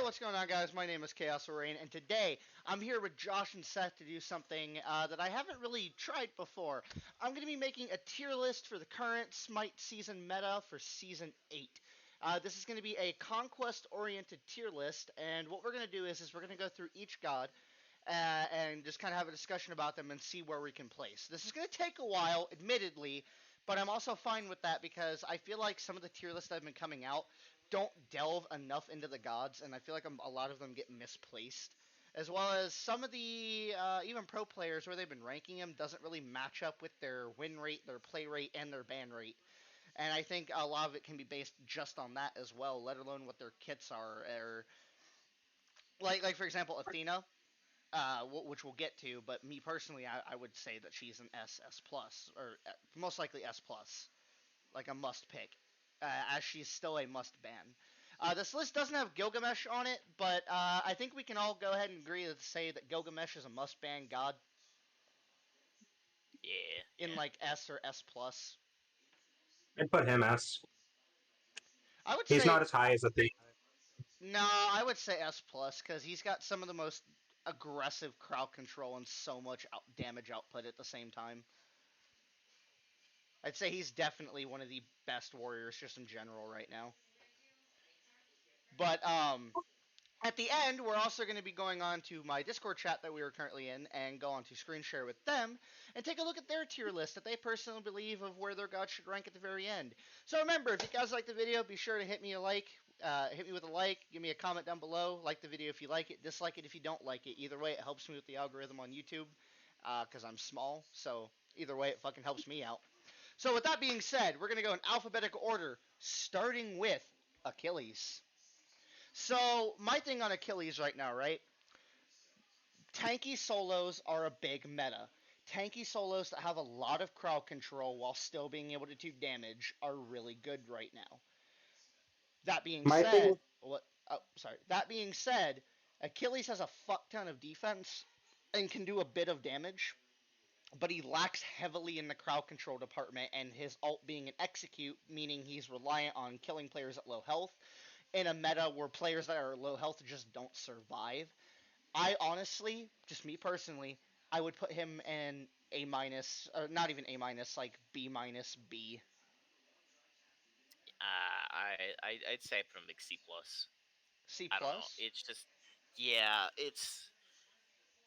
what's going on, guys? My name is Chaos Rain, and today I'm here with Josh and Seth to do something that I haven't really tried before. I'm going to be making a tier list for the current Smite season meta for Season 8. This is going to be a conquest-oriented tier list, and what we're going to do is we're going to go through each god and just kind of have a discussion about them and see where we can place. This is going to take a while, admittedly, but I'm also fine with that because I feel like some of the tier lists that have been coming out don't delve enough into the gods, and I feel like a lot of them get misplaced. As well as some of the even pro players where they've been ranking them doesn't really match up with their win rate, their play rate, and their ban rate. And I think a lot of it can be based just on that as well, let alone what their kits are. Or like for example, Athena, which we'll get to. But me personally, I would say that she's an S plus, or most likely S plus, like a must pick, as she's still a must ban. This list doesn't have Gilgamesh on it, but I think we can all go ahead and agree to say that Gilgamesh is a must ban god in like S or S plus. I'd put him S. I would He's say not as high as Athena. no. I would say S plus because he's got some of the most aggressive crowd control and so much damage output at the same time. I'd say he's definitely one of the best warriors just in general right now. But at the end, we're also going to be going on to my Discord chat that we are currently in and go on to screen share with them and take a look at their tier list that they personally believe of where their god should rank at the very end. So remember, if you guys like the video, be sure to hit me a like, hit me with a like, give me a comment down below, like the video if you like it, dislike it if you don't like it. Either way, it helps me with the algorithm on YouTube because I'm small, so either way, it fucking helps me out. So with that being said, we're going to go in alphabetical order, starting with Achilles. So my thing on Achilles right now, right? Tanky solos are a big meta. Tanky solos that have a lot of crowd control while still being able to do damage are really good right now. That being My thing, said, what? Oh, sorry. That being said, Achilles has a fuck ton of defense and can do a bit of damage, but he lacks heavily in the crowd control department, and his ult being an execute, meaning he's reliant on killing players at low health in a meta where players that are low health just don't survive. I honestly, just me personally, I would put him in A minus, or not even A minus, like B minus B. I'd say I put him like C plus. C I don't know. plus? It's just, yeah, it's.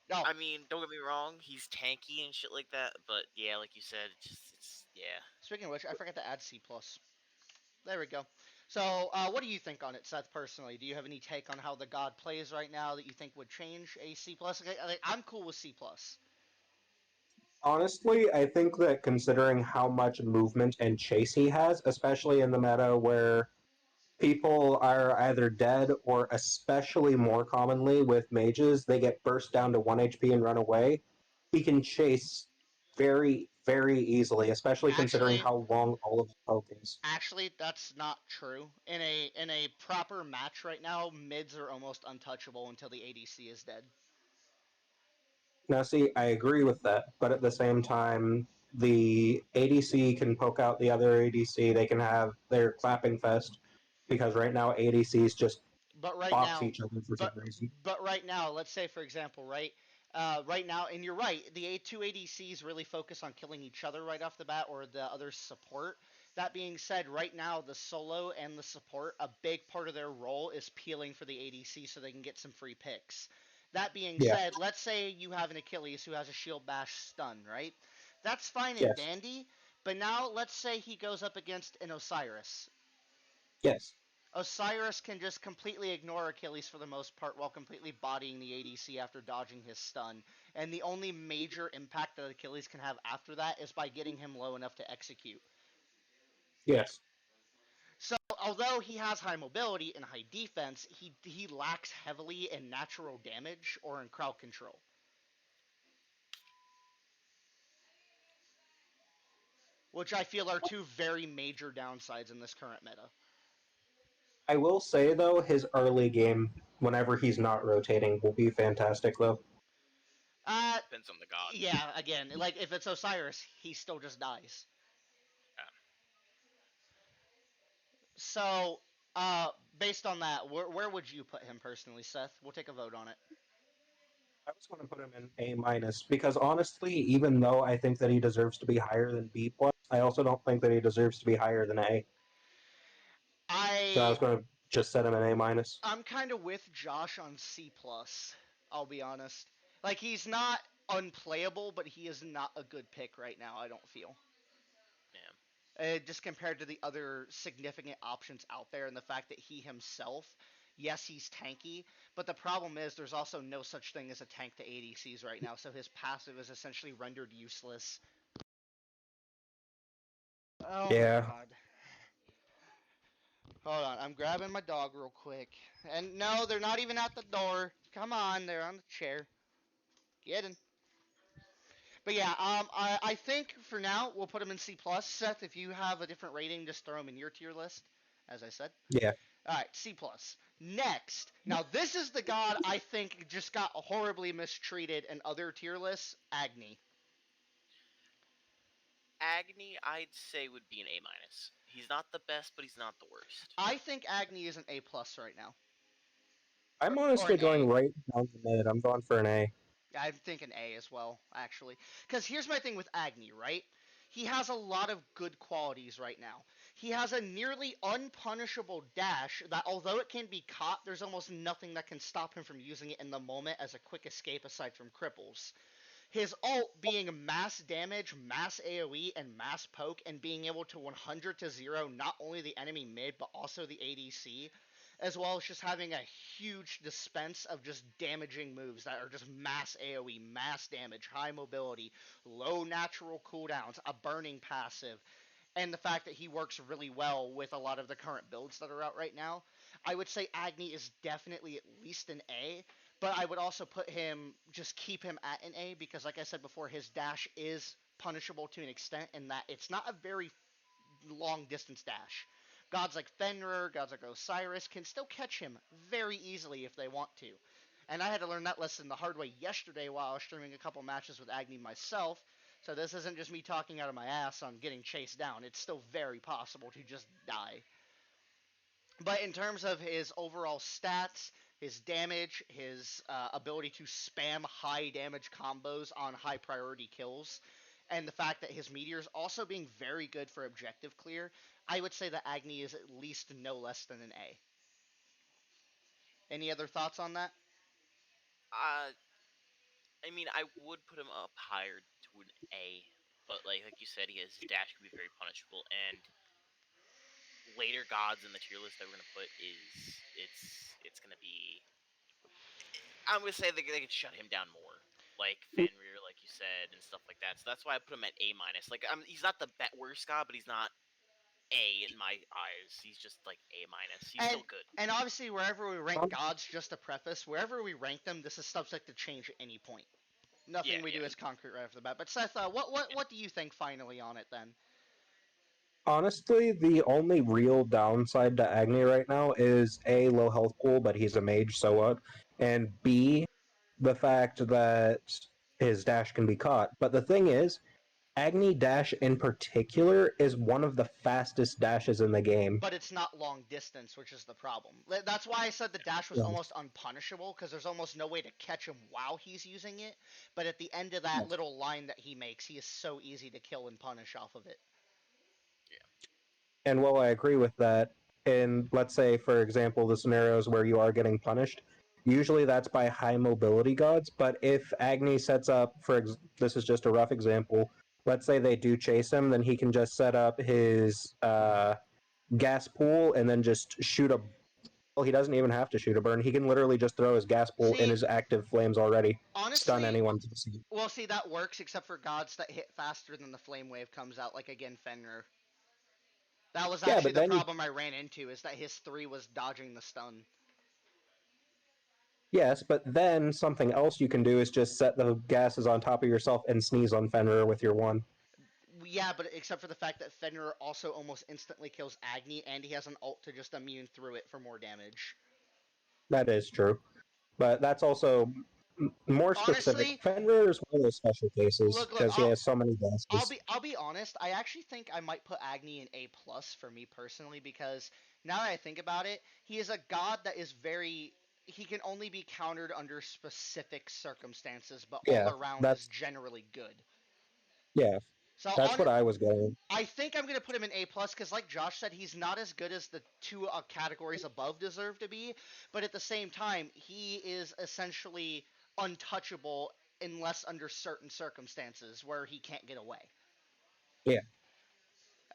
No. I mean, don't get me wrong. He's tanky and shit like that, but yeah, like you said, it's yeah. Speaking of which, I forgot to add C plus. There we go. So, what do you think on it, Seth? Personally, do you have any take on how the god plays right now that you think would change a C plus? I'm cool with C plus. honestly, I think that considering how much movement and chase he has, especially in the meta where people are either dead or, especially more commonly with mages, they get burst down to 1 HP and run away, he can chase very, very easily, especially considering Actually, how long all of his poke is. actually, that's not true. In a proper match right now, mids are almost untouchable until the ADC is dead. Now, see, I agree with that, but at the same time, the ADC can poke out the other ADC. They can have their clapping fest because right now ADCs just But right box now, each other for some but reason. but right now, let's say for example, right, right now, and you're right, the A2 ADCs really focus on killing each other right off the bat, or the other support. That being said, right now the solo and the support, a big part of their role is peeling for the ADC so they can get some free picks. That being Yeah. said, let's say you have an Achilles who has a shield bash stun, right? That's fine and Yes. dandy, but now let's say he goes up against an Osiris. Yes. Osiris can just completely ignore Achilles for the most part while completely bodying the ADC after dodging his stun. And the only major impact that Achilles can have after that is by getting him low enough to execute. Yes. So, although he has high mobility and high defense, he lacks heavily in natural damage or in crowd control. Which I feel are two very major downsides in this current meta. I will say though, his early game, whenever he's not rotating, will be fantastic though. Uh, Depends on the god. yeah, again, like if it's Osiris, he still just dies. Yeah. So, Based on that, where would you put him personally, Seth? We'll take a vote on it. I was going to put him in A minus because honestly, even though I think that he deserves to be higher than B plus, I also don't think that he deserves to be higher than A. So I was going to just set him in A minus. I'm kind of with Josh on C plus. I'll be honest. Like he's not unplayable, but he is not a good pick right now. I don't feel. Yeah. Just compared to the other significant options out there, and the fact that he himself, yes, he's tanky, but the problem is there's also no such thing as a tank to ADCs right now, so his passive is essentially rendered useless. Oh Yeah. my god. Hold on, I'm grabbing my dog real quick. And no, they're not even at the door. Come on, they're on the chair. Get in. But yeah, I think for now we'll put him in C plus. Seth, if you have a different rating, just throw him in your tier list, as I said. Yeah. All right, C plus. Next, now this is the god I think just got horribly mistreated in other tier lists. Agni. Agni, I'd say would be an A minus. He's not the best, but he's not the worst. I think Agni is an A plus right now. I'm Or an honestly A. going right down the mid. I'm going for an A. I'm thinking A as well, actually. Because here's my thing with Agni, right? He has a lot of good qualities right now. He has a nearly unpunishable dash that, although it can be caught, there's almost nothing that can stop him from using it in the moment as a quick escape aside from cripples. His ult being mass damage, mass AoE, and mass poke, and being able to 100 to 0 not only the enemy mid, but also the ADC, as well as just having a huge dispense of just damaging moves that are just mass AoE, mass damage, high mobility, low natural cooldowns, a burning passive, and the fact that he works really well with a lot of the current builds that are out right now. I would say Agni is definitely at least an A, but I would also just keep him at an A because, like I said before, his dash is punishable to an extent in that it's not a very long distance dash. Gods like Fenrir, gods like Osiris can still catch him very easily if they want to. And I had to learn that lesson the hard way yesterday while I was streaming a couple matches with Agni myself. So this isn't just me talking out of my ass on getting chased down. It's still very possible to just die. But in terms of his overall stats, his damage, his ability to spam high damage combos on high priority kills, and the fact that his meteors also being very good for objective clear, I would say that Agni is at least no less than an A. Any other thoughts on that? I mean, I would put him up higher to an A, but like you said, his dash can be very punishable, and later gods in the tier list that we're gonna put is it's gonna be. I'm gonna say they could shut him down more, like Fenrir, like you said, and stuff like that. So that's why I put him at A minus. Like, he's not the worst god, but he's not A in my eyes. He's just like A minus. He's still good. And obviously, wherever we rank gods, just to preface, wherever we rank them, this is subject to change at any point. Nothing we do is concrete right off the bat. But Seth, what do you think finally on it then? Honestly, the only real downside to Agni right now is A, low health pool, but he's a mage, so what? And B, the fact that his dash can be caught. But the thing is, Agni dash in particular is one of the fastest dashes in the game. But it's not long distance, which is the problem. That's why I said the dash was almost unpunishable, because there's almost no way to catch him while he's using it. But at the end of that little line that he makes, he is so easy to kill and punish off of it. And while I agree with that, in let's say, for example, the scenarios where you are getting punished, usually that's by high mobility gods. But if Agni sets up, this is just a rough example, let's say they do chase him, then he can just set up his gas pool and then just shoot a. Well, he doesn't even have to shoot a burn. He can literally just throw his gas pool in his active flames already. Honestly, stun anyone to the sea. Well, see, that works except for gods that hit faster than the flame wave comes out, like again Fenrir. That was actually the problem I ran into, is that his 3 was dodging the stun. Yes, but then something else you can do is just set the gases on top of yourself and sneeze on Fenrir with your 1. Yeah, but except for the fact that Fenrir also almost instantly kills Agni, and he has an ult to just immune through it for more damage. That is true. But that's also more specific. Honestly, Fenrir is one of those special cases because he has so many gases. I'll be honest. I actually think I might put Agni in A plus for me personally, because Now that I think about it, he is a god that is very. He can only be countered under specific circumstances, but all Yeah, around is that's generally good. yeah, So that's what I was going. I think I'm gonna put him in A plus because, like Josh said, he's not as good as the two categories above deserve to be, but at the same time, he is essentially untouchable unless under certain circumstances where he can't get away. Yeah,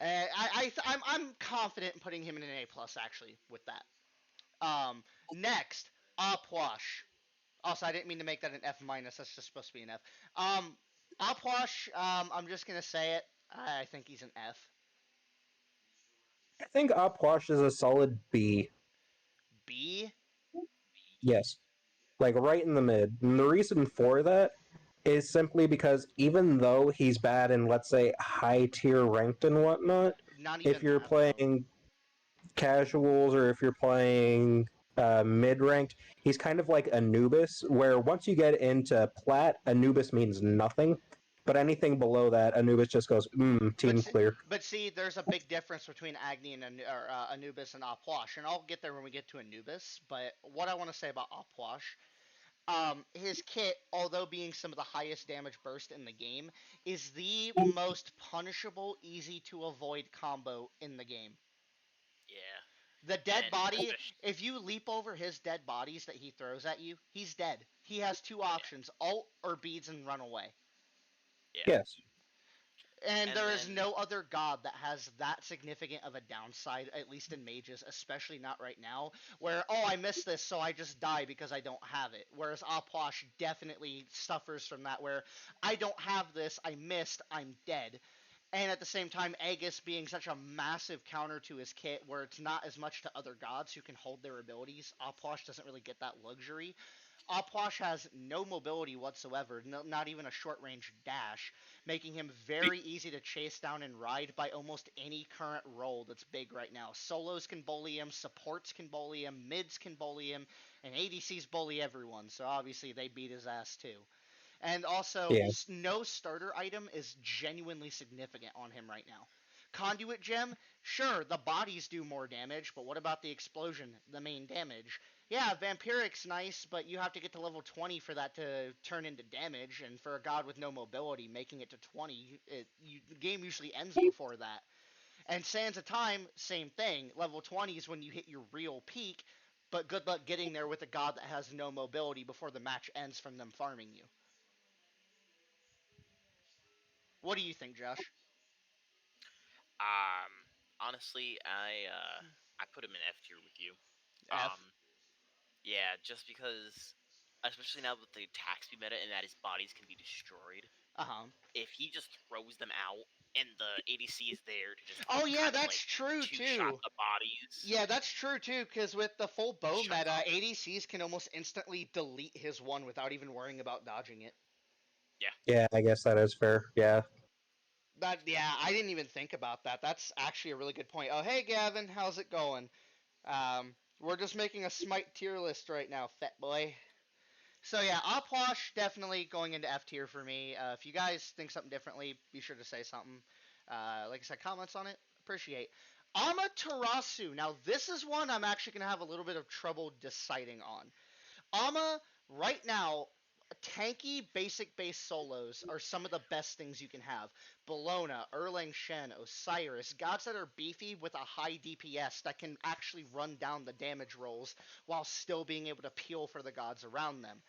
I'm confident in putting him in an A plus actually with that. Next, Apwash. Also, I didn't mean to make that an F minus. That's just supposed to be an F. Apwash. I'm just gonna say it. I think he's an F. I think Upwash is a solid B. B. Yes, like right in the mid. And the reason for that is simply because even though he's bad in, let's say, high tier ranked and whatnot, Not if even you're that though. playing casuals or if you're playing mid ranked, he's kind of like Anubis, where once you get into plat, Anubis means nothing. But anything below that, Anubis just goes, But team clear. but see, there's a big difference between Agni and Anubis and Apwash, and I'll get there when we get to Anubis. But what I want to say about Apwash, his kit, although being some of the highest damage burst in the game, is the most punishable, easy to avoid combo in the game. Yeah, The dead and body, especially if you leap over his dead bodies that he throws at you, he's dead. He has two yeah, options: ult or beads and run away. yeah, Yes. And and there is then no other god that has that significant of a downside, at least in mages, especially not right now, where, oh, I missed this, so I just die because I don't have it. Whereas Apwash definitely suffers from that, where I don't have this, I missed, I'm dead. And at the same time, Aegis being such a massive counter to his kit, where it's not as much to other gods who can hold their abilities, Apwash doesn't really get that luxury. Apwash has no mobility whatsoever, no, not even a short range dash, making him very easy to chase down and ride by almost any current role that's big right now. Solos can bully him, supports can bully him, mids can bully him, and ADCs bully everyone, so obviously they beat his ass too. And also, Yeah. no starter item is genuinely significant on him right now. Conduit gem, sure, the bodies do more damage, but what about the explosion, the main damage? Yeah, Vampiric's nice, but you have to get to level 20 for that to turn into damage, and for a god with no mobility, making it to 20, the game usually ends before that. And Sands of Time, same thing. Level 20 is when you hit your real peak, but good luck getting there with a god that has no mobility before the match ends from them farming you. What do you think, Josh? um, honestly, I put him in F tier with you. F. Yeah, just because, especially now with the attack speed meta and that his bodies can be destroyed, Uh huh. if he just throws them out and the ADC is there to just Oh yeah, kind of that's like true two shot too. the bodies, Yeah, that's true too. Because with the full bow shut meta, up. ADCs can almost instantly delete his one without even worrying about dodging it. Yeah, Yeah, I guess that is fair. Yeah. That yeah, I didn't even think about that. That's actually a really good point. Oh hey Gavin, how's it going? We're just making a Smite tier list right now, fat boy. So yeah, Opwash definitely going into F tier for me. If you guys think something differently, be sure to say something. Like I said, comments on it, appreciate. Amaterasu. Now this is one I'm actually gonna have a little bit of trouble deciding on. Ama right now, tanky basic base solos are some of the best things you can have. Bologna, Erlang Shen, Osiris, gods that are beefy with a high DPS that can actually run down the damage rolls while still being able to peel for the gods around them.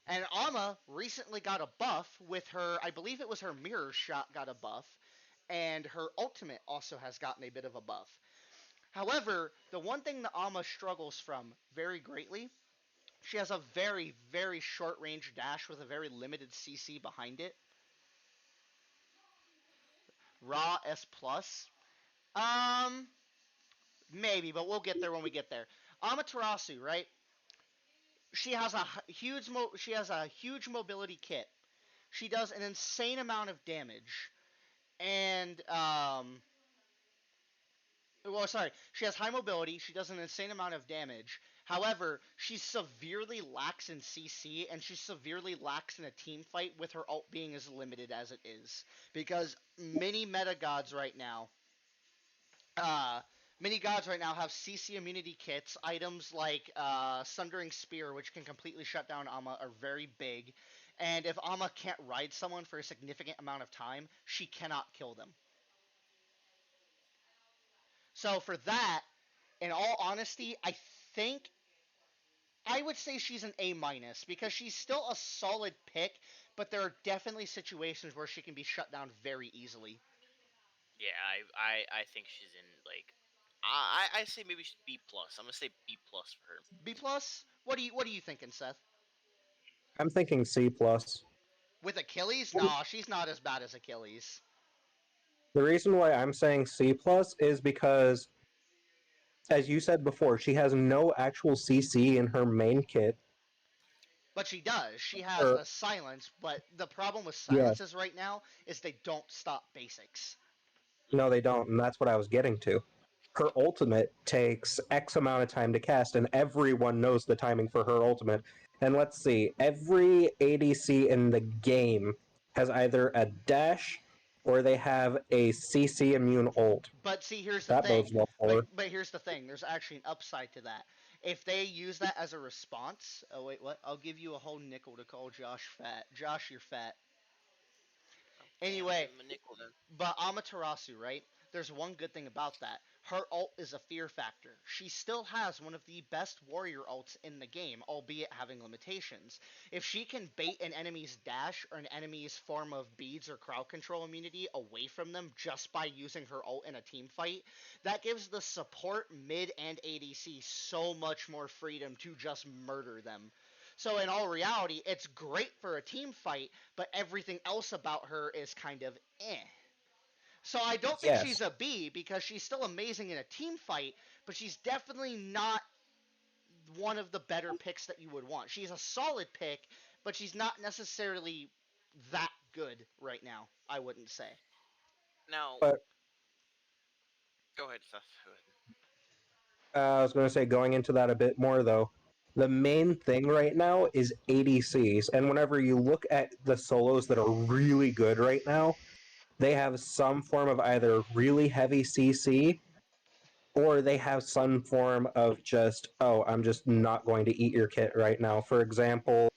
And Ama recently got a buff with her, I believe it was her mirror shot got a buff, and her ultimate also has gotten a bit of a buff. However, the one thing that Ama struggles from very greatly, she has a very, very short range dash with a very limited CC behind it. Raw S plus. Um, maybe, but we'll get there when we get there. Amaterasu, right? She has a huge mobility kit. She does an insane amount of damage, and well, sorry, she has high mobility. She does an insane amount of damage. However, she severely lacks in CC, and she severely lacks in a team fight with her ult being as limited as it is. Because many meta gods right now, uh, Many gods right now have CC immunity kits. Items like Sundering Spear, which can completely shut down Amma, are very big. And if Amma can't ride someone for a significant amount of time, she cannot kill them. So for that, in all honesty, I think I would say she's an A minus because she's still a solid pick, but there are definitely situations where she can be shut down very easily. Yeah, I think she's in like, I say maybe she's B plus. I'm gonna say B plus for her. B plus. What are you thinking, Seth? I'm thinking C plus. With Achilles? Nah, she's not as bad as Achilles. The reason why I'm saying C plus is because, as you said before, she has no actual CC in her main kit. But she does. She has Or a silence, but the problem with yes, silences right now is they don't stop basics. no, they don't, and that's what I was getting to. Her ultimate takes X amount of time to cast, and everyone knows the timing for her ultimate. And let's see, every ADC in the game has either a dash or they have a CC immune ult. But see, here's the That thing. bodes well for But her. but here's the thing. There's actually an upside to that. If they use that as a response, oh wait, what? I'll give you a whole nickel to call Josh fat. Josh, you're fat. Okay, I'm gonna Anyway, give him a nickel then. but Amaterasu, right? There's one good thing about that. Her ult is a fear factor. She still has one of the best warrior ults in the game, albeit having limitations. If she can bait an enemy's dash or an enemy's form of beads or crowd control immunity away from them just by using her ult in a team fight, that gives the support, mid, and ADC so much more freedom to just murder them. So in all reality, it's great for a team fight, but everything else about her is kind of eh. So I don't think she's Yes, a B because she's still amazing in a team fight, but she's definitely not one of the better picks that you would want. She's a solid pick, but she's not necessarily that good right now, I wouldn't say. Now, but go ahead, Seth. Go ahead. I was going to say, going into that a bit more though, the main thing right now is ADCs. And whenever you look at the solos that are really good right now, they have some form of either really heavy CC or they have some form of just, oh, I'm just not going to eat your kit right now. For example,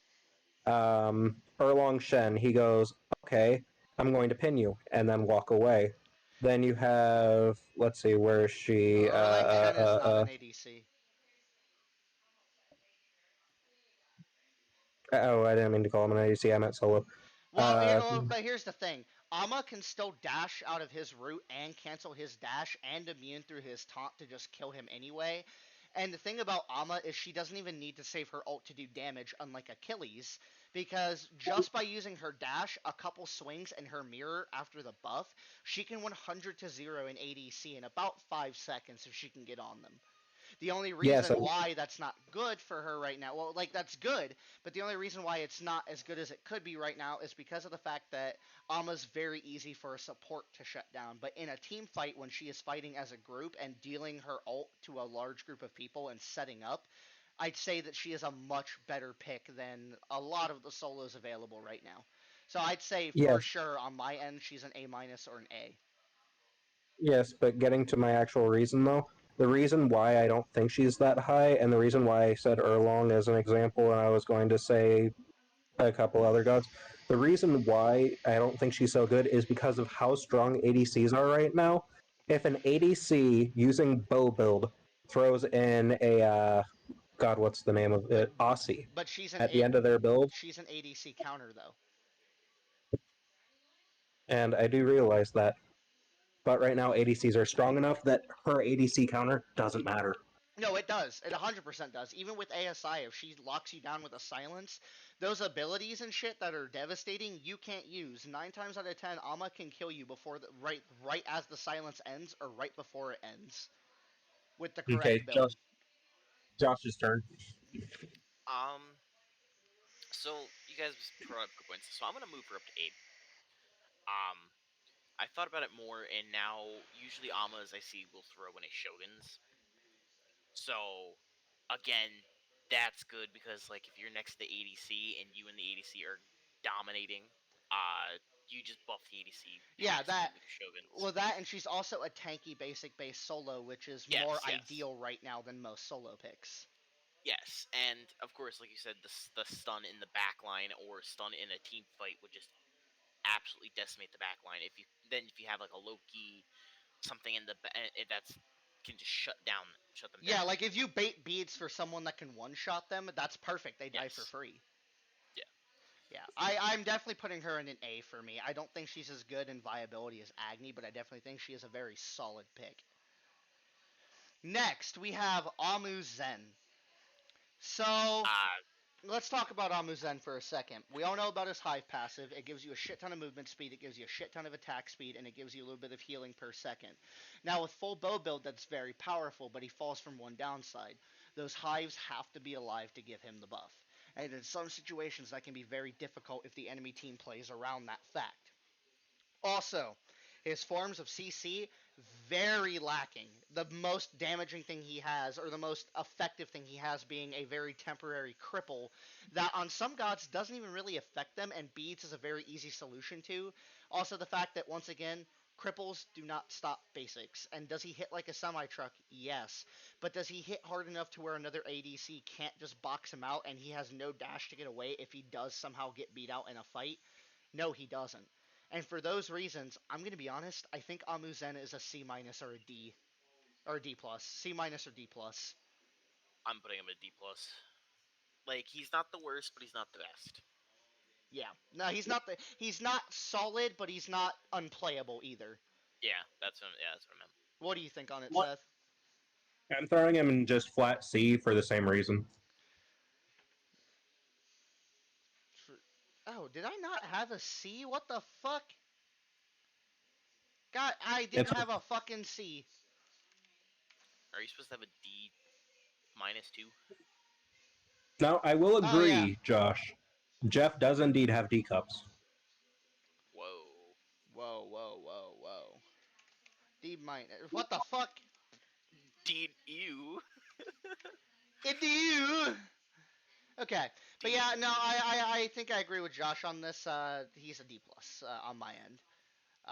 Erlang Shen, he goes, okay, I'm going to pin you, and then walk away. Then you have, let's see, where is she? Erlang Shen is not an ADC. Oh, I didn't mean to call him an ADC, I meant solo. Well, Uh, but here's the thing. Amma can still dash out of his route and cancel his dash and immune through his taunt to just kill him anyway. And the thing about Amma is she doesn't even need to save her ult to do damage, unlike Achilles, because just by using her dash, a couple swings, and her mirror after the buff, she can 100 to 0 in ADC in about 5 seconds if she can get on them. The only yes, reason why that's not good for her right now, well, like that's good, but the only reason why it's not as good as it could be right now is because of the fact that Alma's very easy for a support to shut down. But in a team fight, when she is fighting as a group and dealing her ult to a large group of people and setting up, I'd say that she is a much better pick than a lot of the solos available right now. So I'd say for yes, sure on my end she's an A minus or an A. yes, but getting to my actual reason though, the reason why I don't think she's that high, and the reason why I said Erlong as an example, and I was going to say a couple other gods, the reason why I don't think she's so good is because of how strong ADCs are right now. If an ADC using bow build throws in a God, what's the name of But it? Aussie but she's an at the end of their build, she's an ADC counter though. and I do realize that. But right now, ADCs are strong enough that her ADC counter doesn't matter. No, it does. It 100% does. Even with ASI, if she locks you down with a silence, those abilities and shit that are devastating, you can't use. 9 times out of 10, Amma can kill you before right as the silence ends or right before it ends with the Okay, correct build. Josh's turn. Um, so you guys brought up good points. So I'm gonna move her up to 8. Um, I thought about it more, and now usually Amas I see will throw in a Shoguns. So again, that's good because like if you're next to the ADC and you and the ADC are dominating, uh, you just buff the ADC. Yeah, that. With your Shoguns. Well, that, and she's also a tanky basic base solo, which is Yes, more yes. ideal right now than most solo picks. Yes, and of course, like you said, the stun in the back line or stun in a team fight would just absolutely decimate the back line. If you have like a Loki, something in the that's can just shut them Yeah, down. like if you bait beads for someone that can one-shot them, that's perfect. They die for Yes. free. Yeah. Yeah, I'm definitely putting her in an A for me. I don't think she's as good in viability as Agni, but I definitely think she is a very solid pick. Next, we have Amu Zen. So, let's talk about Amu Zen for a second. We all know about his Hive passive. It gives you a shit ton of movement speed, it gives you a shit ton of attack speed, and it gives you a little bit of healing per second. Now, with full bow build, that's very powerful, but he falls from one downside. Those Hives have to be alive to give him the buff. And in some situations, that can be very difficult if the enemy team plays around that fact. Also, his forms of CC, very lacking. The most damaging thing he has, or the most effective thing he has, being a very temporary cripple that on some gods doesn't even really affect them, and beads is a very easy solution to. Also, the fact that, once again, cripples do not stop basics. And does he hit like a semi-truck? Yes. But does he hit hard enough to where another ADC can't just box him out and he has no dash to get away if he does somehow get beat out in a fight? No, he doesn't. And for those reasons, I'm going to be honest, I think Amu Zen is a C minus or a D. Or a D plus. C minus or D plus. I'm putting him a D plus. Like, he's not the worst, but he's not the best. Yeah. No, he's not solid, but he's not unplayable either. Yeah, that's what I meant. What do you think on it, Seth? I'm throwing him in just flat C for the same reason. Oh, did I not have a C? What the fuck? God, I didn't have a fucking C. Are you supposed to have a D minus 2? Now, I will Oh, yeah. agree, Josh. Jeff does indeed have D cups. Whoa. Whoa. D minus. What the fuck? D ew. Indeed. Okay, but yeah, no, I think I agree with Josh on this. He's a D plus on my end.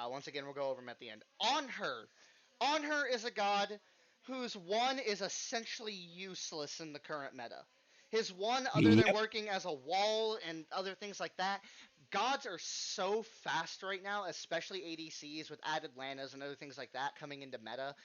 Once again, we'll go over him at the end. On her is a god whose one is essentially useless in the current meta. His one, other than Yep. working as a wall and other things like that, gods are so fast right now, especially ADCs with added Lanas and other things like that coming into meta,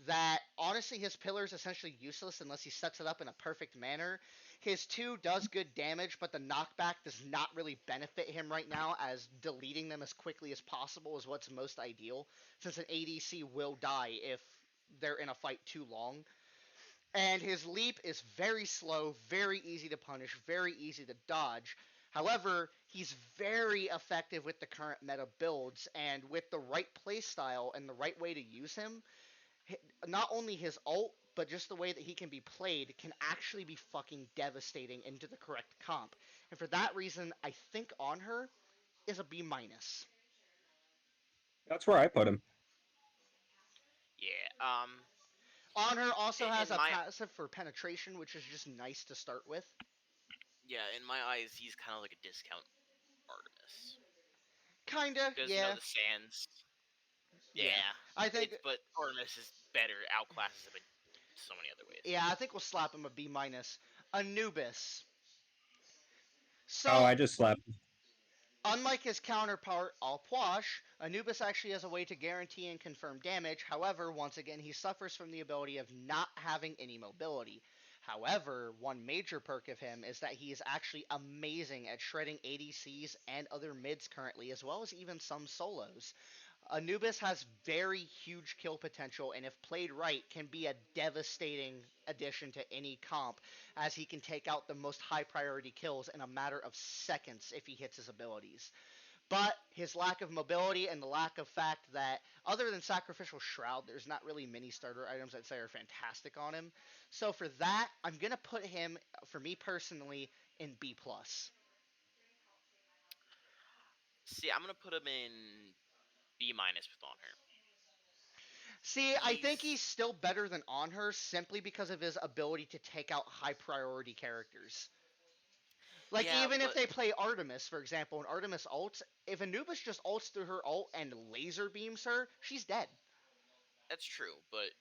that honestly his pillar is essentially useless unless he sets it up in a perfect manner. His 2 does good damage, but the knockback does not really benefit him right now, as deleting them as quickly as possible is what's most ideal, since an ADC will die if they're in a fight too long. And his leap is very slow, very easy to punish, very easy to dodge. However, he's very effective with the current meta builds, and with the right playstyle and the right way to use him, not only his ult, but just the way that he can be played can actually be fucking devastating into the correct comp. And for that reason, I think On Her is a B minus. That's where I put him. Yeah. On Her also has a my passive for penetration, which is just nice to start with. yeah, in my eyes, he's kind of like a discount Artemis. Kinda, Because yeah. the sands. Yeah, I think. but Artemis is better, outclasses him in so many other ways. Yeah, I think we'll slap him a B minus. Anubis. So, Oh, I just slapped. unlike his counterpart, Alpoish, Anubis actually has a way to guarantee and confirm damage. However, once again, he suffers from the ability of not having any mobility. However, one major perk of him is that he is actually amazing at shredding ADCs and other mids currently, as well as even some solos. Anubis has very huge kill potential, and if played right, can be a devastating addition to any comp, as he can take out the most high priority kills in a matter of seconds if he hits his abilities. But his lack of mobility and the lack of fact that, other than Sacrificial Shroud, there's not really many starter items I'd say are fantastic on him. So for that, I'm going to put him, for me personally, in B+. See, I'm gonna put him in B minus with On Her. See, I think he's still better than On Her simply because of his ability to take out high priority characters. Like, Yeah, even if but they play Artemis, for example, and Artemis ults, if Anubis just ults through her ult and laser beams her, she's dead. that's true. But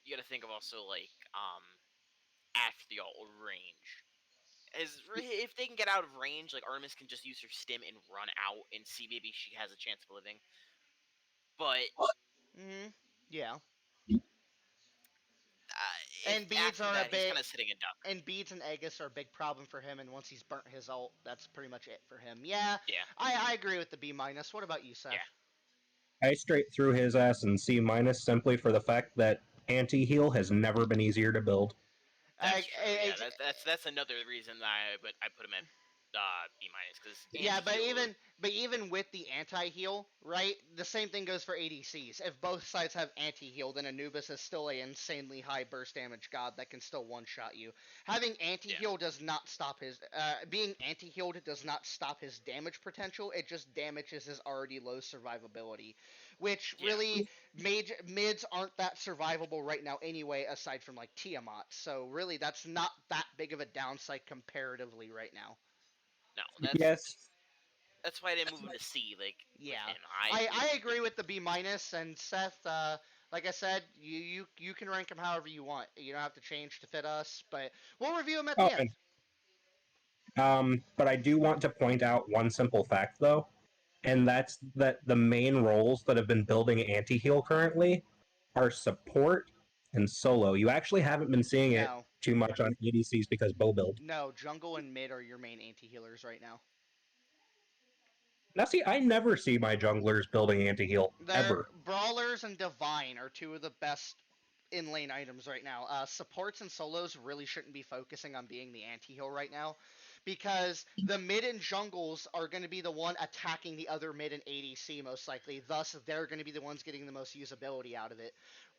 you got to think of also like after the ult range. If they can get out of range, like Artemis can just use her stim and run out and see maybe she has a chance of living. But Yeah. And if beads after are a that he's big kind of sitting a duck. and beads and Aegis are a big problem for him, and once he's burnt his ult, that's pretty much it for him. Yeah, Yeah, I agree with the B minus. What about you, Seth? yeah. I straight through his ass in C minus simply for the fact that anti heal has never been easier to build. That's true. Yeah, that's another reason that I put him at B minus because Yeah, anti heal. but even with the anti heal, right? The same thing goes for ADCs. If both sides have anti heal, then Anubis is still an insanely high burst damage god that can still one shot you. Having anti heal does not stop his being anti healed does not stop his damage potential. It just damages his already low survivability, which really mids aren't that survivable right now anyway. Aside from like Tiamat, so really that's not that big of a downside comparatively right now. No, Yes. that's why I didn't move him to C. Like with Yeah, him, I agree with the B minus and Seth. Like I said, you can rank him however you want. You don't have to change to fit us, but we'll review him at Oh, the end. but I do want to point out one simple fact, though, and that's that the main roles that have been building anti heal currently are support and solo. You actually haven't been seeing it No, too much on EDCs because bow build. no, jungle and mid are your main anti healers right now. Now, see, I never see my junglers building anti heal Their ever. brawlers and divine are two of the best in lane items right now. Supports and solos really shouldn't be focusing on being the anti heal right now, because the mid and jungles are going to be the one attacking the other mid and ADC most likely. Thus, they're going to be the ones getting the most usability out of it.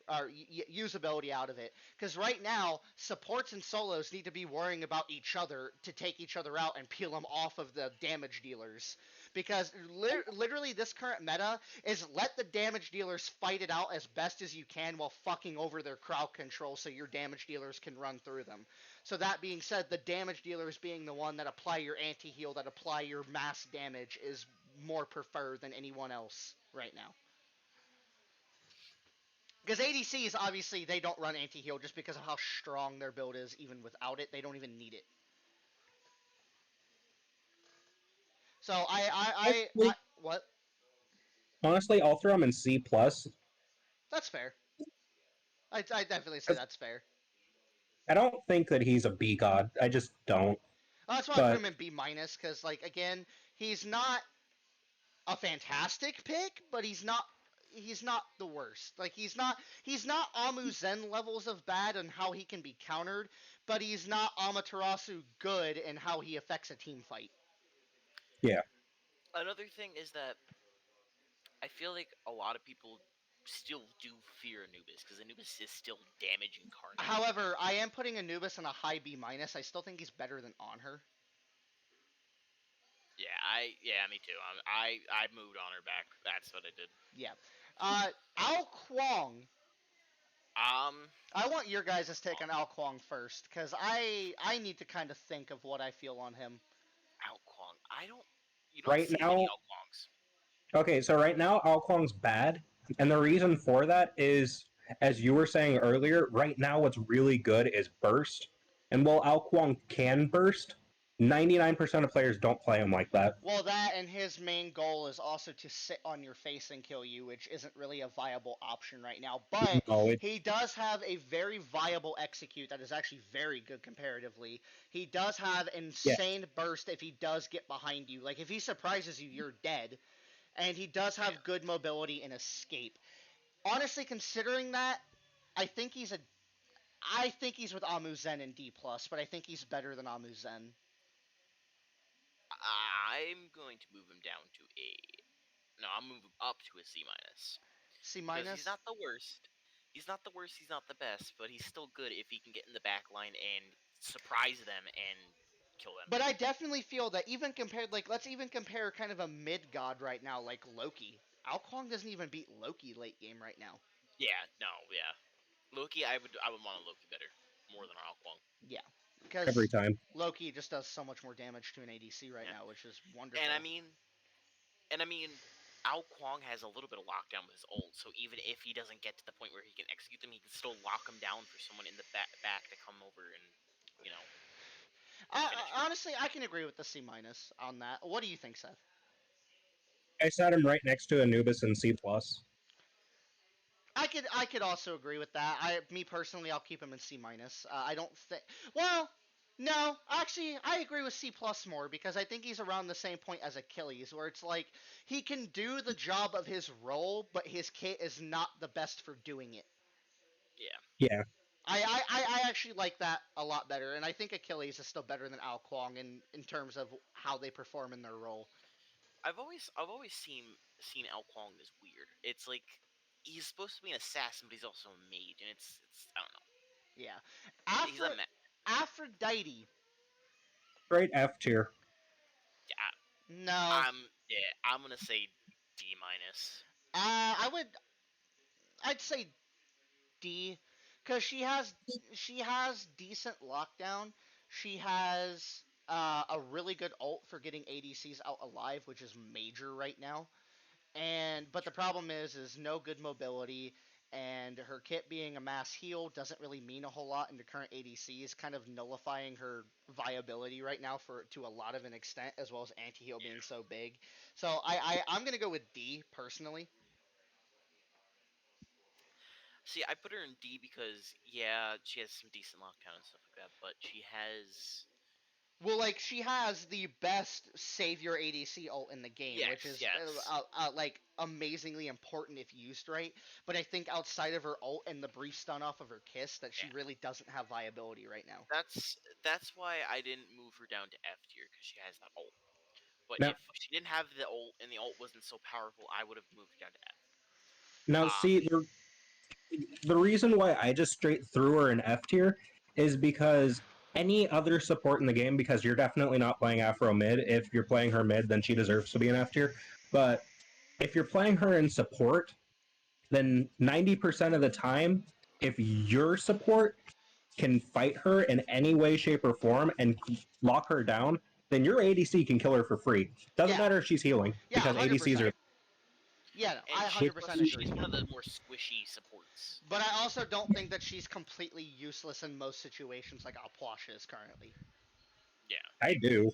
Or usability out of it, because right now supports and solos need to be worrying about each other to take each other out and peel them off of the damage dealers, because literally this current meta is let the damage dealers fight it out as best as you can while fucking over their crowd control so your damage dealers can run through them. So that being said, the damage dealers being the one that apply your anti-heal, that apply your mass damage, is more preferred than anyone else right now. Because ADCs, obviously, they don't run anti-heal just because of how strong their build is. Even without it, they don't even need it. So what? Honestly, I'll throw him in C plus. That's fair. I definitely say that's fair. I don't think that he's a B god. I just don't. That's why I put But him in B minus, because like again, he's not a fantastic pick, but he's not the worst. Like he's not Amu Zen levels of bad and how he can be countered, but he's not Amaterasu good in how he affects a team fight. yeah, Another thing is that I feel like a lot of people still do fear Anubis because Anubis is still damage incarnate. However, I am putting Anubis in a high B minus. I still think he's better than Honor. Yeah, me too. I moved on her back. That's what I did. Yeah. Ao Kwong. Um, I want your guys' take on Ao Kwong first, because I need to kind of think of what I feel on him. Ao Kwong. You don't right see many now, Ao Kwongs. okay, so right now, Alquong's bad. And the reason for that is, as you were saying earlier, right now what's really good is burst. And while Alquong can burst, 99% of players don't play him like that. Well, that and his main goal is also to sit on your face and kill you, which isn't really a viable option right now. But No, it, he does have a very viable execute that is actually very good comparatively. He does have yeah, insane burst if he does get behind you. Like if he surprises you, you're dead. And he does Yeah. have good mobility and escape. Honestly, considering that, I think he's a I think he's with Amu Zen in D plus, but I think he's better than Amu Zen. I'm going to move him down to a. No, I'm moving up to a C minus C because he's minus. not the worst. He's not the worst. He's not the best, but he's still good if he can get in the back line and surprise them and kill them. But I definitely feel that even compared, like, let's even compare kind of a mid god right now, like Loki. Ao Kwong doesn't even beat Loki late game right now. Yeah, no, yeah. Loki, I would want a Loki better, more than Ao Kwong. Yeah. every because time. Loki just does so much more damage to an ADC right Yeah. now, which is wonderful. And I mean, Ao Kwang has a little bit of lockdown with his ult, so even if he doesn't get to the point where he can execute them, he can still lock them down for someone in the back to come over and, you know, finish him. Honestly, I can agree with the C minus on that. What do you think, Seth? I sat him right next to Anubis and C plus. I could also agree with that. Me personally, I'll keep him in C minus. I don't think. Well, no, actually, I agree with C plus more because I think he's around the same point as Achilles, where it's like he can do the job of his role, but his kit is not the best for doing it. Yeah. Yeah. I actually like that a lot better, and I think Achilles is still better than Ao Kwang in terms of how they perform in their role. I've always seen Ao Kwang as weird. It's like he's supposed to be an assassin, but he's also a mage, and it's I don't know. Yeah, He's a Aphrodite. Straight F tier. No, I'm gonna say D minus. I'd say D, because she has decent lockdown. She has a really good ult for getting ADCs out alive, which is major right now. But the problem is no good mobility, and her kit being a mass heal doesn't really mean a whole lot into current ADCs, kind of nullifying her viability right now to a lot of an extent, as well as anti heal being so big. So I'm gonna go with D personally. See, I put her in D because yeah, she has some decent lockdown and stuff like that, but she has Well, like she has the best savior ADC ult in the game, which is yes. like amazingly important if used right. But I think outside of her ult and the brief stun off of her kiss, that she Yeah. really doesn't have viability right now. That's why I didn't move her down to F tier because she has that ult. But Now, if she didn't have the ult and the ult wasn't so powerful, I would have moved her down to F. now, see, the reason why I just straight threw her in F tier is because any other support in the game, because you're definitely not playing Afro mid. If you're playing her mid, then she deserves to be in F tier. But if you're playing her in support, then 90% of the time, if your support can fight her in any way, shape, or form and lock her down, then your ADC can kill her for free. Doesn't Yeah, matter if she's healing, yeah, because ADCs 100%. are. Yeah, no, I And 100% agree. she's one of the more squishy supports. But I also don't think that she's completely useless in most situations like Apwash is currently. Yeah. I do.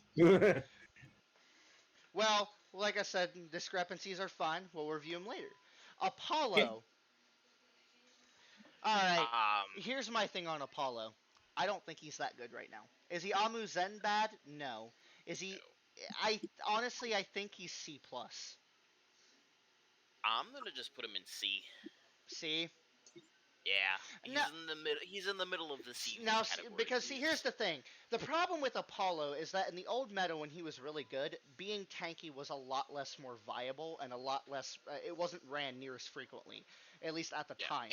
Well, like I said, discrepancies are fine. We'll review them later. Apollo. All right. Um. Here's my thing on Apollo. I don't think he's that good right now. Is he Amu Zen bad? No. Is No. he? I think he's C plus. I'm gonna just put him in C. See? Yeah, No, he's in the middle. He's in the middle of the C now category. because see, here's He's the thing. The problem with Apollo is that in the old meta when he was really good, being tanky was a lot less more viable and a lot less. It wasn't ran near as frequently, at least at the yeah, time.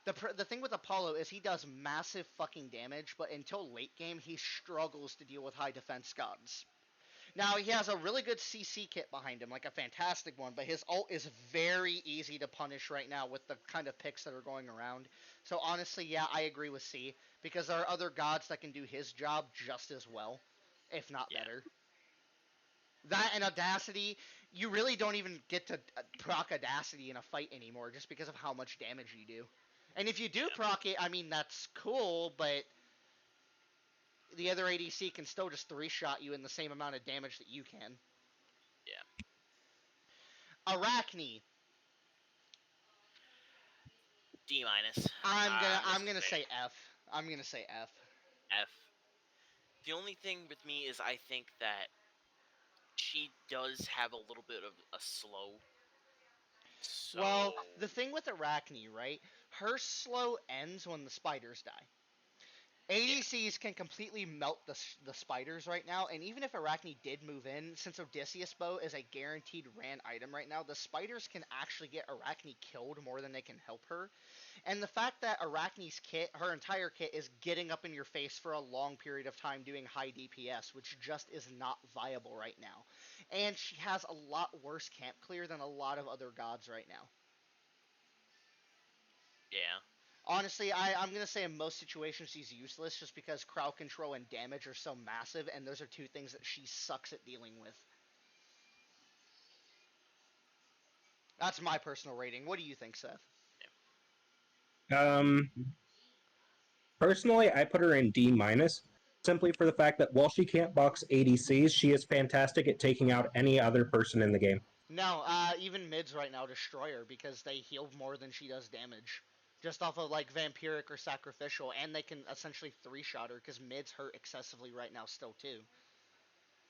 The thing with Apollo is he does massive fucking damage, but until late game he struggles to deal with high defense gods. Now he has a really good CC kit behind him, like a fantastic one, but his ult is very easy to punish right now with the kind of picks that are going around. So honestly, yeah, I agree with C because there are other gods that can do his job just as well, if not yeah, better. That and Audacity, you really don't even get to proc Audacity in a fight anymore just because of how much damage you do. And if you do yeah, proc it, I mean that's cool, but the other ADC can still just three shot you in the same amount of damage that you can. yeah. Arachne, D minus. I'm gonna I'm gonna I'm gonna say say F. I'm gonna say F. F. The only thing with me is I think that she does have a little bit of a slow. Well, So the thing with Arachne, right? Her slow ends when the spiders die. yeah, ADCs can completely melt the spiders right now, and even if Arachne did move in, since Odysseus Bow is a guaranteed ran item right now, the spiders can actually get Arachne killed more than they can help her. And the fact that Arachne's kit, her entire kit, is getting up in your face for a long period of time doing high DPS, which just is not viable right now. And she has a lot worse camp clear than a lot of other gods right now. yeah. Honestly, I'm going to say in most situations she's useless just because crowd control and damage are so massive, and those are two things that she sucks at dealing with. That's my personal rating. What do you think, Seth? Um, Personally, I put her in D minus, simply for the fact that while she can't box ADCs, she is fantastic at taking out any other person in the game. No, even mids right now destroy her because they heal more than she does damage. Just off of like vampiric or sacrificial, and they can essentially three-shot her because mids hurt excessively right now still too.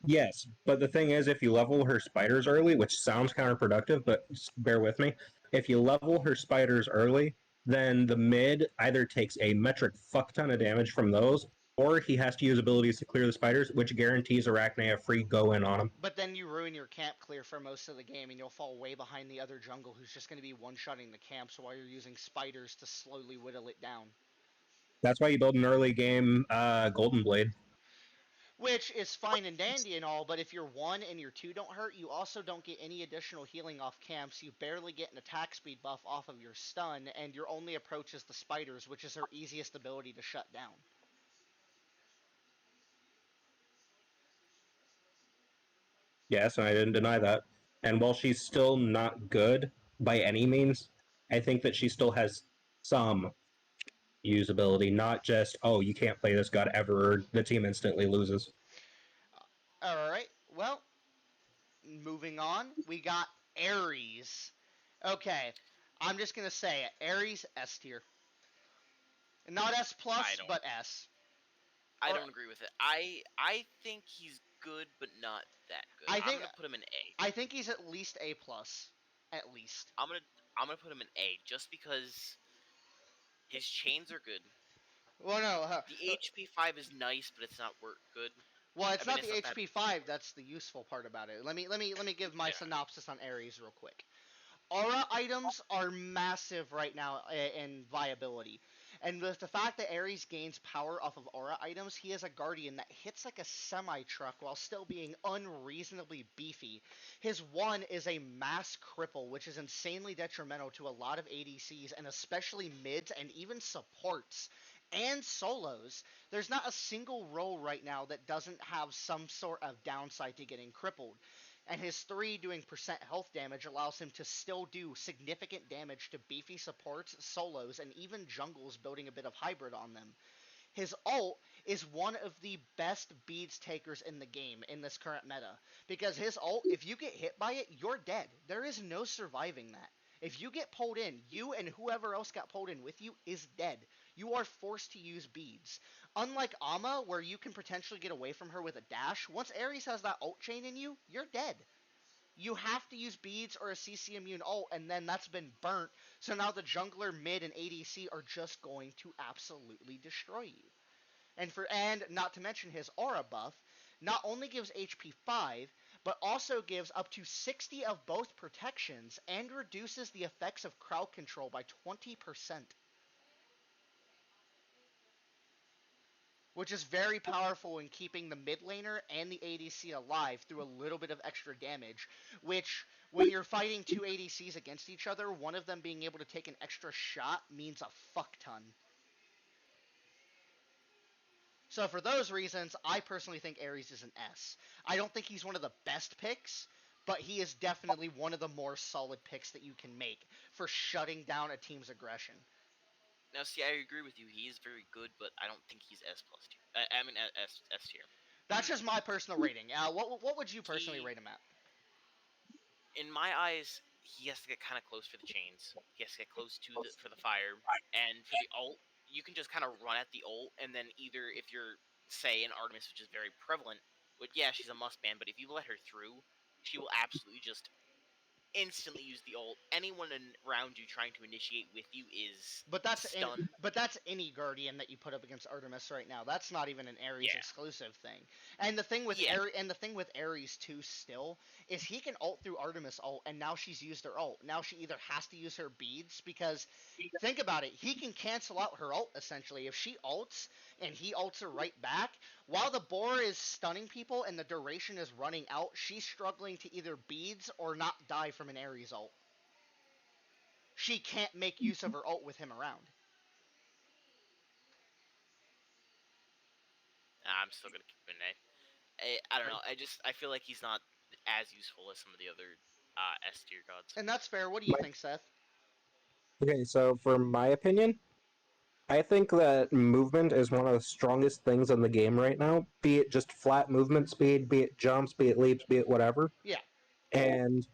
Yes, but the thing is, if you level her spiders early, which sounds counterproductive, but bear with me, if you level her spiders early, then the mid either takes a metric fuck ton of damage from those, or he has to use abilities to clear the spiders, which guarantees Arachne a free go in on him. But then you ruin your camp clear for most of the game, and you'll fall way behind the other jungle who's just going to be one-shotting the camps while you're using spiders to slowly whittle it down. That's why you build an early game Golden Blade. Which is fine and dandy and all, but if your 1 and your 2 don't hurt, you also don't get any additional healing off camps. You barely get an attack speed buff off of your stun, and your only approach is the spiders, which is her easiest ability to shut down. Yes, and I didn't deny that. And while she's still not good by any means, I think that she still has some usability, not just, oh, you can't play this god ever, or the team instantly loses. Alright, well, moving on, we got Aries. Okay, I'm just going to say it. Aries, S tier. Not S+, I don't. but S. I Or, don't agree with it. I think he's good, but not that good. I I'm think gonna put him in A. I think he's at least A+. At least. I'm gonna put him in A just because his chains are good. Well, no. The HP5 is nice, but it's not good. Well, I it's mean, not it's the not that. HP5 that's the useful part about it. Let me give my Yeah. synopsis on Ares real quick. Aura items are massive right now in viability. And with the fact that Ares gains power off of aura items, he is a guardian that hits like a semi-truck while still being unreasonably beefy. His 1 is a mass cripple, which is insanely detrimental to a lot of ADCs and especially mids and even supports and solos. There's not a single role right now that doesn't have some sort of downside to getting crippled, and his 3 doing percent health damage allows him to still do significant damage to beefy supports, solos, and even jungles building a bit of hybrid on them. His ult is one of the best beads takers in the game in this current meta. Because his ult, if you get hit by it, you're dead. There is no surviving that. If you get pulled in, you and whoever else got pulled in with you is dead. You are forced to use beads. Unlike Amma, where you can potentially get away from her with a dash, once Ares has that ult chain in you, you're dead. You have to use beads or a CC immune ult, and then that's been burnt. So now the jungler, mid, and ADC are just going to absolutely destroy you. And not to mention his aura buff not only gives HP 5, but also gives up to 60 of both protections and reduces the effects of crowd control by 20%. Which is very powerful in keeping the mid laner and the ADC alive through a little bit of extra damage, which when you're fighting two ADCs against each other, one of them being able to take an extra shot means a fuck ton. So for those reasons, I personally think Ares is an S. I don't think he's one of the best picks, but he is definitely one of the more solid picks that you can make for shutting down a team's aggression. Now, see, I agree with you. He is very good, but I don't think he's S plus tier. I mean, S tier. That's just my personal rating. What would you personally He, rate him at? in my eyes, he has to get kind of close for the chains. He has to get close to for the fire, and for the ult, you can just kind of run at the ult, and then either if you're say an Artemis, which is very prevalent, but yeah, she's a must ban. But if you let her through, she will absolutely just instantly use the ult. Anyone around you trying to initiate with you is stunned. But that's any guardian that you put up against Artemis right now. That's not even an Ares Yeah, exclusive thing. And the thing with yeah, Ares too still is he can ult through Artemis ult, and now she's used her ult. Now she either has to use her beads because think about it, he can cancel out her ult essentially. If she ults and he ults her right back, while the boar is stunning people and the duration is running out, she's struggling to either beads or not die from an Ares ult. She can't make use of her ult with him around. I'm still gonna keep him an A. I don't know. I feel like he's not as useful as some of the other S tier gods. And that's fair. What do you My, think, Seth? okay, so for my opinion, I think that movement is one of the strongest things in the game right now, be it just flat movement speed, be it jumps, be it leaps, be it whatever. Yeah. And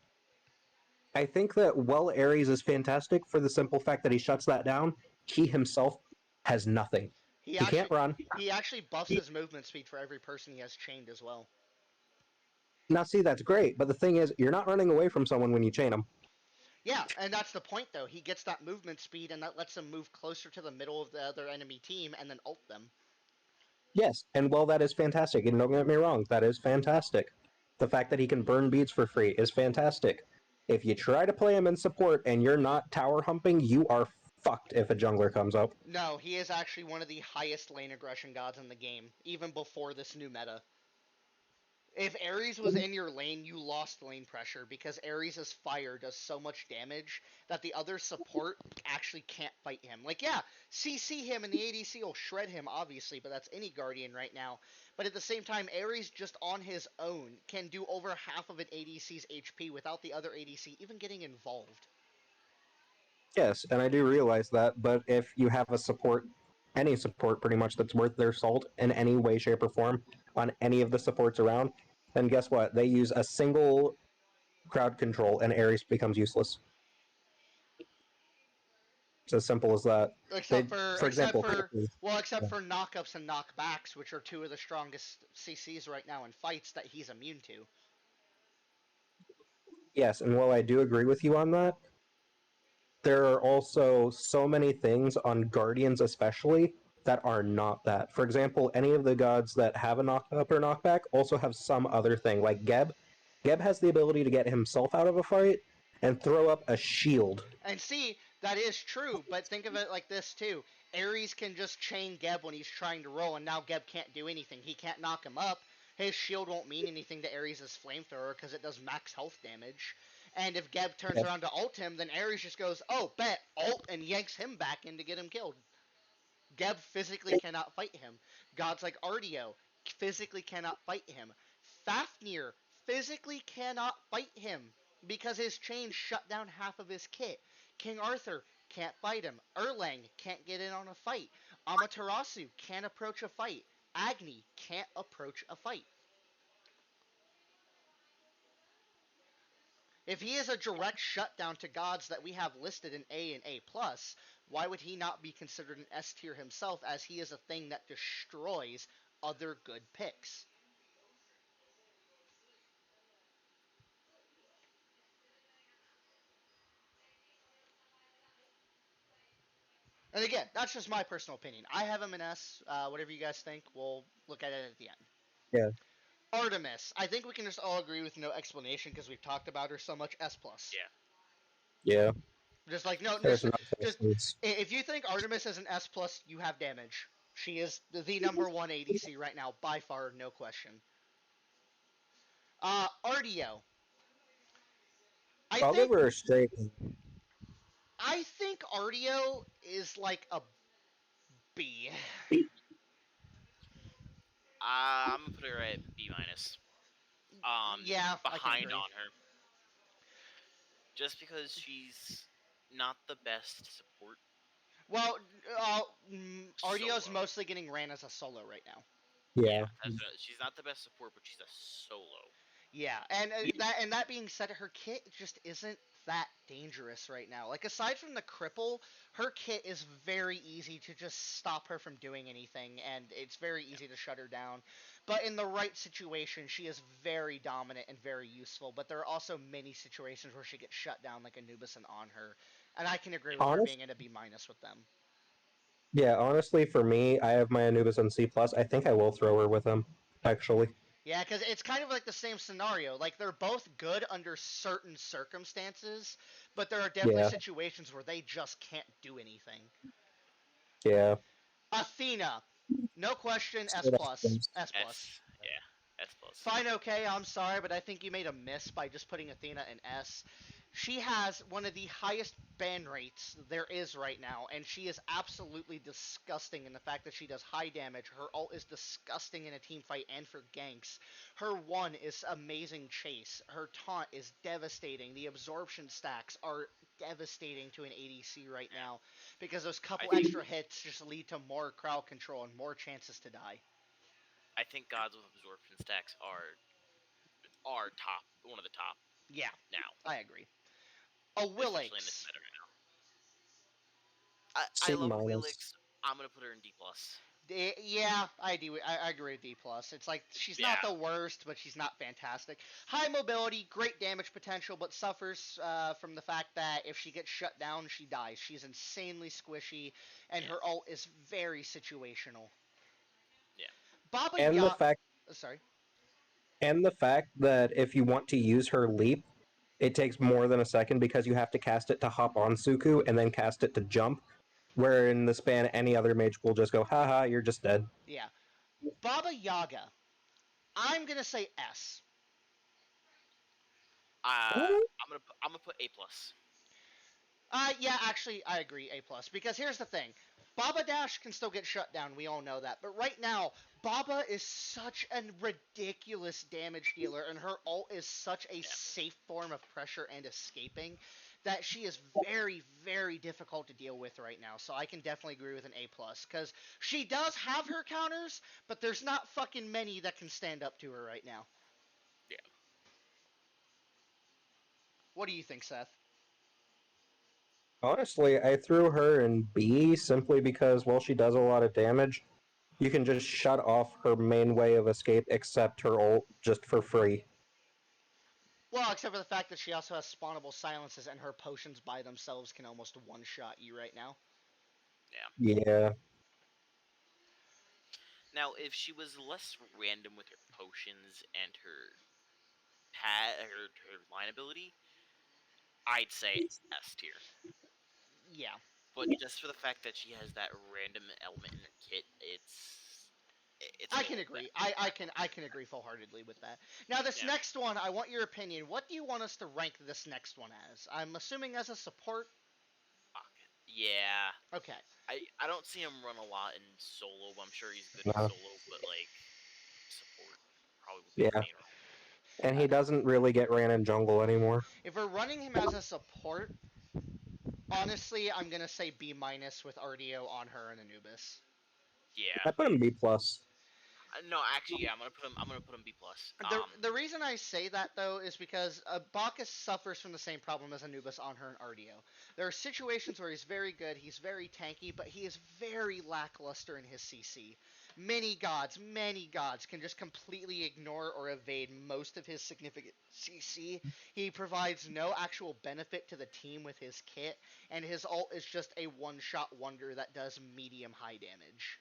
I think that while Aries is fantastic for the simple fact that he shuts that down, he himself has nothing. He He can't actually run. he actually buffs his movement speed for every person he has chained as well. Now, see, that's great, but the thing is, you're not running away from someone when you chain them. Yeah, and that's the point though. He gets that movement speed and that lets him move closer to the middle of the other enemy team and then ult them. Yes, and while that is fantastic, and don't get me wrong, that is fantastic. The fact that he can burn beads for free is fantastic. If you try to play him in support and you're not tower humping, you are fucked if a jungler comes up. No, he is actually one of the highest lane aggression gods in the game, even before this new meta. If Aries was in your lane, you lost lane pressure because Aries' fire does so much damage that the other support actually can't fight him. Like, yeah, CC him and the ADC will shred him, obviously, but that's any Guardian right now. But at the same time, Aries just on his own can do over half of an ADC's HP without the other ADC even getting involved. Yes, and I do realize that, but if you have a support, any support pretty much that's worth their salt in any way, shape, or form on any of the supports around, then guess what? They use a single crowd control and Ares becomes useless. It's as simple as that. Except They, for, for except example, for, Kefri, well, except for knockups and knockbacks, which are two of the strongest CCs right now in fights that he's immune to. yes, and while I do agree with you on that, there are also so many things on Guardians, especially, that are not that. For example, any of the gods that have a knock-up or knockback also have some other thing, like Geb. Geb has the ability to get himself out of a fight and throw up a shield. And see, that is true, but think of it like this too. Ares can just chain Geb when he's trying to roll, and now Geb can't do anything. He can't knock him up. His shield won't mean anything to Ares' flamethrower because it does max health damage. And if Geb turns Yes. around to ult him, then Ares just goes, oh, bet, ult, and yanks him back in to get him killed. Geb physically cannot fight him. Gods like Artio physically cannot fight him. Fafnir physically cannot fight him because his chains shut down half of his kit. King Arthur can't fight him. Erlang can't get in on a fight. Amaterasu can't approach a fight. Agni can't approach a fight. If he is a direct shutdown to gods that we have listed in A and A+, why would he not be considered an S tier himself, as he is a thing that destroys other good picks? And again, that's just my personal opinion. I have him in S. Whatever you guys think, we'll look at it at the end. Yeah. Artemis. I think we can just all agree with no explanation because we've talked about her so much. S+. Yeah. Just like, no, There's no just substance. if you think Artemis is an S+, you have damage. She is the number one ADC right now, by far, no question. Artio. I I'll give think her a straight. I think Artio is like a B. I'm gonna put her at B minus. Yeah, I can Behind agree. on her, just because she's not the best support. Well, Artio's Solo. mostly getting ran as a solo right now. Yeah. She's not the best support, but she's a solo. Yeah, and that being said, her kit just isn't that dangerous right now. Like, aside from the cripple, her kit is very easy to just stop her from doing anything, and it's very easy to shut her down. But in the right situation, she is very dominant and very useful. But there are also many situations where she gets shut down, like Anubis and on her, and I can agree with her Honest? being in a B minus with them. Yeah, honestly, for me, I have my Anubis on C+. I think I will throw her with him, actually. Yeah, because it's kind of like the same scenario. Like, they're both good under certain circumstances, but there are definitely Yeah. situations where they just can't do anything. Yeah. Athena, no question, S Straight up plus, against- S plus. S, yeah, S plus. Fine, okay, I'm sorry, but I think you made a miss by just putting Athena in S. She has one of the highest ban rates there is right now, and she is absolutely disgusting in the fact that she does high damage. Her ult is disgusting in a team fight and for ganks. Her one is amazing chase. Her taunt is devastating. The absorption stacks are devastating to an ADC right now because those couple extra hits just lead to more crowd control and more chances to die. I think gods with absorption stacks are top, one of the top. Yeah, now. I agree. A Especially in this Willix. meta right now. I C love minus. Willix. I'm gonna put her in D plus. Yeah, I do. I agree with D plus. It's like she's not Yeah. the worst, but she's not fantastic. High mobility, great damage potential, but suffers from the fact that if she gets shut down, she dies. She's insanely squishy, and her ult is very situational. Yeah. Baba And the Yaga. fact Sorry. and the fact that if you want to use her leap, it takes more than a second because you have to cast it to hop on Suku and then cast it to jump. Where in the span, any other mage will just go, haha, you're just dead. Yeah. Baba Yaga. I'm gonna say S. I'm gonna put A plus. Yeah, actually, I agree. A plus because here's the thing: Baba Dash can still get shut down. We all know that. But right now, Baba is such a ridiculous damage dealer, and her ult is such a safe form of pressure and escaping that she is very, very difficult to deal with right now. So I can definitely agree with an A plus because she does have her counters, but there's not fucking many that can stand up to her right now. Yeah. What do you think, Seth? Honestly, I threw her in B simply because, while she does a lot of damage, you can just shut off her main way of escape except her ult just for free. Well, except for the fact that she also has spawnable silences, and her potions by themselves can almost one-shot you right now. Yeah. Yeah. Now, if she was less random with her potions and her her line ability, I'd say S tier. Yeah, But just for the fact that she has that random element in her kit, it's a I can little agree. bad. I can agree full-heartedly with that. Now, this Yeah. next one, I want your opinion. What do you want us to rank this next one as? I'm assuming as a support. Fuck. Yeah. Okay. I don't see him run a lot in solo. But I'm sure he's good in No. solo, but like support probably would be his Yeah. main role. And he doesn't really get ran in jungle anymore. If we're running him as a support, honestly, I'm gonna say B minus with Artio on her and Anubis. Yeah. I put him B plus. No, actually, yeah. I'm gonna put him B plus. The reason I say that though is because Bacchus suffers from the same problem as Anubis on her and Artio. There are situations where he's very good, he's very tanky, but he is very lackluster in his CC. Many gods can just completely ignore or evade most of his significant CC. He provides no actual benefit to the team with his kit, and his ult is just a one-shot wonder that does medium-high damage.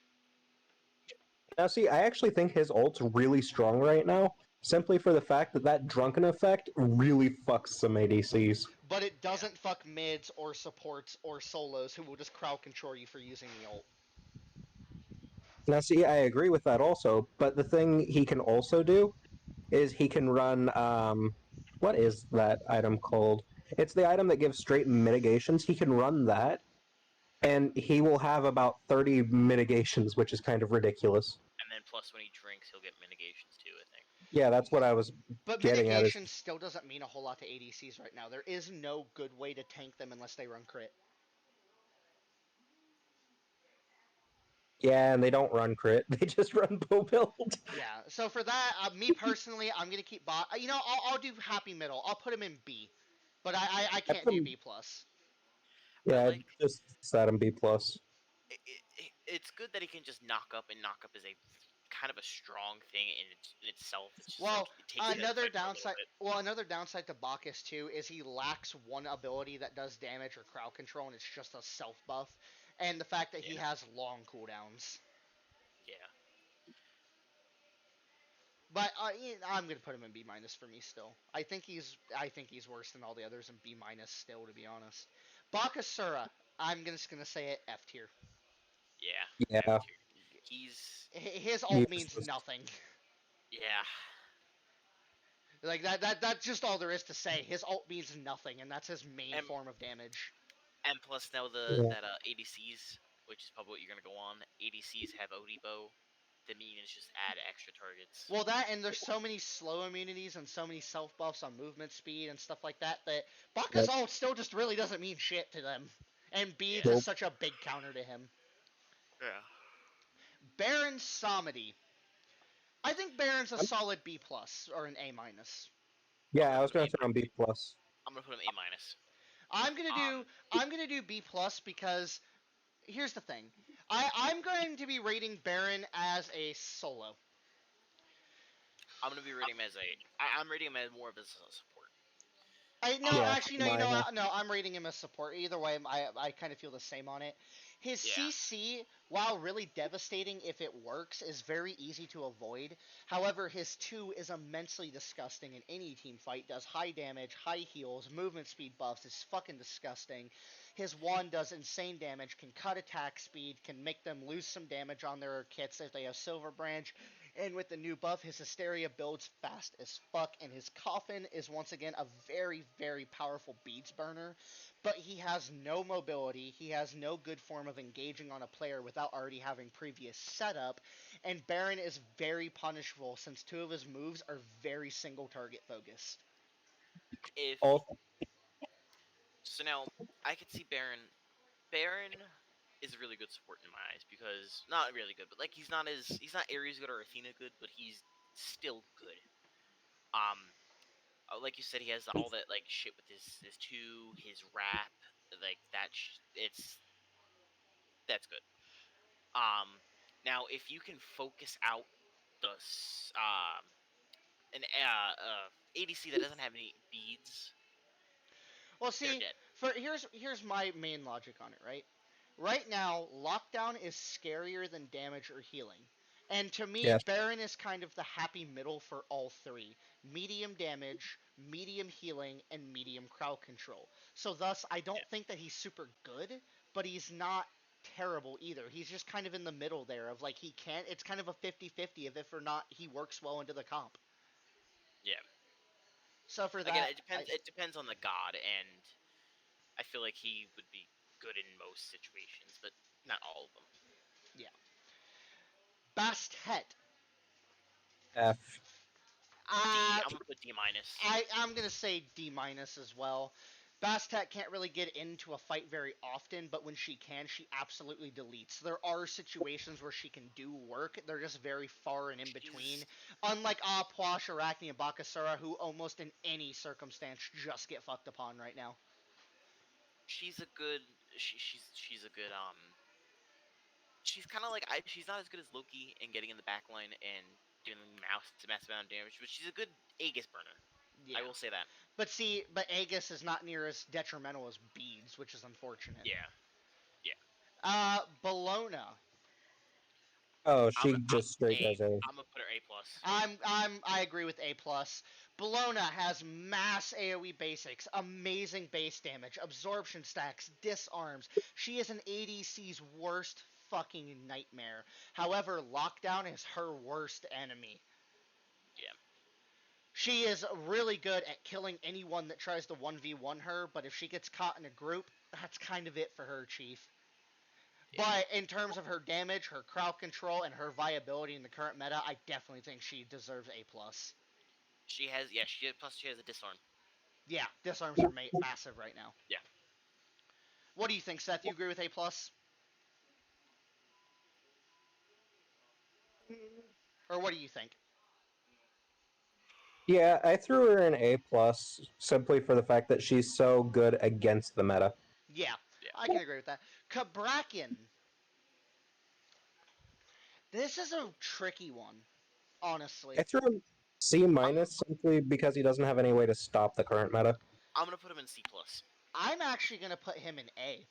Now, see, I actually think his ult's really strong right now, simply for the fact that that drunken effect really fucks some ADCs. But it doesn't fuck mids or supports or solos who will just crowd control you for using the ult. Now, see, I agree with that also, but the thing he can also do is he can run, what is that item called? It's the item that gives straight mitigations. He can run that, and he will have about 30 mitigations, which is kind of ridiculous. And then plus when he drinks, he'll get mitigations too. I think. Yeah, that's what I was But getting at. Is mitigation still doesn't mean a whole lot to ADCs right now. There is no good way to tank them unless they run crit. yeah, and they don't run crit; they just run bow build. Yeah. So for that, me personally, I'm gonna keep bot. You know, I'll do happy middle. I'll put him in B, but I I can't put do him, B plus. I yeah, like. just set him B plus. It's good that he can just knock up, and knock up is a kind of a strong thing in itself. It's just like Well, it takes you another outside for a little downside. bit. Well, another downside to Bacchus too is he lacks one ability that does damage or crowd control, and it's just a self buff, and the fact that he Yeah. has long cooldowns. Yeah. But I'm gonna put him in B minus for me still. I think he's worse than all the others in B minus still, to be honest. Bakasura, I'm just gonna say it F tier. Yeah. F Yeah, tier. He's His ult means useless. nothing. yeah. Like that's just all there is to say. His ult means nothing, and that's his main And- form of damage. And plus now Yeah. that ADCs, which is probably what you're gonna go on, ADCs have Odibo. The minions just add extra targets. Well, that and there's so many slow immunities and so many self buffs on movement speed and stuff like that that Baka's Yep. ult still just really doesn't mean shit to them. And Beads Yeah. is Nope. such a big counter to him. Yeah. Baron Samedi. I think Baron's a I'm- solid B plus or an A minus. Yeah, I'm I was gonna going to put throw him B plus. I'm gonna put him A minus. I'm gonna do B plus because here's the thing. I'm going to be rating Baron as a solo. I'm gonna be rating him as I'm rating him as more of as a support. Yeah, Actually, no. I'm rating him as support. Either way, I kind of feel the same on it. His Yeah. CC, while really devastating if it works, is very easy to avoid. However, his 2 is immensely disgusting in any team fight. Does high damage, high heals, movement speed buffs. It's fucking disgusting. His 1 does insane damage, can cut attack speed, can make them lose some damage on their kits if they have Silver Branch. And with the new buff, his Hysteria builds fast as fuck, and his Coffin is once again a very, very powerful beads burner. But he has no mobility, he has no good form of engaging on a player without already having previous setup, and Baron is very punishable since 2 of his moves are very single target focused. If Also, so now I could see Baron. Baron is a really good support in my eyes because not really good, but like he's not Aries good or Athena good, but he's still good. Like you said, he has all that like shit with his 2, his rap, like that. That's good. Now if you can focus out the an ADC that doesn't have any beads, Well, they're see, dead. here's my main logic on it, right? Right now, lockdown is scarier than damage or healing. And to me, yes. Baron is kind of the happy middle for all 3. Medium damage, medium healing, and medium crowd control. So thus, I don't think that he's super good, but he's not terrible either. He's just kind of in the middle there of like he can't it's kind of a 50-50 of if or not he works well into the comp. Yeah. So for Again, that, It depends on the god, and I feel like he would be good in most situations, but not all of them. yeah. Bastet. F. Uh, I'm gonna put D minus. I'm gonna say D minus as well. Bastet can't really get into a fight very often, but when she can, she absolutely deletes. There are situations where she can do work. They're just very far and in between. Unlike Apwash, Arachne, and Bakasura, who almost in any circumstance just get fucked upon right now. She's a good. She's a good. She's kind of like she's not as good as Loki in getting in the back line and doing massive amount of damage, but she's a good Aegis burner. Yeah. I will say that. But Aegis is not near as detrimental as Beads, which is unfortunate. Yeah. Bologna. Oh, I'm she just straight does A. I'm gonna put her A plus. I agree with A plus. Bologna has mass AoE basics, amazing base damage, absorption stacks, disarms. She is an ADC's worst fucking nightmare. However, lockdown is her worst enemy. Yeah. She is really good at killing anyone that tries to 1v1 her, but if she gets caught in a group, that's kind of it for her, Chief. Yeah. But in terms of her damage, her crowd control, and her viability in the current meta, I definitely think she deserves A plus. She has she has a disarm. Yeah, disarms are massive right now. Yeah. What do you think, Seth? You agree with A plus, or what do you think? Yeah, I threw her an A plus simply for the fact that she's so good against the meta. Yeah, Yeah. I can agree with that. Cabrakan. This is a tricky one, honestly. I threw him C minus simply because he doesn't have any way to stop the current meta. I'm gonna put him in C plus. I'm actually gonna put him in A.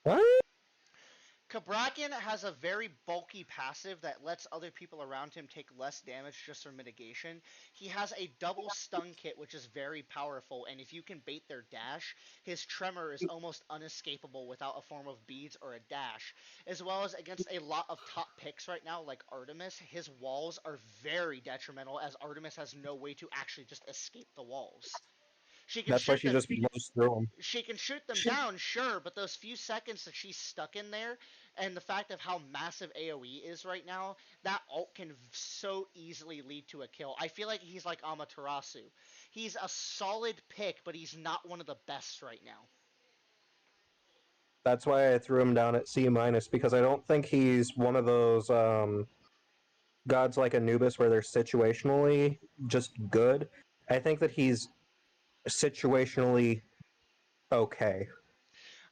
What? Cabrakan has a very bulky passive that lets other people around him take less damage just for mitigation. He has a double stun kit, which is very powerful, and if you can bait their dash, his tremor is almost unescapable without a form of beads or a dash. As well as against a lot of top picks right now, like Artemis, his walls are very detrimental, as Artemis has no way to actually just escape the walls. She can That's why shoot she them just blows through them. she can shoot them down, sure, but those few seconds that she's stuck in there, and the fact of how massive AoE is right now, that ult can so easily lead to a kill. I feel like he's like Amaterasu. He's a solid pick, but he's not one of the best right now. That's why I threw him down at C minus, because I don't think he's one of those gods like Anubis where they're situationally just good. I think that he's situationally okay.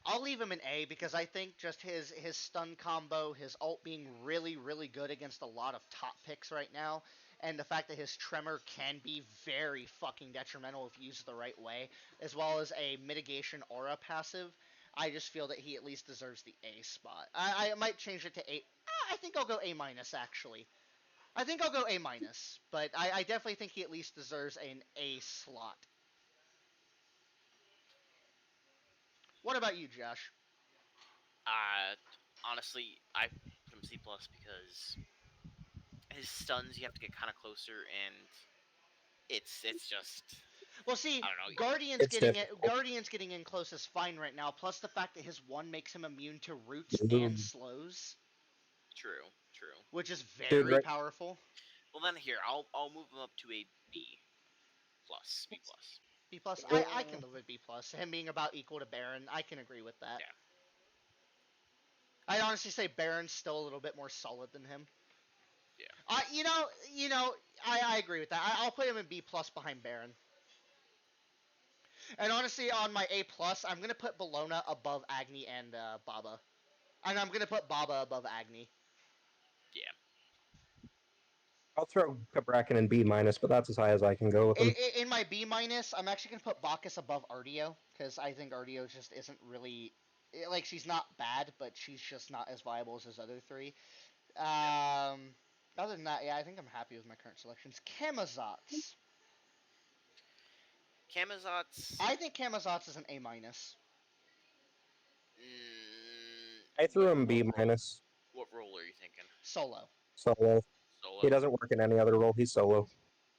I'll leave him an A because I think just his stun combo, his ult being really really good against a lot of top picks right now, and the fact that his tremor can be very fucking detrimental if used the right way, as well as a mitigation aura passive. I just feel that he at least deserves the A spot. I might change it to A. I think I'll go A minus actually. I think I'll go A minus, but I definitely think he at least deserves an A slot. What about you, Josh? Uh, honestly, I put him C plus because his stuns you have to get kind of closer, and it's just Well, see, I don't know. It's difficult. Guardians getting in close is fine right now. Plus the fact that his one makes him immune to roots and slows, True, true. which is Dude, very right? powerful. Well then here I'll move him up to a B plus, B plus. B plus, I can live with B plus. Him being about equal to Baron, I can agree with that. Yeah. I'd honestly say Baron's still a little bit more solid than him. Yeah. I agree with that. I'll put him in B plus behind Baron. And honestly, on my A plus, I'm gonna put Bologna above Agni and Baba, and I'm gonna put Baba above Agni. Yeah. I'll throw Cabrakan in B minus, but that's as high as I can go with him. In my B minus, I'm actually gonna put Bacchus above Artio because I think Artio just isn't really like she's not bad, but she's just not as viable as his other three. Other than that, yeah, I think I'm happy with my current selections. Camazotz. Camazotz. I think Camazotz is an A minus. I threw him What B role? minus. What role are you thinking? Solo. Solo. He Solo. doesn't work in any other role. He's solo.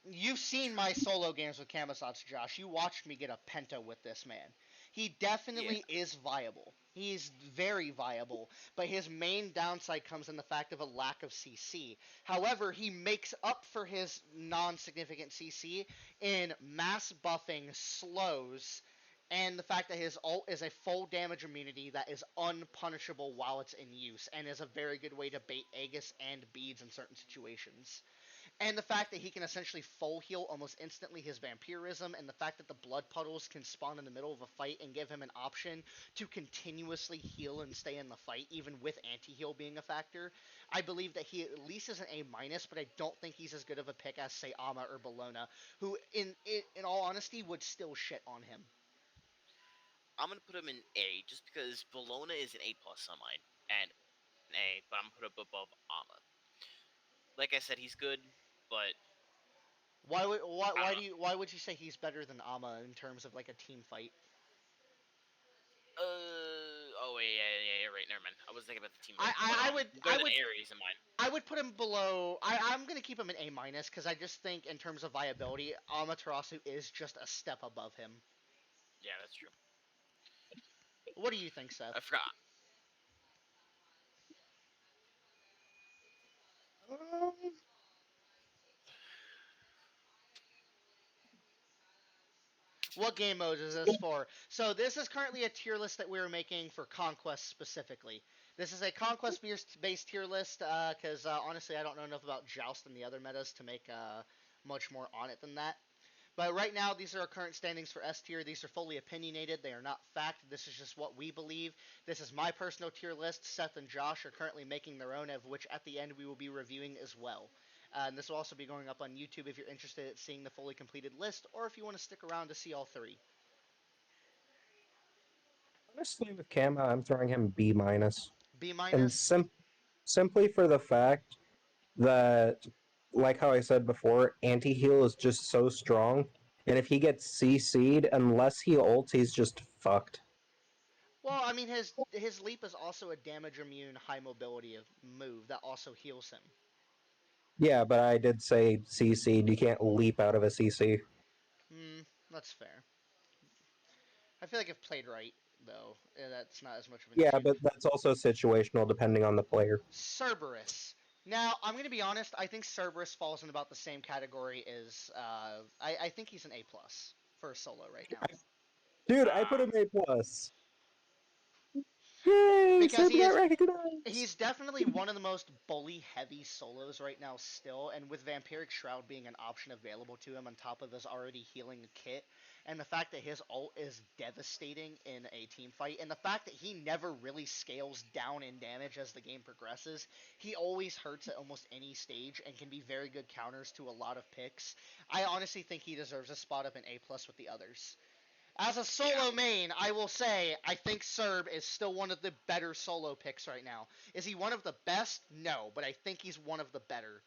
You've seen my solo games with Camazotz, Josh. You watched me get a penta with this man. He Yeah. definitely is viable. He's very viable, but his main downside comes in the fact of a lack of CC. However, he makes up for his non-significant CC in mass buffing, slows, and the fact that his ult is a full damage immunity that is unpunishable while it's in use, and is a very good way to bait Aegis and beads in certain situations. And the fact that he can essentially full heal almost instantly his vampirism, and the fact that the blood puddles can spawn in the middle of a fight and give him an option to continuously heal and stay in the fight, even with anti-heal being a factor. I believe that he at least is an A minus, but I don't think he's as good of a pick as say Ama or Bologna, who in all honesty would still shit on him. I'm gonna put him in A just because Bologna is an A plus on mine, and an A, but I'm gonna put him above Ama. Like I said, he's good, but I don't know. Why would you say he's better than Ama in terms of like a team fight? Oh yeah, right. Never mind. I was thinking about the team I, fight, but I, I would he's I better than would Aries in mine. I would put him below. I'm gonna keep him an A minus because I just think in terms of viability, Amaterasu is just a step above him. Yeah, that's true. What do you think, Seth? I forgot. What game mode is this for? So this is currently a tier list that we're making for Conquest specifically. This is a Conquest-based tier list because honestly, I don't know enough about Joust and the other metas to make much more on it than that. But right now, these are our current standings for S tier. These are fully opinionated. They are not fact. This is just what we believe. This is my personal tier list. Seth and Josh are currently making their own, of which at the end we will be reviewing as well. And this will also be going up on YouTube if you're interested in seeing the fully completed list, or if you want to stick around to see all three. Honestly, with Cam, I'm throwing him B minus. B and minus. simply for the fact that, like how I said before, anti-heal is just so strong, and if he gets CC'd, unless he ults, he's just fucked. Well, I mean, his leap is also a damage immune, high mobility move that also heals him. Yeah, but I did say CC'd. You can't leap out of a CC. That's fair. I feel like if played right, though, that's not as much of an Yeah, issue. but that's also situational depending on the player. Cerberus. Now, I'm going to be honest. I think Cerberus falls in about the same category as. I think he's an A plus for a solo right now Dude, I put Um, him A plus. Yay! because Sub got recognized. he's definitely one of the most bully heavy solos right now still, and with Vampiric Shroud being an option available to him on top of his already healing kit, and the fact that his ult is devastating in a team fight, and the fact that he never really scales down in damage as the game progresses, he always hurts at almost any stage and can be very good counters to a lot of picks. I honestly think he deserves a spot up in A plus with the others. As a yeah. solo main, I will say I think Cerb is still one of the better solo picks right now. Is he one of the best? No, but I think he's one of the better.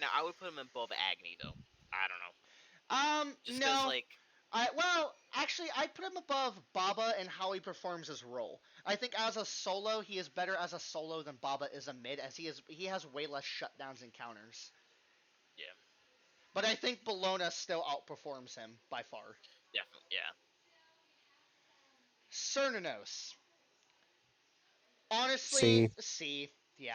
Now I would put him above Agni though. I don't know. Just because No. like Actually, I'd put him above Baba and how he performs his role. I think as a solo, he is better as a solo than Baba is a mid, as he has way less shutdowns and counters. yeah, But I think Bologna still outperforms him by far. definitely yeah. Cernanos. Honestly, See. C. Yeah.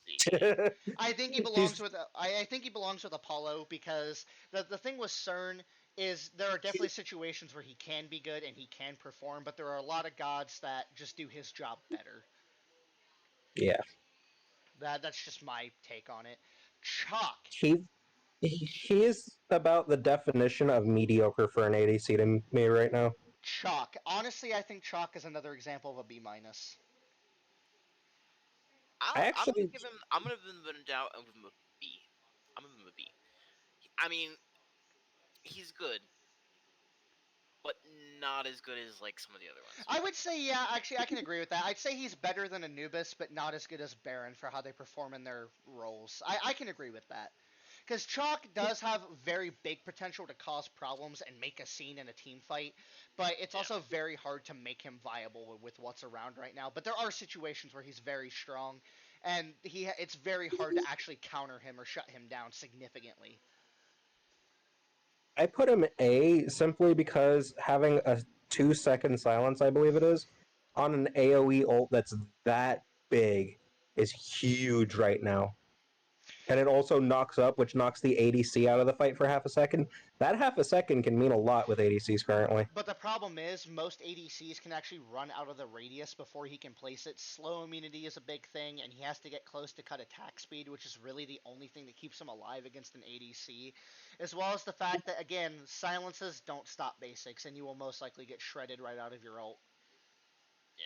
See, yeah. I think he belongs He's with I think he belongs with Apollo because the thing with CERN is there are definitely situations where he can be good and he can perform, but there are a lot of gods that just do his job better. yeah. That's just my take on it. Chalk. He he is about the definition of mediocre for an ADC to me right now. Chalk. Honestly, I think Chalk is another example of a B minus. I I'm gonna actually give him. I'm gonna give him a doubt and give him a B. I'm gonna give him a B. I mean, he's good, but not as good as like some of the other ones. I would say, yeah, actually, I can agree with that. I'd say he's better than Anubis, but not as good as Baron for how they perform in their roles. I can agree with that. Because Chalk does have very big potential to cause problems and make a scene in a team fight, but it's Yeah. also very hard to make him viable with what's around right now. But there are situations where he's very strong, and it's very hard to actually counter him or shut him down significantly. I put him A simply because having a 2 second silence, I believe it is, on an AoE ult that's that big is huge right now. And it also knocks up, which knocks the ADC out of the fight for half a second. That half a second can mean a lot with ADCs currently. But the problem is, most ADCs can actually run out of the radius before he can place it. Slow immunity is a big thing, and he has to get close to cut attack speed, which is really the only thing that keeps him alive against an ADC. As well as the fact that, again, silences don't stop basics, and you will most likely get shredded right out of your ult. Yeah.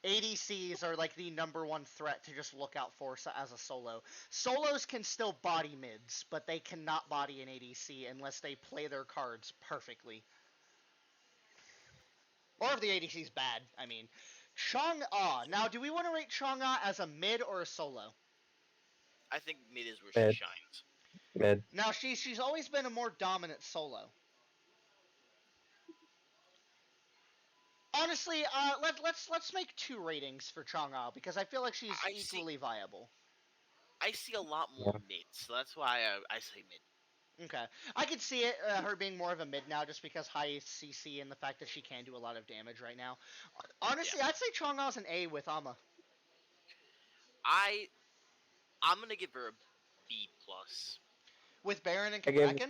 ADCs are like the number one threat to just look out for as a solo. Solos can still body mids, but they cannot body an ADC unless they play their cards perfectly. Or if the ADC's bad, I mean. Chang'e. Now, do we want to rate Chang'e as a mid or a solo? I think mid is where she Mid, shines. mid. Now, she's always been a more dominant solo. Honestly, let's make two ratings for Chang'e because I feel like she's I see. equally viable. I see a lot more Yeah. mid, so that's why I say mid. Okay, I could see it her being more of a mid now, just because high CC and the fact that she can do a lot of damage right now. Yeah. Honestly, I'd say Chang'e's an A with Ama. I I'm gonna give her a B plus. With Baron and I give Cabrakan.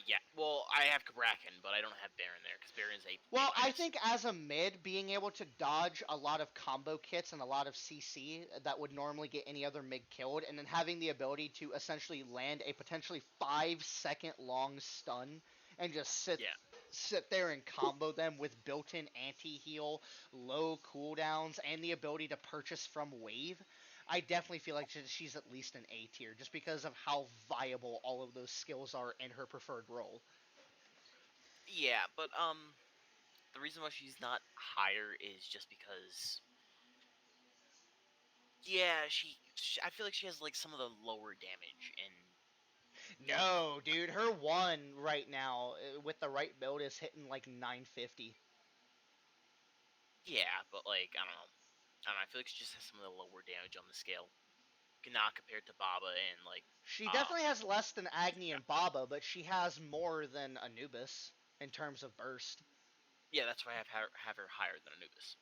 Yeah. Well, I have Cabrakan, but I don't have Baron there because Baron's a B Well, I minus. think as a mid, being able to dodge a lot of combo kits and a lot of CC that would normally get any other mid killed, and then having the ability to essentially land a potentially 5 second long stun and just Yeah. sit there and combo them with built-in anti-heal, low cooldowns, and the ability to purchase from wave. I definitely feel like she's at least an A tier, just because of how viable all of those skills are in her preferred role. Yeah, but the reason why she's not higher is just because, yeah, I feel like she has like some of the lower damage, and like, No, dude, her one right now with the right build is hitting like 950. yeah, but like I don't know. I feel like she just has some of the lower damage on the scale, not compared to Baba and like She um definitely has less than Agni yeah, and Baba, but she has more than Anubis in terms of burst. yeah. That's why I have her higher than Anubis.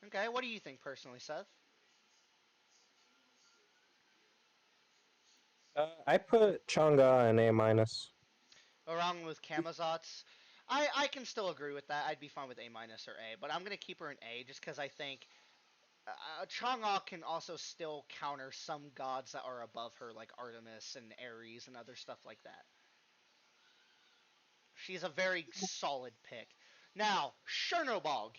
Okay, what do you think personally, Seth? I put Chang'e in A minus. Along with Camazotz, I can still agree with that. I'd be fine with A minus or A, but I'm gonna keep her in A just because I think Chang'e can also still counter some gods that are above her, like Artemis and Aries and other stuff like that. She's a very solid pick. Now, Chernobog.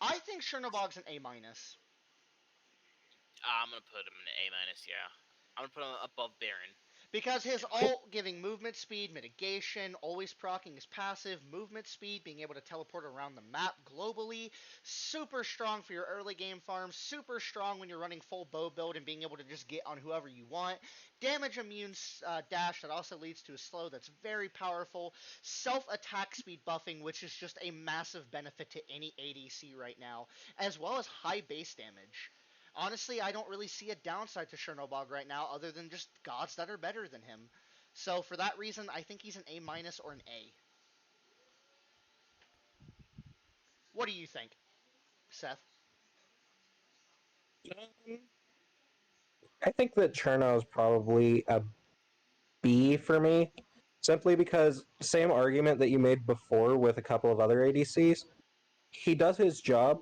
I think Chernobog's an A minus. I'm gonna put him in an A minus. Yeah, I'm gonna put him above Baron. Because his In my ult giving movement speed, mitigation, always proccing his passive, movement speed, being able to teleport around the map globally, super strong for your early game farm, super strong when you're running full bow build and being able to just get on whoever you want. Damage immune dash that also leads to a slow that's very powerful. Self attack speed buffing, which is just a massive benefit to any ADC right now, as well as high base damage. Honestly, I don't really see a downside to Chernobog right now other than just gods that are better than him. So for that reason, I think he's an A minus or an A. What do you think, Seth? Um, I think that Cherno is probably a B for me, simply because same argument that you made before with a couple of other ADCs. He does his job,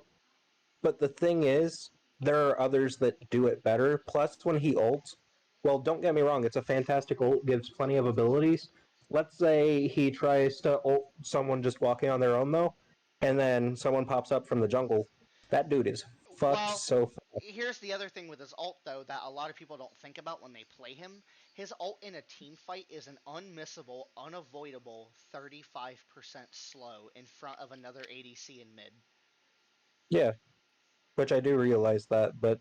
but the thing is, there are others that do it better. Plus, when he ults, well, don't get me wrong, it's a fantastic ult, gives plenty of abilities. Let's say he tries to ult someone just walking on their own, though, and then someone pops up from the jungle. That dude is fucked Well, so fast. here's the other thing with his ult, though, that a lot of people don't think about when they play him. His ult in a team fight is an unmissable, unavoidable 35% slow in front of another ADC in mid. Yeah, which I do realize that, but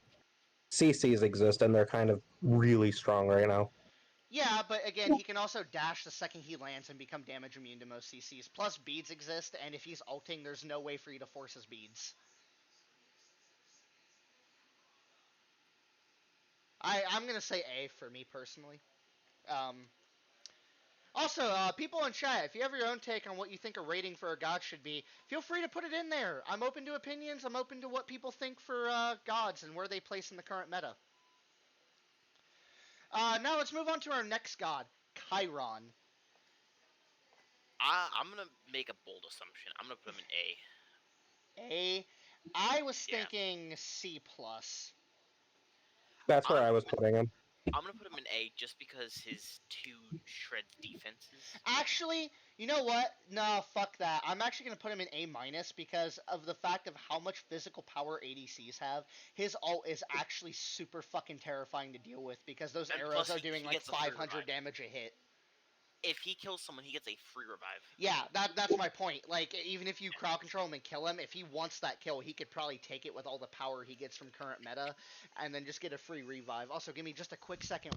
CCs exist and they're kind of really strong right now. Yeah, but again, he can also dash the second he lands and become damage immune to most CCs. Plus, beads exist, and if he's ulting, there's no way for you to force his beads. I'm gonna say A for me personally. Um, Also, people in chat, if you have your own take on what you think a rating for a god should be, feel free to put it in there. I'm open to opinions. I'm open to what people think for gods and where they place in the current meta. Now let's move on to our next god, Chiron. I'm gonna make a bold assumption. I'm gonna put him in A. A. I was Yeah, thinking C plus. That's where I'm I was putting him. I'm gonna put him in A just because his two shreds defenses. Actually, you know what? No, fuck that. I'm actually gonna put him in A minus because of the fact of how much physical power ADCs have. His ult is actually super fucking terrifying to deal with because those And arrows plus, are doing he like gets a free 500 revive. damage a hit. If he kills someone, he gets a free revive. Yeah, that's my point. Like, even if you crowd control him and kill him, if he wants that kill, he could probably take it with all the power he gets from current meta, and then just get a free revive. Also, give me just a quick second.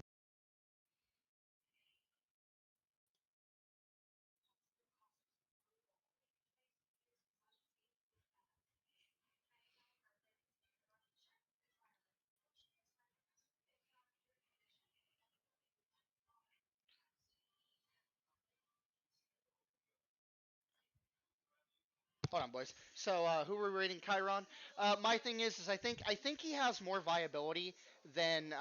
Hold on, boys. So, who are we rating Chiron? My thing is I think he has more viability than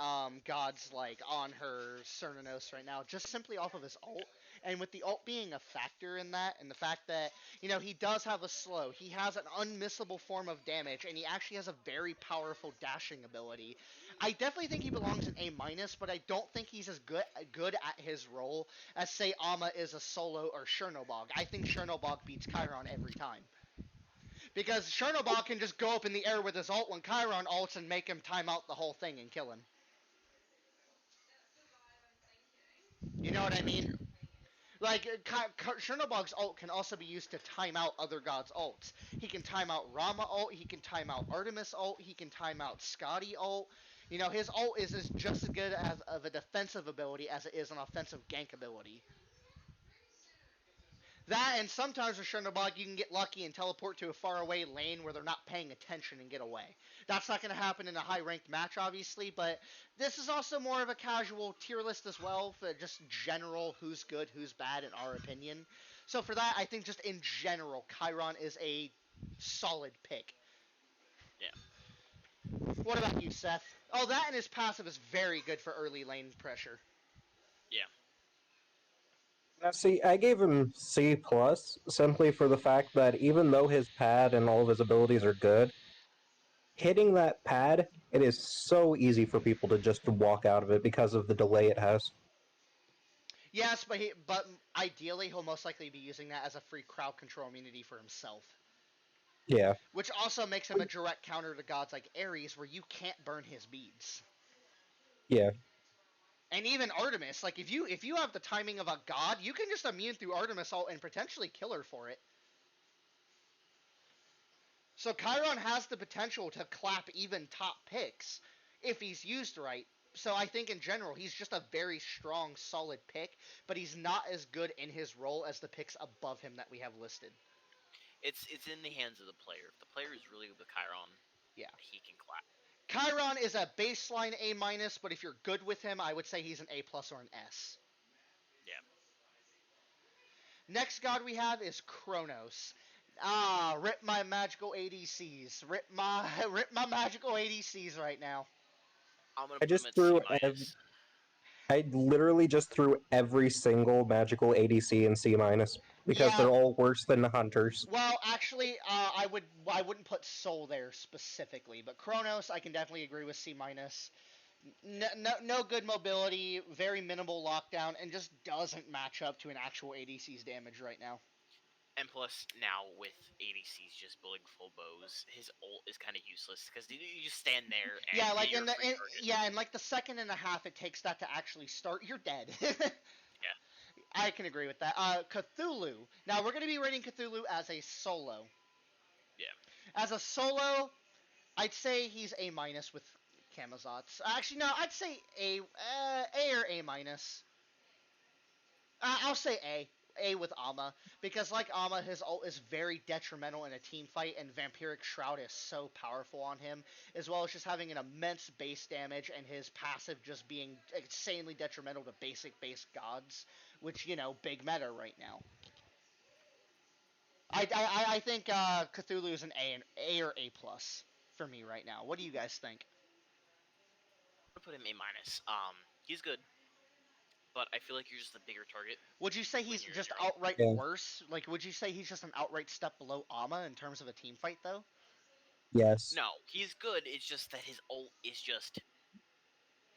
gods like on her Cernanos right now, just simply off of his ult. And with the ult being a factor in that, and the fact that he does have a slow, he has an unmissable form of damage, and he actually has a very powerful dashing ability. I definitely think he belongs in A minus, but I don't think he's as good at his role as say Amma is a solo or Chernobog. I think Chernobog beats Chiron every time. Because Chernobog can just go up in the air with his ult when Chiron ults and make him time out the whole thing and kill him. You know what I True, mean? true. Like, Chernobog's ult can also be used to time out other gods' ults. He can time out Rama ult, he can time out Artemis ult, he can time out Scotty ult. You know, his ult is just as good of a defensive ability as it is an offensive gank ability. That, and sometimes with Chernobog, you can get lucky and teleport to a faraway lane where they're not paying attention and get away. That's not going to happen in a high-ranked match, obviously, but this is also more of a casual tier list as well, for just general who's good, who's bad, in our opinion. So for that, I think just in general, Chiron is a solid pick. Yeah. What about you, Seth? Oh, that and his passive is very good for early lane pressure. Yeah. Now, see, I gave him C plus simply for the fact that even though his pad and all of his abilities are good, hitting that pad, it is so easy for people to just walk out of it because of the delay it has. Yes, but ideally he'll most likely be using that as a free crowd control immunity for himself. Yeah. Which also makes him a direct counter to gods like Aries, where you can't burn his beads. Yeah. And even Artemis, like if you have the timing of a god, you can just immune through Artemis ult and potentially kill her for it. So Chiron has the potential to clap even top picks if he's used right. So I think in general he's just a very strong, solid pick, but he's not as good in his role as the picks above him that we have listed. It's in the hands of the player. If the player is really good with Chiron, yeah, he can clap. Chiron is a baseline A minus, but if you're good with him, I would say he's an A plus or an S. Yeah. Next god we have is Kronos. Rip my magical ADCs. Rip my magical ADCs right now. I'm gonna I put him just at C threw minus. I literally just threw every single magical ADC in C minus because Yeah. they're all worse than the hunters. Well, actually, I wouldn't put Soul there specifically, but Kronos I can definitely agree with C minus. No good mobility, very minimal lockdown, and just doesn't match up to an actual ADC's damage right now. And plus, now with ADCs just building full bows, his ult is kind of useless because you just stand there and Yeah, like you're a free target. yeah, in like the second and a half it takes that to actually start, you're dead. Yeah. I can agree with that. Cthulhu. Now we're gonna be rating Cthulhu as a solo. Yeah. As a solo, I'd say he's A minus with Camazotz. Actually, no, I'd say A or A minus. I'll say A with Amma, because like Amma, his ult is very detrimental in a team fight, and Vampiric Shroud is so powerful on him, as well as just having an immense base damage, and his passive just being insanely detrimental to base gods, which, you know, big meta right now. I think Cthulhu is an A or A plus for me right now. What do you guys think? I'm gonna put him A minus. He's good, but I feel like you're just a bigger target. Would you say he's just outright worse? Like, would you say he's just an outright step below Amma in terms of a team fight, though? Yes. No, he's good. It's just that his ult is just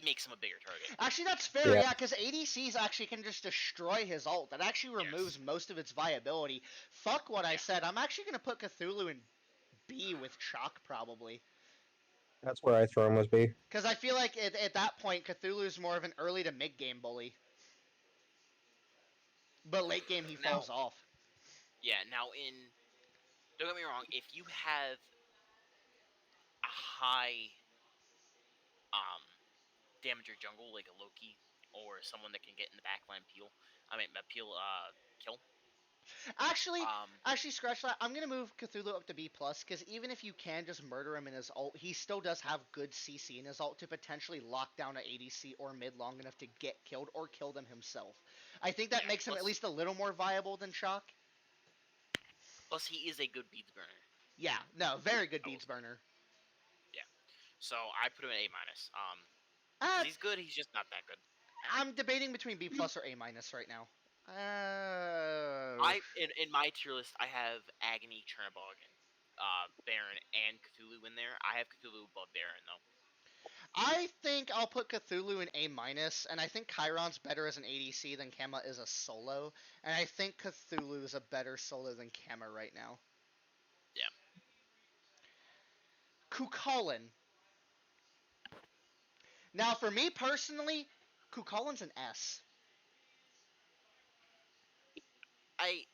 makes him a bigger target. Actually, that's fair, yeah, because ADCs actually can just destroy his ult. That actually removes most of its viability. Fuck what I said. I'm actually going to put Cthulhu in B with Chalk, probably. That's where I throw him as B. Because I feel like at that point, Cthulhu's more of an early to mid-game bully. But late game, he falls off. Yeah, now don't get me wrong, if you have a high damager jungle like a Loki or someone that can get in the backline kill. Actually, scratch that. I'm gonna move Cthulhu up to B plus because even if you can just murder him in his ult, he still does have good CC in his ult to potentially lock down an ADC or mid long enough to get killed or kill them himself. I think that makes him at least a little more viable than Shock. Plus, he is a good beads burner. Yeah, no, very good beads burner. Yeah, so I put him at A minus. He's good. He's just not that good. I'm debating between B plus or A minus right now. In my tier list, I have Agni, Chernobog, Baron, and Cthulhu in there. I have Cthulhu above Baron though. I think I'll put Cthulhu in A minus, and I think Chiron's better as an ADC than Kama is a solo, and I think Cthulhu is a better solo than Kama right now. Yeah. Kucalen. Now, for me personally, Kucalen's an S. I.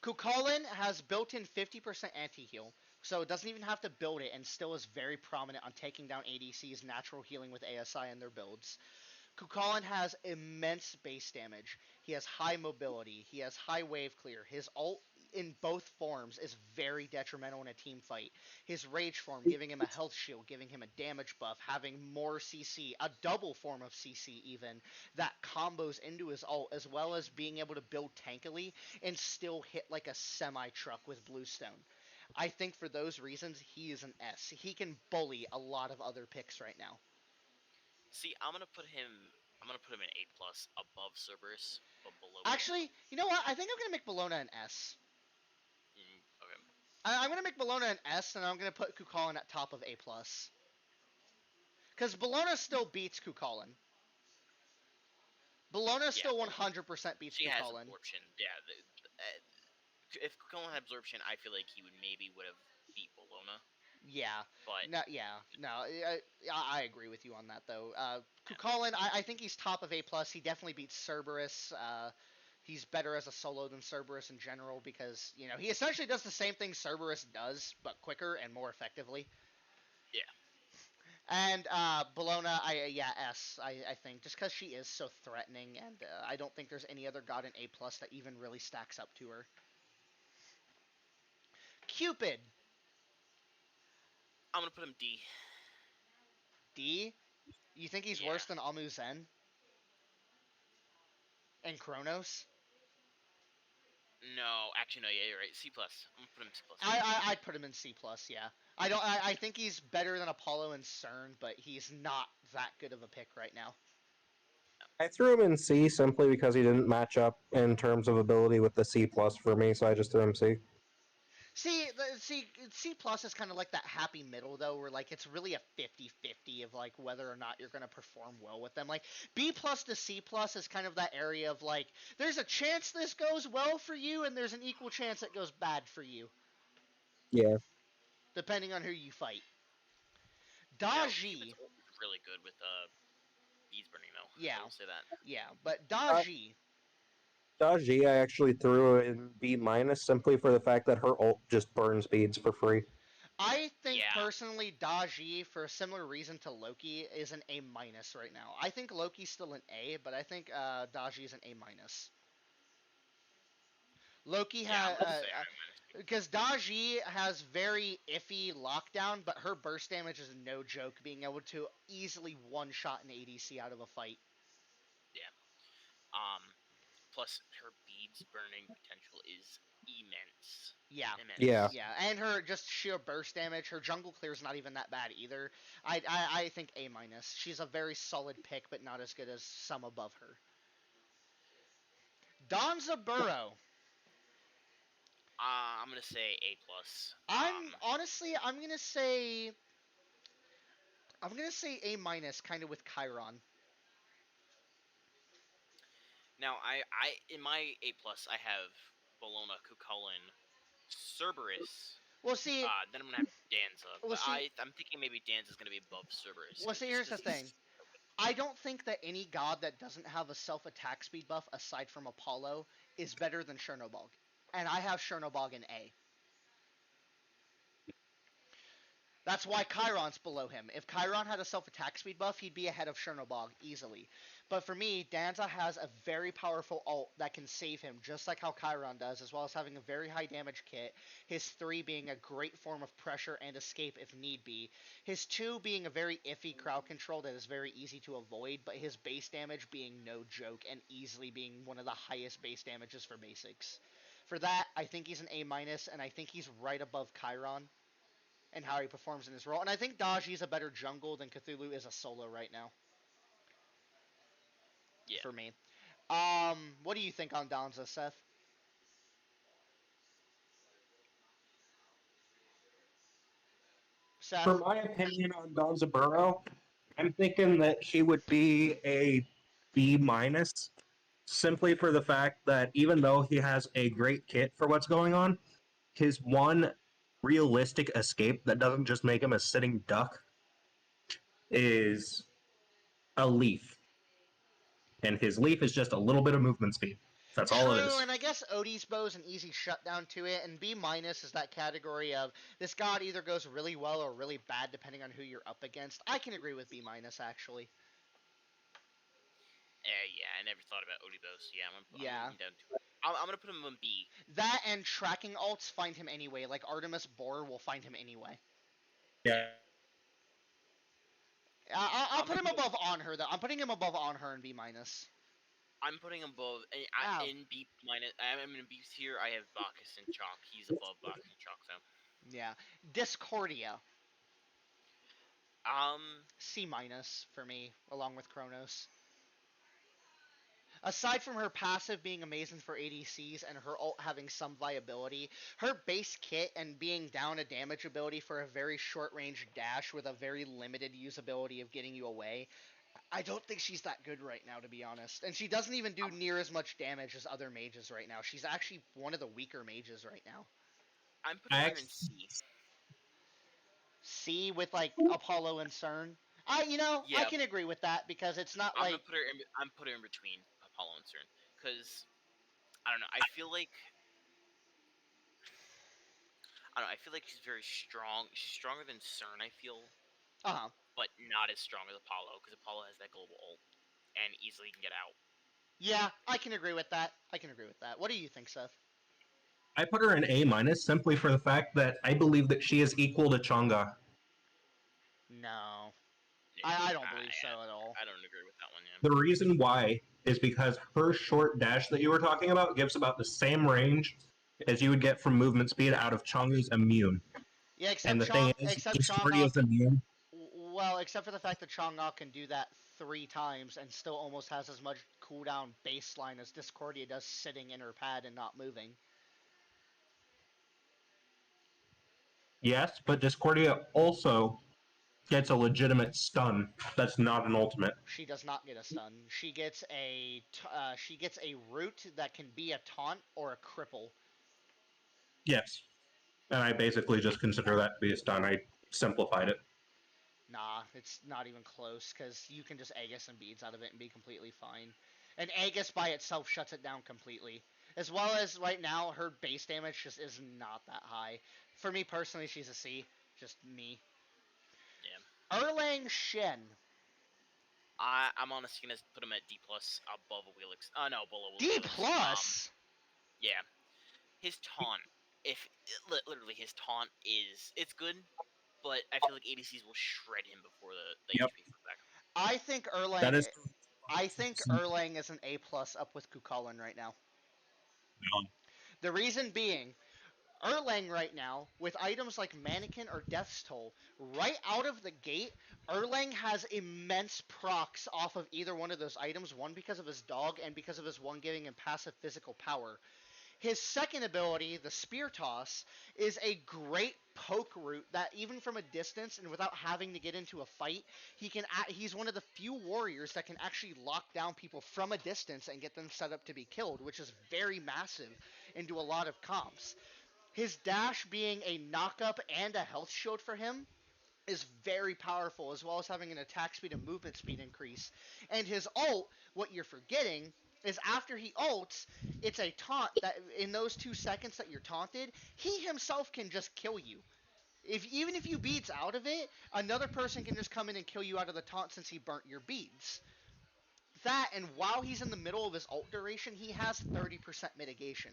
Kucalen has built-in 50% anti-heal, so it doesn't even have to build it and still is very prominent on taking down ADC's natural healing with ASI in their builds. Kucalen has immense base damage. He has high mobility. He has high wave clear. His ult in both forms is very detrimental in a team fight. His rage form giving him a health shield, giving him a damage buff, having more CC, a double form of CC even, that combos into his ult, as well as being able to build tankily and still hit like a semi-truck with Bluestone. I think for those reasons, he is an S. He can bully a lot of other picks right now. See, I'm gonna put him in A plus above Cerberus, but below. Actually, you know what? I think I'm gonna make Bologna an S. Okay. I'm gonna make Bologna an S, and I'm gonna put Kucalen at top of A plus. Because Bologna still beats Kucalen. Bologna still 100% beats She has Kucalen. absorption. Yeah. If Kucalen had absorption, I feel like he would have beat Bologna. Yeah. But No. I agree with you on that though. Kucalen, I think he's top of A plus. He definitely beats Cerberus. He's better as a solo than Cerberus in general because he essentially does the same thing Cerberus does, but quicker and more effectively. Yeah. And Bologna, S, I think, just because she is so threatening, and I don't think there's any other god in A plus that even really stacks up to her. Cupid. I'm gonna put him D. D? You think he's worse than Amu Zen? And Kronos? No, actually, no. Yeah, you're right. C plus. I'm gonna put him C plus. I'd put him in C plus. Yeah. I think he's better than Apollo and CERN, but he's not that good of a pick right now. I threw him in C simply because he didn't match up in terms of ability with the C plus for me, so I just threw him C. C plus is kind of like that happy middle though, where like it's really a 50-50 of like whether or not you're gonna perform well with them. Like B plus to C plus is kind of that area of like there's a chance this goes well for you, and there's an equal chance it goes bad for you. Yeah. Depending on who you fight. Cupid's really good with bees burning though. Yeah. I will say that. Yeah, but Daji. Daji, I actually threw in B minus simply for the fact that her ult just burns beads for free. I think personally Daji, for a similar reason to Loki, is an A minus right now. I think Loki's still an A, but I think Daji is an A minus. Loki has because Daji has very iffy lockdown, but her burst damage is no joke, being able to easily one-shot an ADC out of a fight. Yeah. Plus her beads burning potential is immense. Yeah. Immense. Yeah, and her just sheer burst damage. Her jungle clear is not even that bad either. I think A minus. She's a very solid pick, but not as good as some above her. Donza Burrow. I'm gonna say A plus. I'm gonna say A minus, kind of with Chiron. Now I in my A plus I have Bologna, Kucalen, Cerberus. Well, see. Then I'm gonna have Danza. Well, but see, I'm thinking maybe Danza's gonna be above Cerberus. Well, see, here's the thing. I don't think that any god that doesn't have a self-attack speed buff aside from Apollo is better than Chernobog. And I have Chernobog in A. That's why Chiron's below him. If Chiron had a self-attack speed buff, he'd be ahead of Chernobog easily. But for me, Danza has a very powerful ult that can save him, just like how Chiron does, as well as having a very high damage kit. His 3 being a great form of pressure and escape if need be. His 2 being a very iffy crowd control that is very easy to avoid, but his base damage being no joke and easily being one of the highest base damages for basics. For that, I think he's an A-, and I think he's right above Chiron and how he performs in his role. And I think Daji's a better jungle than Cthulhu is a solo right now. Yeah. For me. What do you think on Danza, Seth? Seth? For my opinion on Donza Burrow, I'm thinking that she would be a B minus, simply for the fact that even though he has a great kit for what's going on, his one realistic escape that doesn't just make him a sitting duck is a leaf. and his leaf is just a little bit of movement speed. That's all it True, is. and I guess Odie's bow is an easy shutdown to it, and B minus is that category of this god either goes really well or really bad depending on who you're up against. I can agree with B minus actually. Yeah, I never thought about Odibo, so yeah, I'm moving down to it. I'm gonna put him on B. That and tracking alts find him anyway. Like Artemis Boar will find him anyway. Yeah. I'll put him above on her though. I'm putting him above on her in B minus. I'm putting him above in B minus. I'm in B tier. I have Bacchus and Chalk. He's above Bacchus and Chalk, so. Yeah, Discordia. Um. C minus for me, along with Kronos. Aside from her passive being amazing for ADCs and her ult having some viability, her base kit and being down a damage ability for a very short range dash with a very limited usability of getting you away, I don't think she's that good right now, to be honest. And she doesn't even do near as much damage as other mages right now. She's actually one of the weaker mages right now. I'm putting her in C. C with like Apollo and CERN. I can agree with that because it's not I'm like gonna put her in. I'm putting her in between Apollo and CERN because I don't know. I feel like she's very strong. She's stronger than CERN. I feel. But not as strong as Apollo because Apollo has that global ult and easily can get out. Yeah, I can agree with that. What do you think, Seth? I put her in A minus simply for the fact that I believe that she is equal to Chang'e. No. Yeah, I don't believe so at all. I don't agree with that one, yeah. The reason why is because her short dash that you were talking about gives about the same range as you would get from movement speed out of Chang'e's immune. Yeah, and the thing is, Discordia's immune. Well, except for the fact that Chang'e can do that 3 times and still almost has as much cooldown baseline as Discordia does sitting in her pad and not moving. Yes, but Discordia also gets a legitimate stun. That's not an ultimate. She does not get a stun. She gets a root that can be a taunt or a cripple. Yes, and I basically just consider that to be a stun. I simplified it. Nah, it's not even close because you can just Aegis and beads out of it and be completely fine. And Aegis by itself shuts it down completely. As well as right now, her base damage just is not that high. For me personally, she's a C. Just me. Yeah. Erlang Shen. I'm honestly gonna put him at D plus above a Wheelix. No, below a D Wheelix. plus. Yeah, his taunt. If literally his taunt it's good, but I feel like ADCs will shred him before the Yep. HP comes back. I think Erlang. That is. I think Erlang is an A plus up with Kucalen right now. No. The reason being, Erlang right now, with items like Mannequin or Death's Toll, right out of the gate, Erlang has immense procs off of either one of those items, one because of his dog and because of his one giving him passive physical power. His second ability, the Spear Toss, is a great poke route that even from a distance and without having to get into a fight, he's one of the few warriors that can actually lock down people from a distance and get them set up to be killed, which is very massive into a lot of comps. His dash being a knock-up and a health shield for him is very powerful, as well as having an attack speed and movement speed increase. And his ult, what you're forgetting, is after he ults, it's a taunt that in those 2 seconds that you're taunted, he himself can just kill you. Even if you beads out of it, another person can just come in and kill you out of the taunt since he burnt your beads. That, and while he's in the middle of his ult duration, he has 30% mitigation.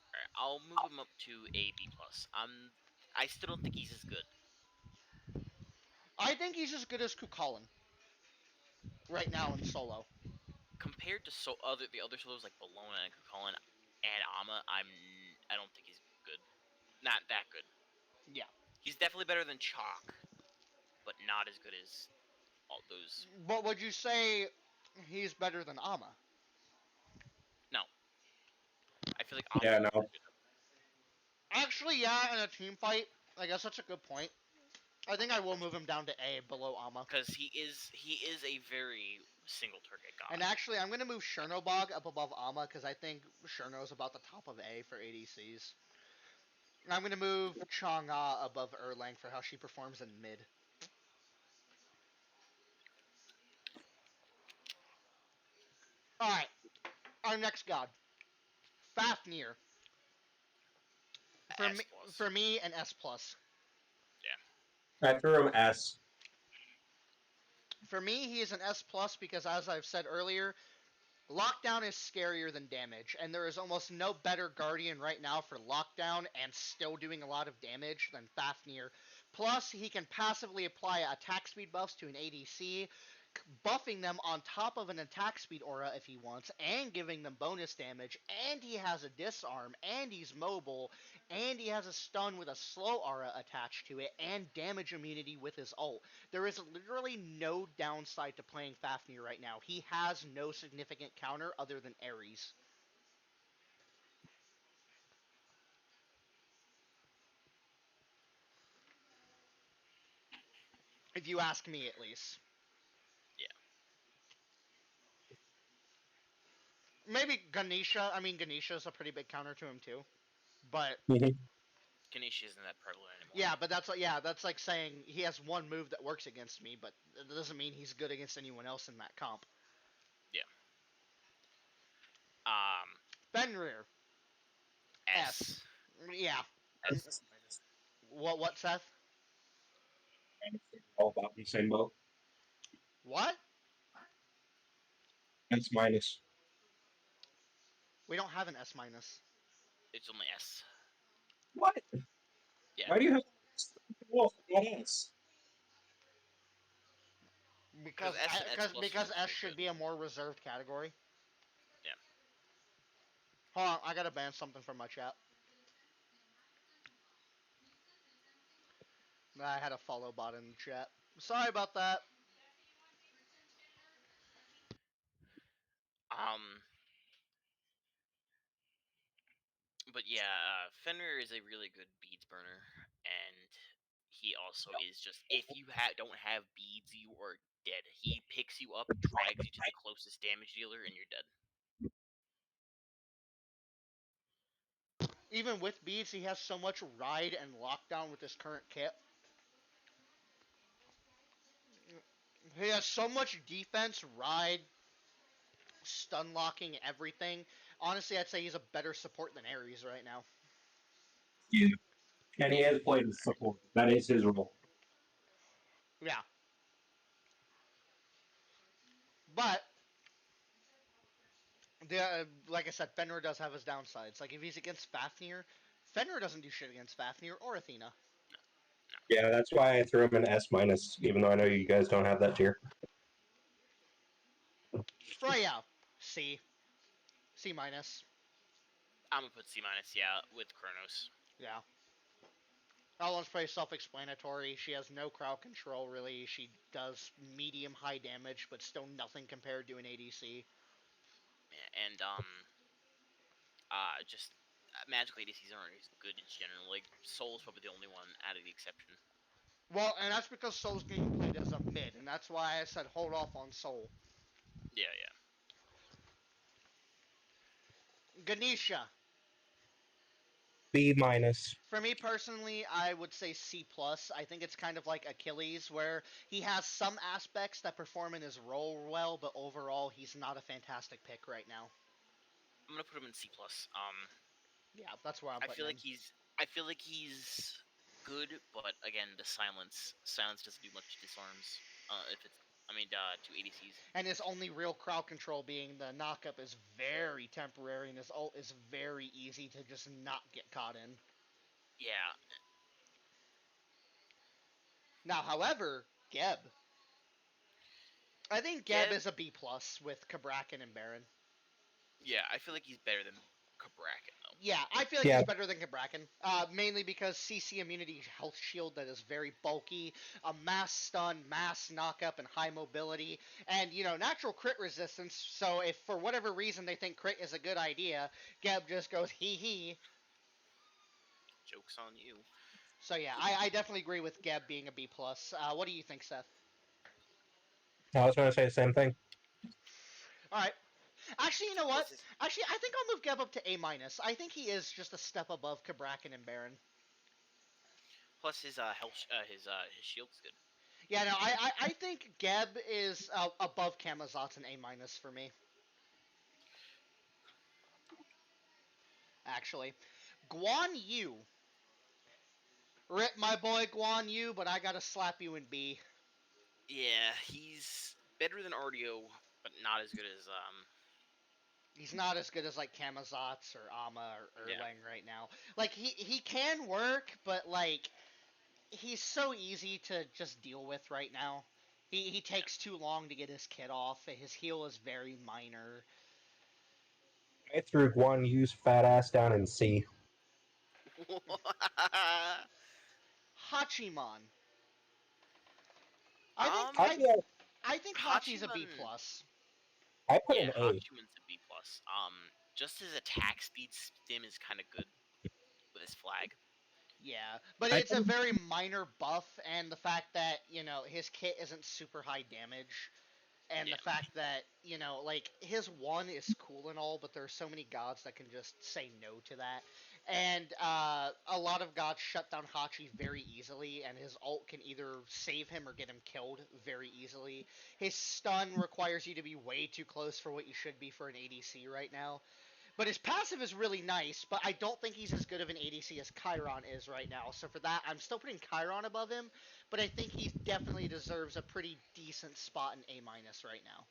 Alright, I'll move him up to a B plus. I still don't think he's as good. I think he's as good as Kucalen right now in solo. Compared to the other solos like Bologna and Kucalen and Ama, I don't think he's good. Not that good. Yeah. He's definitely better than Chalk, but not as good as all those. But would you say he's better than Ama? No. I feel like Ama. Yeah, no. Actually, yeah, in a team fight, I guess that's a good point. I think I will move him down to A below Ama. Because he is a very single target god. And actually, I'm going to move Chernobog up above Ama because I think Cherno's about the top of A for ADCs. And I'm going to move Chang'e above Erlang for how she performs in mid. Alright, our next god. Fafnir. For S me, plus. for me, an S plus. I threw him S. For me, he is an S plus because, as I've said earlier, lockdown is scarier than damage, and there is almost no better guardian right now for lockdown and still doing a lot of damage than Fafnir. Plus, he can passively apply attack speed buffs to an ADC, buffing them on top of an attack speed aura if he wants, and giving them bonus damage, and he has a disarm, and he's mobile, and he has a stun with a slow aura attached to it, and damage immunity with his ult. There is literally no downside to playing Fafnir right now. He has no significant counter other than Aries. If you ask me, at least. Yeah. Maybe Ganesha. I mean, Ganesha's a pretty big counter to him, too. But Ganesh isn't that prevalent anymore. yeah, but that's like saying he has one move that works against me, but that doesn't mean he's good against anyone else in that comp. Yeah. Fenrir. S. Yeah. S. What, Seth? All about the same boat. What? S minus. We don't have an S minus. It's only S. What? Yeah. Why do you have wolf, not S? Because S and S plus because are S so should good. be a more reserved category. Yeah. Hold on, I gotta ban something from my chat. I had a follow bot in the chat. Sorry about that. But yeah, Fenrir is a really good beads burner, and he also is just if you don't have beads, you are dead. He picks you up, drags you to the closest damage dealer, and you're dead. Even with beads, he has so much ride and lockdown with his current kit. He has so much defense, ride, stun locking, everything. Honestly, I'd say he's a better support than Aries right now. Yeah. And he has played as support. That is his role. Yeah. But, like I said, Fenrir does have his downsides. Like, if he's against Fafnir, Fenrir doesn't do shit against Fafnir or Athena. Yeah, that's why I threw him an S minus, even though I know you guys don't have that tier. Freya, C. C minus. I'm gonna put C minus, yeah, with Kronos. Yeah. That one's pretty self-explanatory. She has no crowd control, really. She does medium-high damage, but still nothing compared to an ADC. Yeah, and just magical ADCs aren't as good in general. Like Soul is probably the only one out of the exception. Well, and that's because Soul's being played as a mid, and that's why I said hold off on Soul. Yeah, yeah. Ganesha. B minus. For me personally, I would say C plus. I think it's kind of like Achilles, where he has some aspects that perform in his role well, but overall he's not a fantastic pick right now. I'm gonna put him in C plus. Yeah, that's where I'm I putting feel him. like he's good, but again, the silence doesn't do much disarms. If it's to ADCs. And his only real crowd control being the knockup is very temporary, and his ult is very easy to just not get caught in. Yeah. Now, however, Geb. I think Geb is a B plus with Cabrakan and Baron. Yeah, I feel like he's better than Cabrakan though. Yeah, I feel like he's better than Cabrakan. Mainly because CC immunity health shield that is very bulky, a mass stun, mass knockup, and high mobility, and natural crit resistance. So if for whatever reason they think crit is a good idea, Geb just goes hee hee. Joke's on you. So yeah, I definitely agree with Geb being a B plus. What do you think, Seth? I was going to say the same thing. All right. Actually, you know what? Plus Actually, I think I'll move Geb up to A minus. I think he is just a step above Cabrakan and Baron. his health his shield's good. Yeah, no, I think Geb is above Camazotz and A minus for me. actually. Guan Yu. Rip my boy Guan Yu, but I gotta slap you in B. Yeah, he's better than Artio, but not as good as He's not as good as like Camazotz or Ama or yeah. Erlang right now. Like he can work, but like he's so easy to just deal with right now. He takes too long to get his kit off. His heal is very minor. I threw Guan Yu's fat ass down in C. Hachiman. I think um, I Hachi, I think Hachi's a B Hachiman. plus. I put Yeah, an A. Hachiman's a B plus. Just his attack speed stim is kind of good with his flag. Yeah, but I it's a put very minor buff, and the fact that his kit isn't super high damage, and Yeah, the fact that like his one is cool and all, but there are so many gods that can just say no to that, and a lot of gods shut down Hachi very easily, and his ult can either save him or get him killed very easily. His stun requires you to be way too close for what you should be for an ADC right now. But his passive is really nice, but I don't think he's as good of an ADC as Chiron is right now. So for that, I'm still putting Chiron above him, but I think he definitely deserves a pretty decent spot in A minus right now.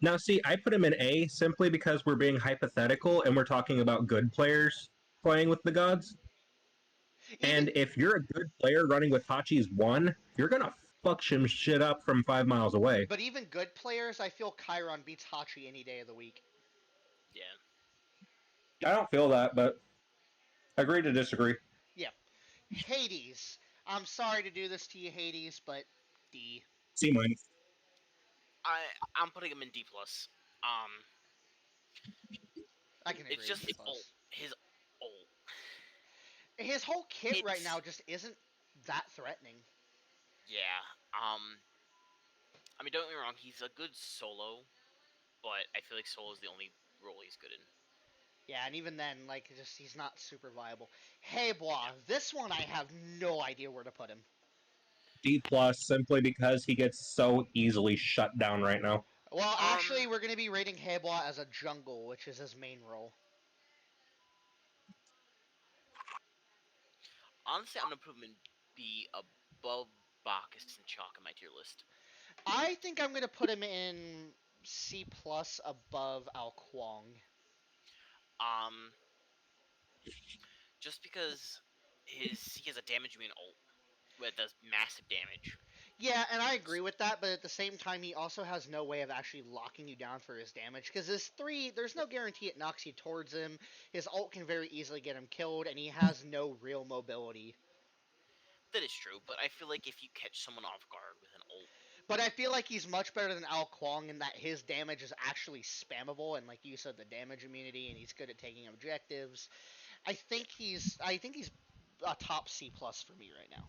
Now, see, I put him in A simply because we're being hypothetical and we're talking about good players playing with the gods. Even And if you're a good player running with Hachi's one, you're gonna fuck some shit up from 5 miles away. but even good players, I feel Chiron beats Hachi any day of the week. yeah. I don't feel that, but agree to disagree. Yeah. Hades. I'm sorry to do this to you, Hades, but D. C minus. I'm putting him in D plus. Um, I can it's agree with just D his ult. plus. His ult. His whole kit right It's now just isn't that threatening. yeah. I mean, don't get me wrong. He's a good solo, but I feel like solo is the only role he's good in. Yeah, and even then, like, just he's not super viable. Hey, Bois, this one I have no idea where to put him. D plus simply because he gets so easily shut down right now. Well, actually, Um, we're gonna be rating Hebois as a jungle, which is his main role. honestly, I'm gonna put him in B above Bacchus and Chalk in my tier list. I think I'm gonna put him in C plus above Al Kwong. Um, just because he has a damage immune ult that does massive damage. Yeah, and I agree with that, but at the same time, he also has no way of actually locking you down for his damage. Because his 3, there's no guarantee it knocks you towards him. His ult can very easily get him killed, and he has no real mobility. That is true, but I feel like if you catch someone off guard with an ult, But I feel like he's much better than Al Kwong in that his damage is actually spammable, and like you said, the damage immunity, and he's good at taking objectives. yeah, I think he's a top C plus for me right now.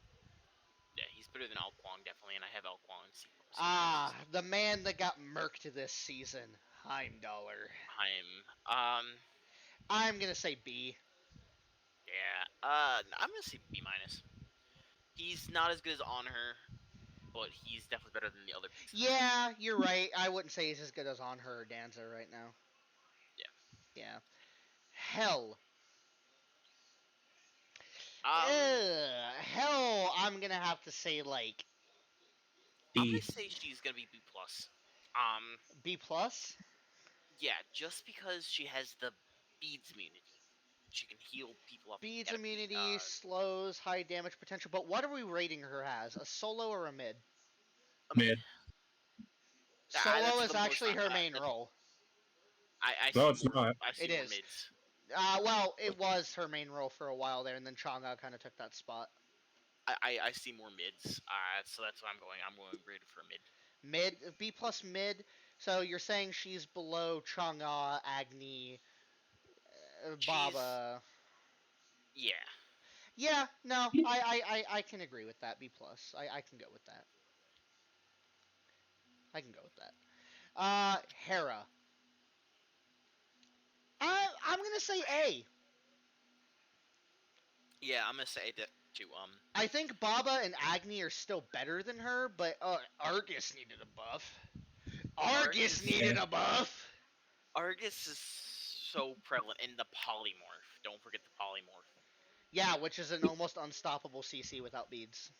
yeah, he's better than Al Kwong definitely, and I have Al Kwong in C plus. Ah, the man that got murked this season, Heimdallr. I'm I'm gonna say B. yeah, I'm gonna say B minus. He's not as good as On Her, but he's definitely better than the other picks. Yeah, you're right. I wouldn't say he's as good as On Her or Danza right now. Yeah. Yeah. Hell. Um, Hell, I'm gonna have to say like I'm gonna D. say she's gonna be B plus. Um, B plus. yeah, just because she has the beads immunity, she can heal people up Beads at immunity, slows, high damage potential. But what are we rating her as? A solo or a mid? a mid. Mid. Solo That's is the most. actually her main role. I No, see it's more. not. I see It more is. mids. Well, it was her main role for a while there, and then Chang'e kind of took that spot. I see more mids. So that's what I'm going. I'm going rated for a mid. Mid, B plus mid. So you're saying she's below Chang'e, Agni, She's Baba. yeah. Yeah, no, I can agree with that. B plus. I can go with that. I can go with that. Hera. I'm gonna say A. Yeah, I'm gonna say that too. I think Baba and Agni are still better than her, but Argus needed a buff. Argus Argus needed a buff. Argus is so prevalent in the polymorph. don't forget the polymorph. Yeah, which is an almost unstoppable CC without beads.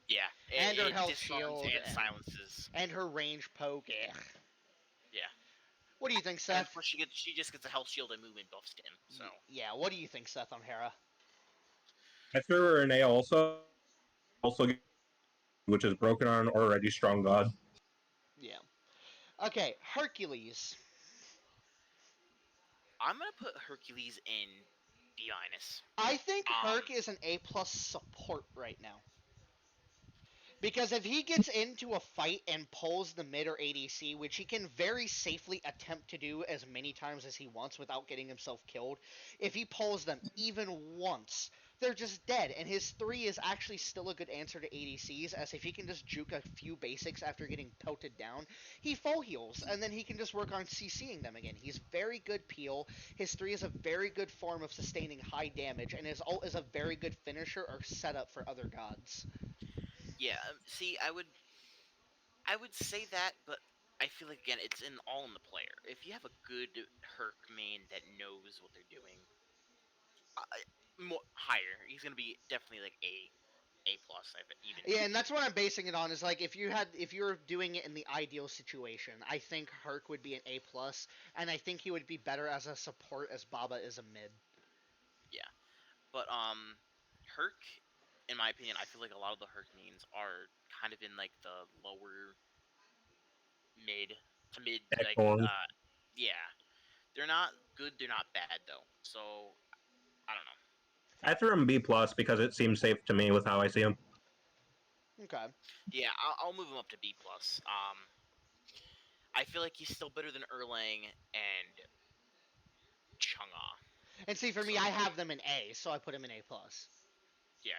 Yeah, And her it health disarms shield and silences. and her range poke. Ugh. Yeah. What do you think, And of Seth? course she just gets a health shield and movement buffs to him. So Yeah, what do you think, Seth, on Hera? I threw her an A also, which is broken on an already strong god. Yeah. Okay, Hercules. I'm gonna put Hercules in D-. I think Herc is an A plus support right now. Because if he gets into a fight and pulls the mid or ADC, which he can very safely attempt to do as many times as he wants without getting himself killed, if he pulls them even once, they're just dead. And his 3 is actually still a good answer to ADCs, as if he can just juke a few basics after getting pelted down, he full heals, and then he can just work on CCing them again. He's very good peel. His 3 is a very good form of sustaining high damage, and his ult is a very good finisher or setup for other gods. Yeah, see, I would say that, but I feel like again it's all in the player. If you have a good Herc main that knows what they're doing, more higher, he's gonna be definitely like A plus. Even. Yeah, and that's what I'm basing it on. Is like if you were doing it in the ideal situation, I think Herc would be an A plus, and I think he would be better as a support as Baba is a mid. Yeah, but Herc, in my opinion, I feel like a lot of the Herc mains are kind of in like the lower mid to mid, like Excellent. yeah, they're not good, they're not bad though. So I don't know. I threw him B plus because it seems safe to me with how I see him. Okay. Yeah, I'll move him up to B plus. I feel like he's still better than Erlang and Chang'e. And see, for me, So I have them in A, so I put him in A plus. yeah,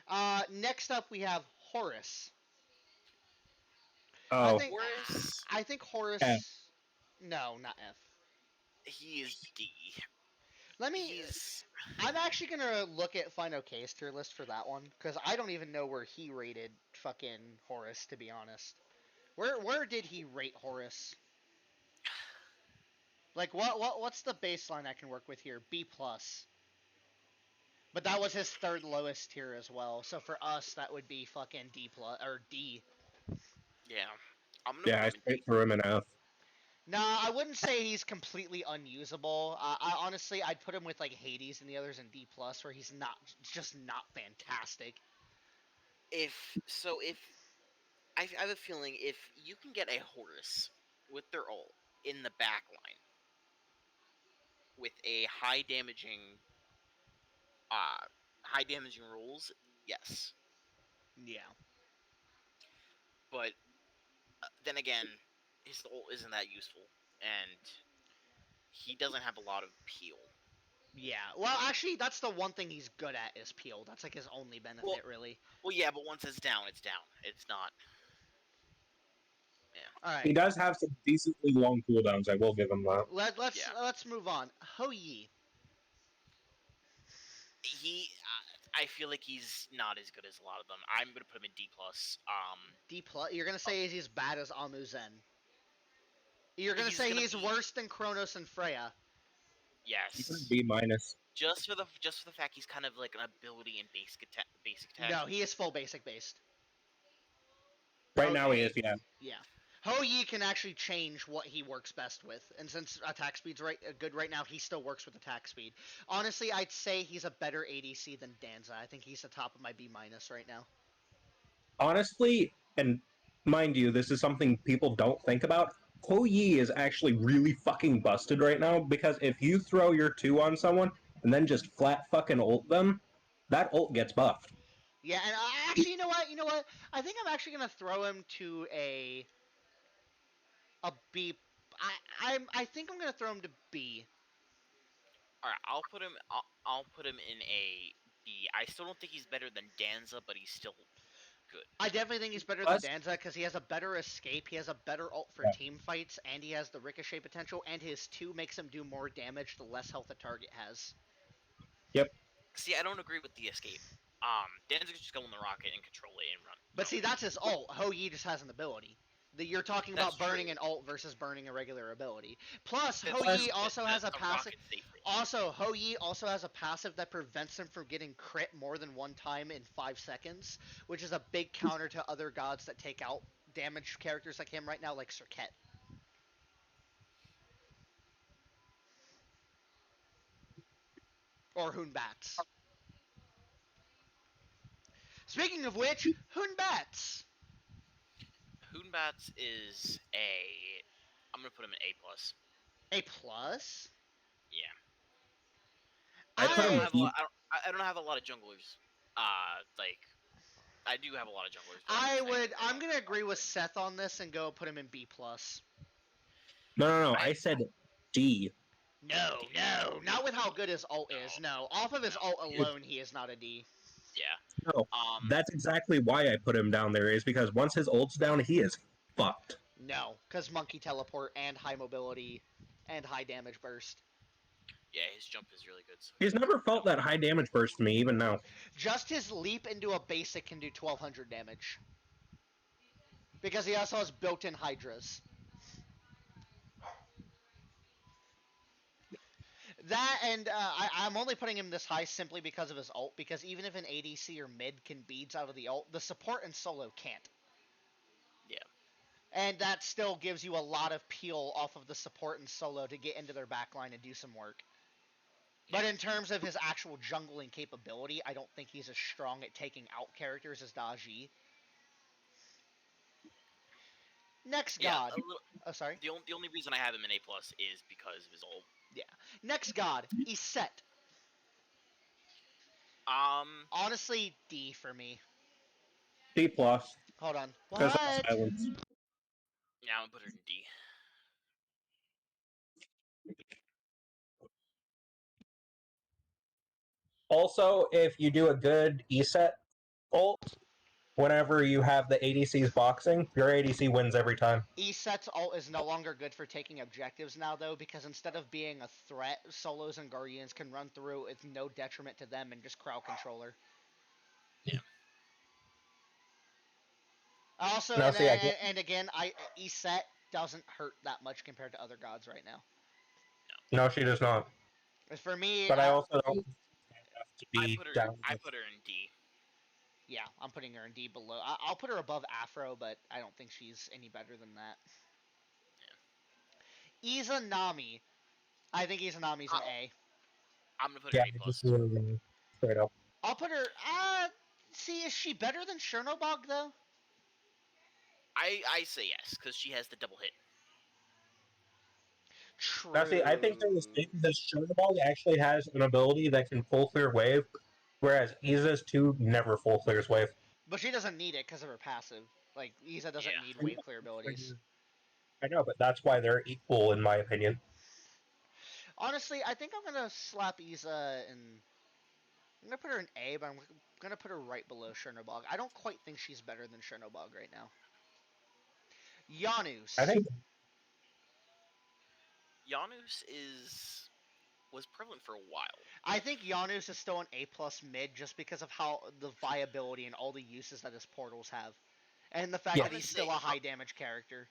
yeah. Next up we have Horus. I Oh, think Horus, I think F. Horus. No, not F. he is D. Let me. He's I'm actually gonna look at Final K's tier list for that one because I don't even know where he rated fucking Horus, to be honest. Where did he rate Horus? Like what's the baseline I can work with here? B plus. But that was his third lowest tier as well. So for us, that would be fucking D plus or D. yeah. I'm gonna Yeah, put I him in D. straight threw him an F. Nah, I wouldn't say he's completely unusable. I honestly, I'd put him with like Hades and the others in D plus, where he's not just not fantastic. If I have a feeling if you can get a Horus with their ult in the back line with a uh high damaging rules, yes. Yeah. But then again, his ult isn't that useful, and he doesn't have a lot of peel. Yeah. Well, actually, that's the one thing he's good at is peel. That's like his only benefit, really. Well, yeah, but once it's down, it's down. It's not. Yeah. All He right. does have some decently long cooldowns. I will give him that. Let's Yeah. let's move on. Ho Yi. He, I feel like he's not as good as a lot of them. I'm gonna put him in D plus. D plus. You're gonna say he's as bad as Amu Zen. You're gonna He's say gonna he's be worse than Kronos and Freya. yes, B minus. just for the fact he's kind of like an ability in basic attack. No, he is full basic based. Right now he Okay, is, yeah. Yeah. Ho Yi can actually change what he works best with, and since attack speed's good right now, he still works with attack speed. Honestly, I'd say he's a better ADC than Danza. I think he's the top of my B minus right now. Honestly, and mind you, this is something people don't think about. Ho Yi is actually really fucking busted right now because if you throw your 2 on someone and then just flat fucking ult them, that ult gets buffed. Yeah, and actually, you know what? You know what? I think I'm actually gonna throw him to a B. I think I'm gonna throw him to B. all right, I'll put him in a B. I still don't think he's better than Danza, but he's still good. I definitely think he's better than Plus, Danza because he has a better escape, he has a better ult for yeah. team fights, and he has the ricochet potential, and his 2 makes him do more damage the less health the target has. Yep. See, I don't agree with the escape. Danza can just go in the rocket and control it and run. But see, that's his ult. Ho Yi just has an ability. You're talking That's about burning true. an ult versus burning a regular ability. Plus, That's Ho true. Yi also The has a passive. rocket's safe for him. Also, Ho Yi also has a passive that prevents him from getting crit more than one time in 5 seconds, which is a big counter to other gods that take out damage characters like him right now, like Serket. Or Hoon Bats. Speaking of which, Hoon Bats! Hoon Bats is a. I'm gonna put him an A plus. A plus? Yeah. I put I don't him have a B. lot. I don't have a lot of junglers. Like I do have a lot of junglers, but I'm gonna agree with Seth on this and go put him in B plus. No. I I said D. No, not with how good his ult is. No, off of his no. ult alone, he is not a D. Yeah. No, that's exactly why I put him down there. Is because once his ult's down, he is fucked. No, because monkey teleport and high mobility and high damage burst. Yeah, his jump is really good. So He's never felt that high damage burst to me, even now. Just his leap into a basic can do 1200 damage. Because he also has built-in hydras. That and I'm only putting him this high simply because of his ult. Because even if an ADC or mid can beads out of the ult, the support and solo can't. Yeah. And that still gives you a lot of peel off of the support and solo to get into their backline and do some work. But in terms of his actual jungling capability, I don't think he's as strong at taking out characters as Daji. Next Yeah. god. Oh, sorry. The only reason I have him in A plus is because of his ult. Yeah. Next god, Iset. Honestly, D for me. D plus. Hold on. Because of What? silence. Yeah, I'm gonna put her in D. Also, if you do a good ESET ult, whenever you have the ADCs boxing, your ADC wins every time. Iset's ult is no longer good for taking objectives now, though, because instead of being a threat, solos and guardians can run through with no detriment to them and just crowd controller. Yeah. Also, Now, see, I get. and again, Iset doesn't hurt that much compared to other gods right now. No, she does not. For me, But I also don't have to be down I with. put her in D. yeah, I'm putting her in D below. I'll put her above Afro, but I don't think she's any better than that. Yeah. Izanami. I think Izanami's an A. I'm gonna put her Yeah, in A just plus. straight up. I'll put her. See, is she better than Chernobog though? I say yes because she has the double hit. True. Now, see, I think they're mistaken because Chernobog actually has an ability that can full clear wave, whereas Iza's 2 never full clears wave. But she doesn't need it because of her passive. Like, Iza doesn't need wave clear abilities. I know, but that's why they're equal, in my opinion. Honestly, I think I'm going to slap Iza in. I'm going to put her in A, but I'm going to put her right below Chernobog. I don't quite think she's better than Chernobog right now. I Yanus. think Yanus was prevalent for a while. I think Yanus is still an A plus mid just because of how the viability and all the uses that his portals have. And the fact that he's still a high damage character.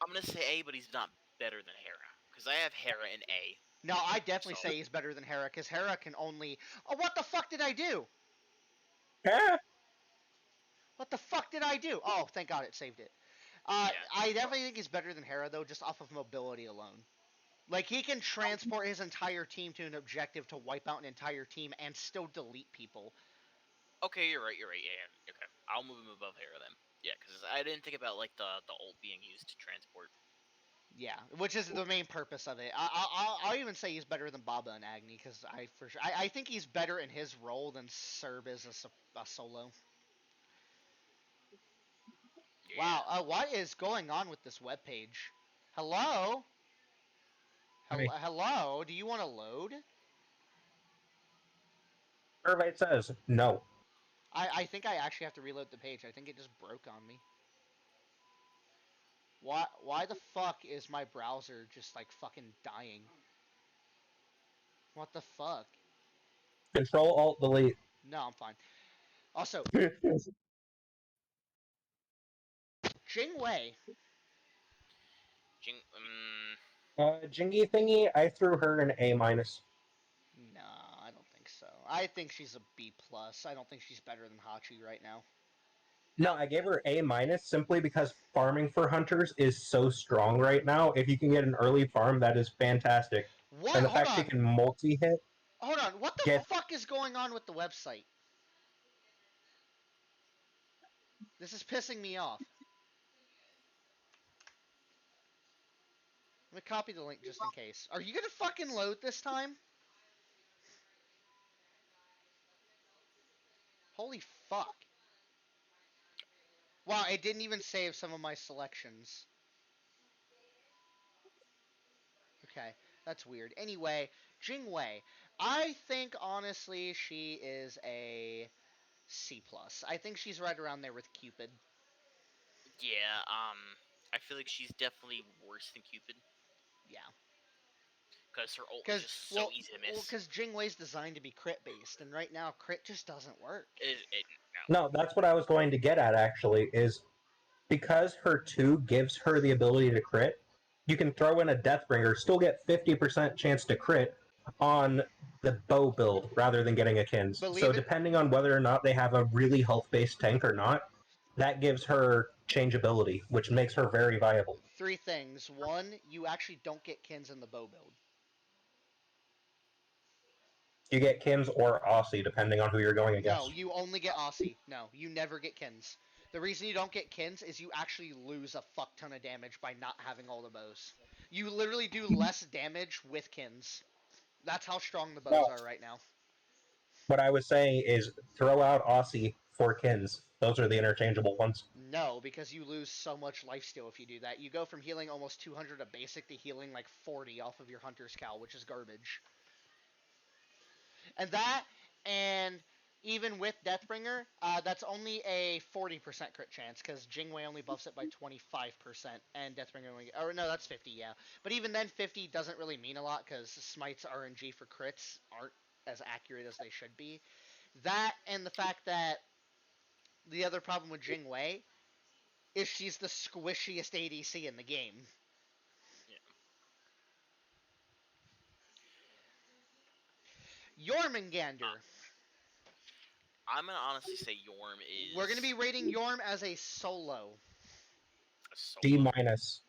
I'm gonna say A, but he's not better than Hera because I have Hera in A. No, I definitely say he's better than Hera because Hera can only. Oh, what the fuck did I do? yeah. What the fuck did I do? Oh, thank God it saved it. Yeah. I definitely think he's better than Hera though, just off of mobility alone. Like he can transport his entire team to an objective to wipe out an entire team and still delete people. Okay, you're right. Yeah. Okay, I'll move him above Hera then. Yeah, because I didn't think about like the ult being used to transport. Yeah, which is the main purpose of it. I'll even say he's better than Baba and Agni because I think he's better in his role than Cerb is a solo. Yeah. Wow, what is going on with this webpage? Hello? Hello? Do you want to load? Survey says no. I think I actually have to reload the page. I think it just broke on me. Why the fuck is my browser just like fucking dying? What the fuck? Control Alt Delete. No, I'm fine. Also, Jing Wei. Jing, Jingy thingy, I threw her an A minus. I think she's a B plus. I don't think she's better than Hachi right now. No, I gave her A minus simply because farming for hunters is so strong right now. If you can get an early farm, that is fantastic. What? And the Hold fact she on. can multi-hit, Hold on. What the get fuck is going on with the website? This is pissing me off. Let me copy the link just in case. Are you gonna fucking load this time? Holy fuck. Wow, it didn't even save some of my selections. Okay, that's weird. Anyway, Jing Wei. I think honestly she is a C plus. I think she's right around there with Cupid. Yeah, I feel like she's definitely worse than Cupid Yeah. because her ult is Because just so easy to miss. because Jing Wei's designed to be crit based, and right now crit just doesn't work. No. no, that's what I was going to get at actually, is because her 2 gives her the ability to crit, you can throw in a Deathbringer, still get 50% chance to crit on the bow build rather than getting a Kins. So Believe it. depending on whether or not they have a really health-based tank or not, that gives her changeability, which makes her very viable. 3 things. 1, you actually don't get Kins in the bow build. You get Kins or Aussie, depending on who you're going No, against. you only get Aussie. No, you never get Kins. The reason you don't get Kins is you actually lose a fuck ton of damage by not having all the bows. You literally do less damage with Kins. That's how strong the bows No, are right now. what I was saying is throw out Aussie for Kins. Those are the interchangeable ones. No, because you lose so much lifesteal if you do that. You go from healing almost 200 a basic to healing like 40 off of your Hunter's Cowl, which is garbage. And that, and even with Deathbringer, that's only a 40% crit chance because Jing Wei only buffs it by 25%, and Deathbringer only. Or no, that's 50, yeah. But even then, 50 doesn't really mean a lot because Smite's RNG for crits aren't as accurate as they should be. That, and the fact that the other problem with Jing Wei is she's the squishiest ADC in the game. Jormungandr. I'm gonna honestly say Yorm is. We're going to be rating Yorm as a solo. A solo. D minus.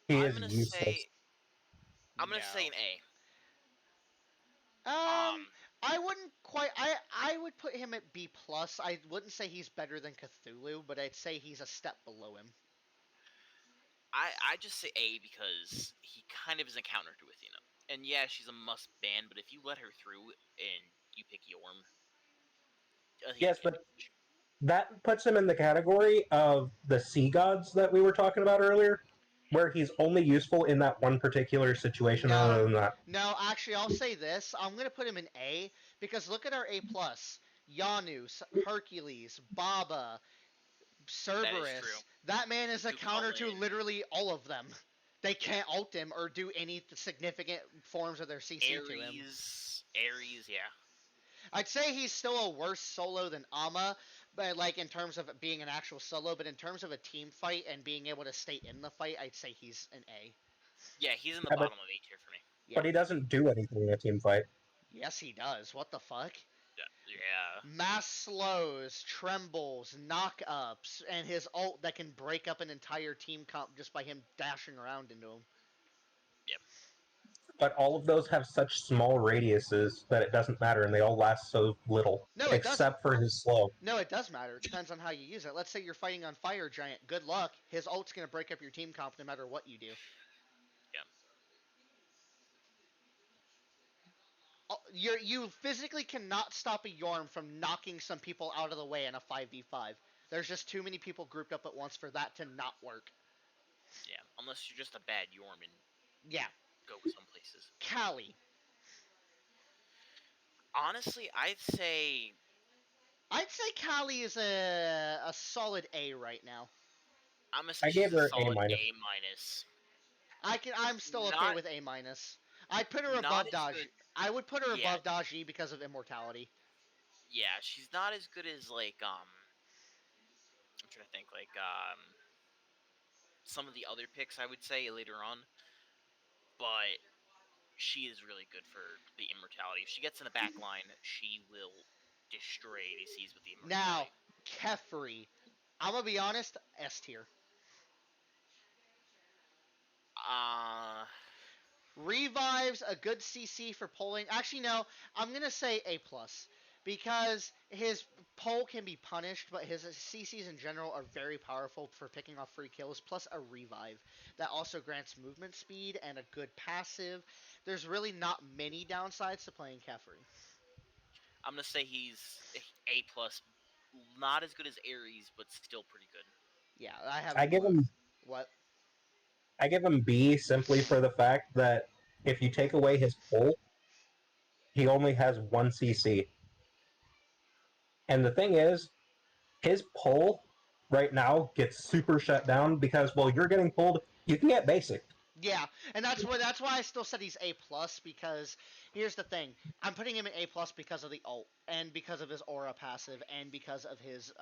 He I'm is gonna useless. say. I'm gonna say an A. I wouldn't quite. I would put him at B plus. I wouldn't say he's better than Cthulhu, but I'd say he's a step below him. I just say A because he kind of is a counter to Athena. And yeah, she's a must ban, but if you let her through and you pick Yorm, Athena Yes, can't but do much. that puts him in the category of the sea gods that we were talking about earlier, where he's only useful in that one particular situation. No, Other than that, no. Actually, I'll say this. I'm gonna put him in A because look at our A plus. Yanus, Hercules, Baba, That is true. Cerberus. That man is a counter to Kucalen, literally all of them. They can't ult him or do any significant forms of their CC to him. Aries, yeah. I'd say he's still a worse solo than Ama, but like in terms of being an actual solo, but in terms of a team fight and being able to stay in the fight, I'd say he's an A. Yeah, he's in the yeah, bottom of A tier for me. Yeah. but he doesn't do anything in a team fight. Yes, he does. What the fuck? Yeah. Mass slows, trembles, knock ups, and his ult that can break up an entire team comp just by him dashing around into him. Yep. But all of those have such small radiuses that it doesn't matter, and they all last so little, No, it doesn't. except for his slow. No, it does matter. It depends on how you use it. Let's say you're fighting on Fire Giant. Good luck. His ult's gonna break up your team comp no matter what you do. Yeah. You physically cannot stop a Yorm from knocking some people out of the way in a 5v5. There's just too many people grouped up at once for that to not work. Yeah. Unless you're just a bad Yorm and Yeah. go some places. Callie. Honestly, I'd say Callie is a solid A right now. I'm gonna say I gave she's a her A solid minus. A minus. I'm still okay Not with A minus. I'd put her not above as Daji. good. I would put her Yeah, above Daji because of immortality. yeah, she's not as good as like I'm trying to think like some of the other picks I would say later on, but she is really good for the immortality. If she gets in the back line, she will destroy ADCs with the Now, immortality. Kefri. I'm gonna be honest, S tier. Revives a good CC for pulling. Actually, no, I'm gonna say A plus because his pull can be punished, but his CCs in general are very powerful for picking off free kills. Plus a revive that also grants movement speed and a good passive. There's really not many downsides to playing Kefri. I'm gonna say he's A plus, not as good as Aries, but still pretty good. Yeah, I have I him give below. him What? I give him B simply for the fact that if you take away his pull, he only has 1 CC. And the thing is, his pull right now gets super shut down because while you're getting pulled, you can get basic. Yeah, and that's why I still said he's A plus because here's the thing: I'm putting him in A plus because of the ult and because of his aura passive and because of his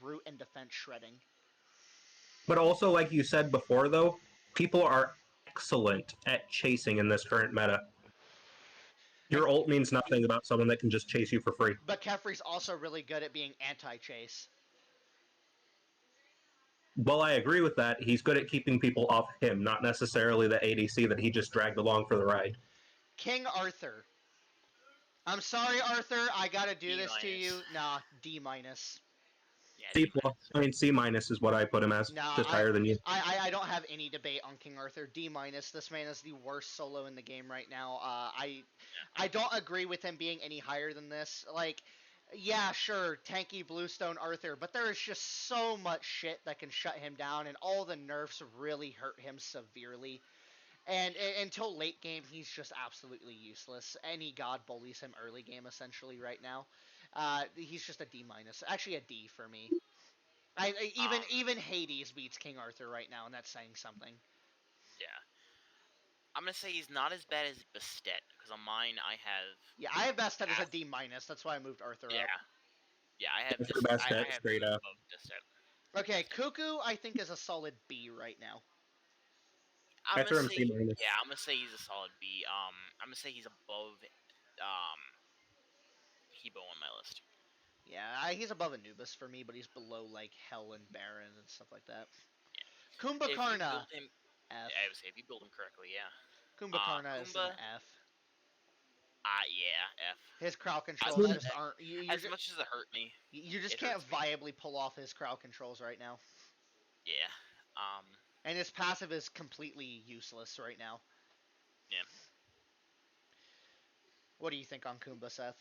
root and defense shredding. But also, like you said before, though, people are excellent at chasing in this current meta. And Your ult means nothing about someone that can just chase you for free. but Kefri's also really good at being anti-chase. While I agree with that, he's good at keeping people off him, not necessarily the ADC that he just dragged along for the ride. King Arthur. I'm sorry, Arthur. I gotta do B this to minus. you. Nah, D minus. Yeah, C D plus, minus. I mean C minus is what I put him as, Nah, just higher than you. I don't have any debate on King Arthur. D minus. This man is the worst solo in the game right now. I don't agree with him being any higher than this. Like, yeah, sure, tanky Bluestone Arthur, but there is just so much shit that can shut him down, and all the nerfs really hurt him severely. And until late game, he's just absolutely useless. Any god bullies him early game essentially right now. He's just a D minus, actually a D for me. Even Hades beats King Arthur right now, and that's saying something. Yeah. I'm gonna say he's not as bad as Bastet, because on mine I have. Yeah, I have Bastet as a D minus. That's why I moved Arthur Yeah. up. Yeah, I have That's your this. best I bet, have him straight up. above Bastet. Okay, Cuckoo I think is a solid B right now. I'm I gonna threw him say, C minus. yeah, I'm gonna say he's a solid B. I'm gonna say he's above um Hebo on my list. Yeah, he's above Anubis for me, but he's below like Hell and Baron and stuff like that. If you Kumbhakarna build him, F. I would say if you build him correctly, yeah. Kumbhakarna is an Kumba, F. yeah, F. His crowd As controls much just aren't. as much as it hurt me, You just it can't hurts me. viably pull off his crowd controls right now. Yeah. And his passive is completely useless right now. Yeah. What do you think on Kumba, Seth?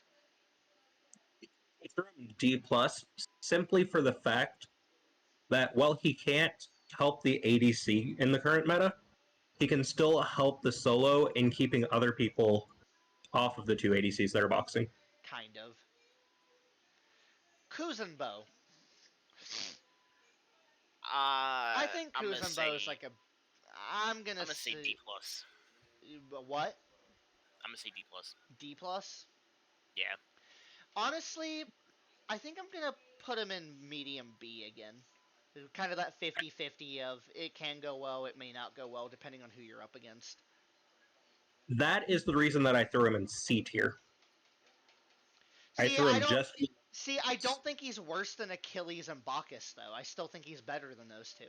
I threw him D plus simply for the fact that while he can't help the ADC in the current meta, he can still help the solo in keeping other people off of the two ADCs that are boxing. Kind of. Kuzenbo. I think I'm gonna say Kuzenbo is like a. I'm gonna D say. plus. What? I'm gonna say D plus. D plus? Yeah. Honestly, I think I'm gonna put him in medium B again. Kind of that 50-50 of it can go well, it may not go well, depending on who you're up against. That is the reason that I threw him in C tier. I See, threw I him don't. just. See, I don't think he's worse than Achilles and Bacchus, though. I still think he's better than those two.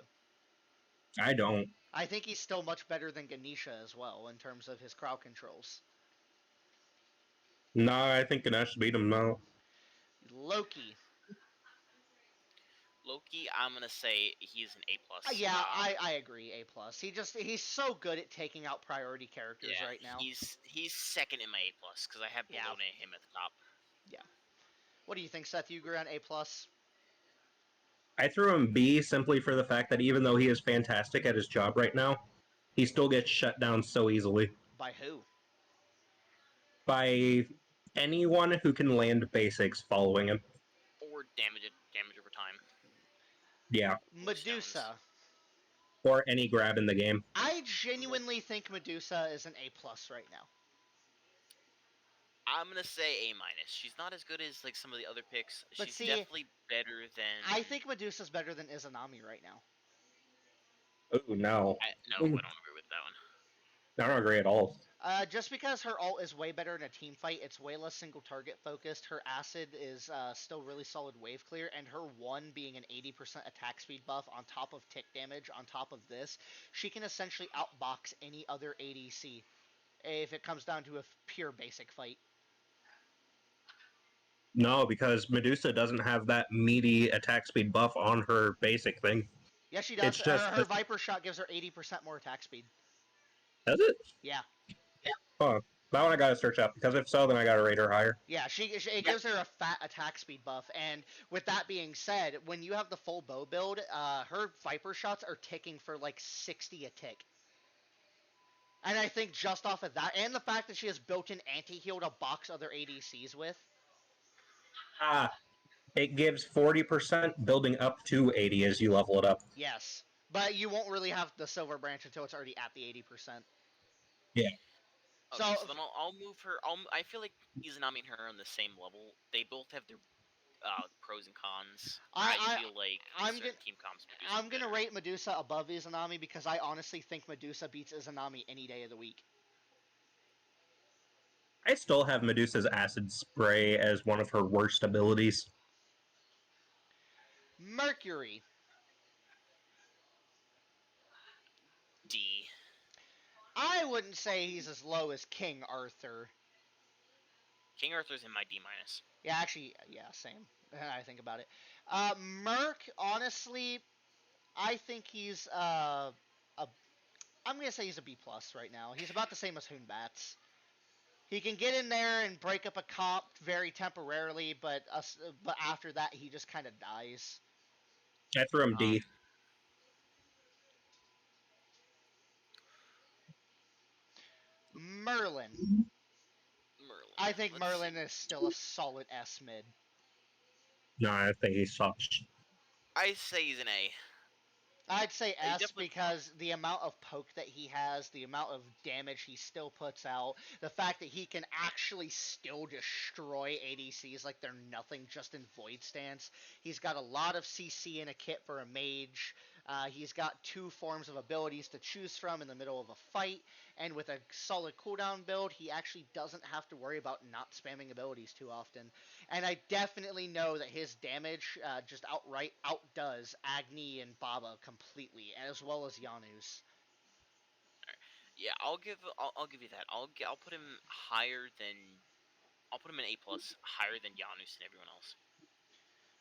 I don't. I think he's still much better than Ganesha as well in terms of his crowd controls. No, I think Ganesh beat him now. Loki. Loki, I'm gonna say he's an A plus. Yeah, I agree. A plus. He's so good at taking out priority characters Yeah, right now. he's second in my A plus because I have Yeah. Bologna him at the top. Yeah. What do you think, Seth? You agree on A plus? I threw him B simply for the fact that even though he is fantastic at his job right now, he still gets shut down so easily By who? by anyone who can land basics following him. Or damage over time. Yeah, Or stones. Medusa. or any grab in the game. I genuinely think Medusa is an A plus right now. I'm gonna say A minus. She's not as good as like some of the other picks. But She's see, definitely better than. I think Medusa's better than Izanami right now. Oh no, No, I don't agree with that one. I don't agree at all. Just because her ult is way better in a team fight, it's way less single target focused. Her acid is still really solid wave clear, and her 1 being an 80% attack speed buff on top of tick damage on top of this, she can essentially outbox any other ADC if it comes down to a pure basic fight. No, because Medusa doesn't have that meaty attack speed buff on her basic thing. Yeah, she does. It's just Her Viper shot gives her 80% more attack speed. Does it? Yeah. Oh, that one I gotta search up, because if so, then I gotta rate her higher. Yeah, it gives her a fat attack speed buff, and with that being said, when you have the full bow build, her Viper shots are ticking for like 60 a tick. And I think just off of that, and the fact that she has built-in anti-heal to box other ADCs with. It gives 40% building up to 80 as you level it up. Yes, but you won't really have the Silver Branch until it's already at the 80%. Yeah. Okay, so then I'll move her. I feel like Izanami and her are on the same level. They both have their pros and cons. I feel like certain team comps. I'm gonna rate Medusa above Izanami because I honestly think Medusa beats Izanami any day of the week. I still have Medusa's Acid Spray as one of her worst abilities. Mercury. D. I wouldn't say he's as low as King Arthur. King Arthur's in my D-. Yeah, actually, yeah, same. I think about it. Merc, honestly, I think he's I'm gonna say he's a B plus right now. He's about the same as Hoon Bats. He can get in there and break up a comp very temporarily, but after that he just kind of dies. I threw him D. Merlin. I think Merlin is still a solid S mid. No, I think he sucks. I say he's an A. I'd say S because the amount of poke that he has, the amount of damage he still puts out, the fact that he can actually still destroy ADCs like they're nothing just in Void Stance. He's got a lot of CC in a kit for a mage. He's got 2 forms of abilities to choose from in the middle of a fight, and with a solid cooldown build, he actually doesn't have to worry about not spamming abilities too often. And I definitely know that his damage just outright outdoes Agni and Baba completely, as well as Yanus. Yeah, I'll give you that. I'll put him higher than. I'll put him in A plus, higher than Yanus and everyone else.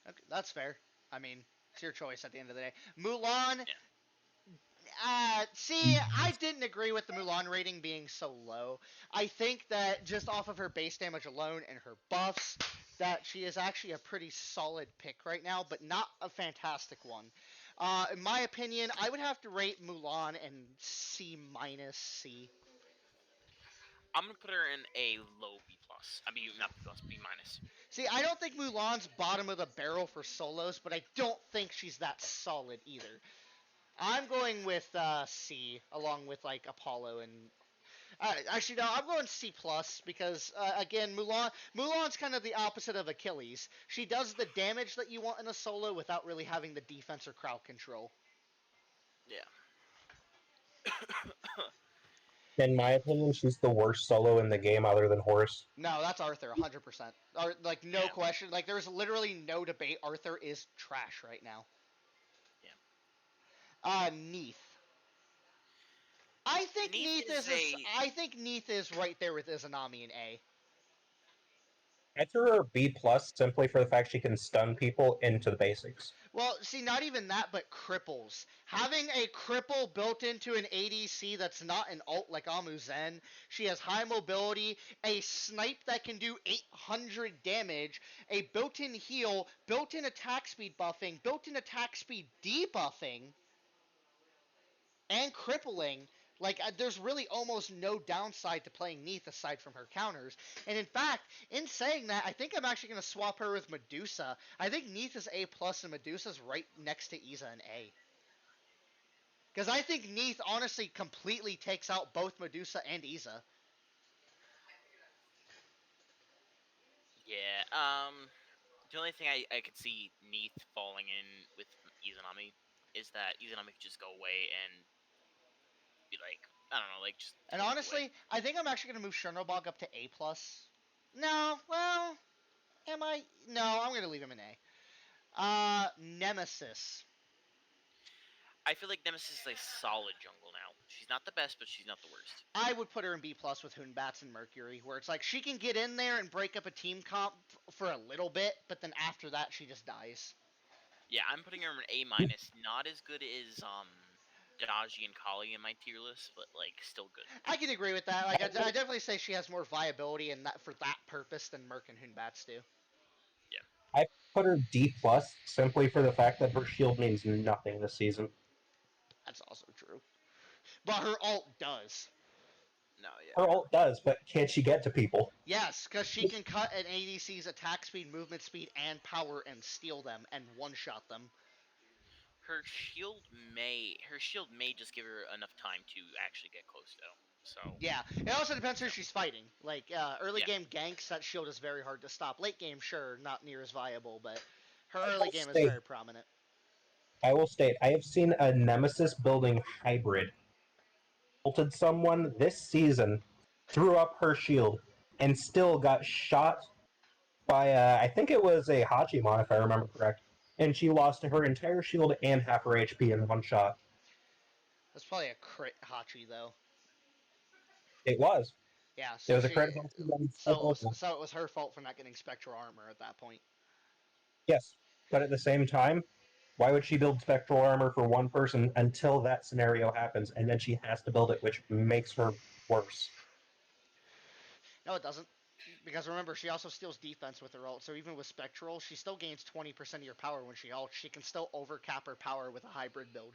Okay, that's fair. I mean, it's your choice at the end of the day. Mulan. Yeah. See, I didn't agree with the Mulan rating being so low. I think that just off of her base damage alone and her buffs, that she is actually a pretty solid pick right now, but not a fantastic one. In my opinion, I would have to rate Mulan in C minus C. I'm gonna put her in a low B plus. I mean, not B plus, B minus. See, I don't think Mulan's bottom of the barrel for solos, but I don't think she's that solid either. I'm going with C, along with like Apollo and. Actually, no, I'm going C plus because again, Mulan's kind of the opposite of Achilles. She does the damage that you want in a solo without really having the defense or crowd control. Yeah. In my opinion, she's the worst solo in the game other than Horus. No, that's Arthur, 100%. Or, like, no question. Like, there's literally no debate. Arthur is trash right now. Yeah. Neith. I think Neith is right there with Izanami in A. I threw her B plus simply for the fact she can stun people into the basics. Well, see, not even that, but cripples. Having a cripple built into an ADC that's not an ult like Amu Zen, she has high mobility, a snipe that can do 800 damage, a built-in heal, built-in attack speed buffing, built-in attack speed debuffing, and crippling. Like, there's really almost no downside to playing Neith aside from her counters. And in fact, in saying that, I think I'm actually going to swap her with Medusa. I think Neith is A+, and Medusa's right next to Iza in A. Because I think Neith honestly completely takes out both Medusa and Iza. Yeah, the only thing I could see Neith falling in with Izanami is that Izanami could just go away and be like, I don't know, like just. And honestly, I think I'm actually gonna move Chernobog up to A plus. No, well, am I? No, I'm gonna leave him in A. Nemesis. I feel like Nemesis is a solid jungle now. She's not the best, but she's not the worst. I would put her in B plus with Hoon Bats and Mercury, where it's like she can get in there and break up a team comp for a little bit, but then after that she just dies. Yeah, I'm putting her in A minus. Not as good as Daji and Kali in my tier list, but like still good. I can agree with that. Like I definitely say she has more viability in that for that purpose than Merc and Hoon Bats do. Yeah. I put her D plus simply for the fact that her shield means nothing this season. That's also true. But her ult does. No, yeah. Her ult does, but can she get to people? Yes, because she can cut an ADC's attack speed, movement speed, and power and steal them and one-shot them. Her shield may just give her enough time to actually get close though. So yeah, it also depends who she's fighting. Like early Yeah. game ganks, that shield is very hard to stop. Late game, sure, not near as viable, but her I early will game is state- very prominent. I will state, I have seen a Nemesis building hybrid ulted someone this season, threw up her shield, and still got shot by I think it was a Hachimon, if I remember correct, and she lost her entire shield and half her HP in one shot. That's probably a crit Hachi though. It was. Yeah, It so was a she, crit Hachi that was so global. so it was her fault for not getting spectral armor at that point. Yes, but at the same time, why would she build spectral armor for one person until that scenario happens, and then she has to build it, which makes her worse? No, it doesn't. Because remember, she also steals defense with her ult, so even with Spectral, she still gains 20% of your power when she ults. She can still overcap her power with a hybrid build.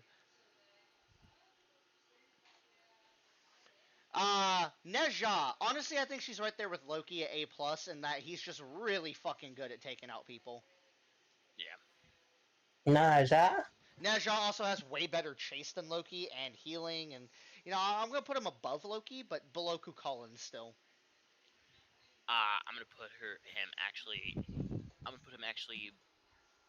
Neja. Honestly, I think she's right there with Loki at A+, in that he's just really fucking good at taking out people. yeah. Naja? Neja also has way better chase than Loki and healing, and, you know, I'm going to put him above Loki, but below Kucalen still. I'm gonna put him actually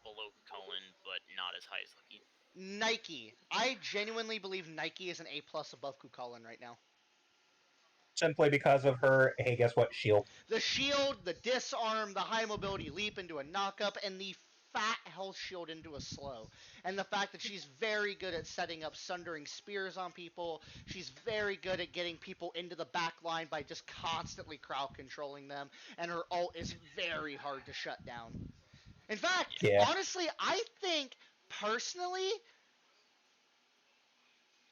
below Cullen, but not as high as Loki. Nike. I genuinely believe Nike is an A+ above Kucalen right now. Simply because of her, hey, guess what, shield. The shield, the disarm, the high mobility leap into a knockup, and the fat health shield into a slow. And the fact that she's very good at setting up sundering spears on people. She's very good at getting people into the back line by just constantly crowd controlling them. And her ult is very hard to shut down. In fact, Yeah. honestly, I think personally.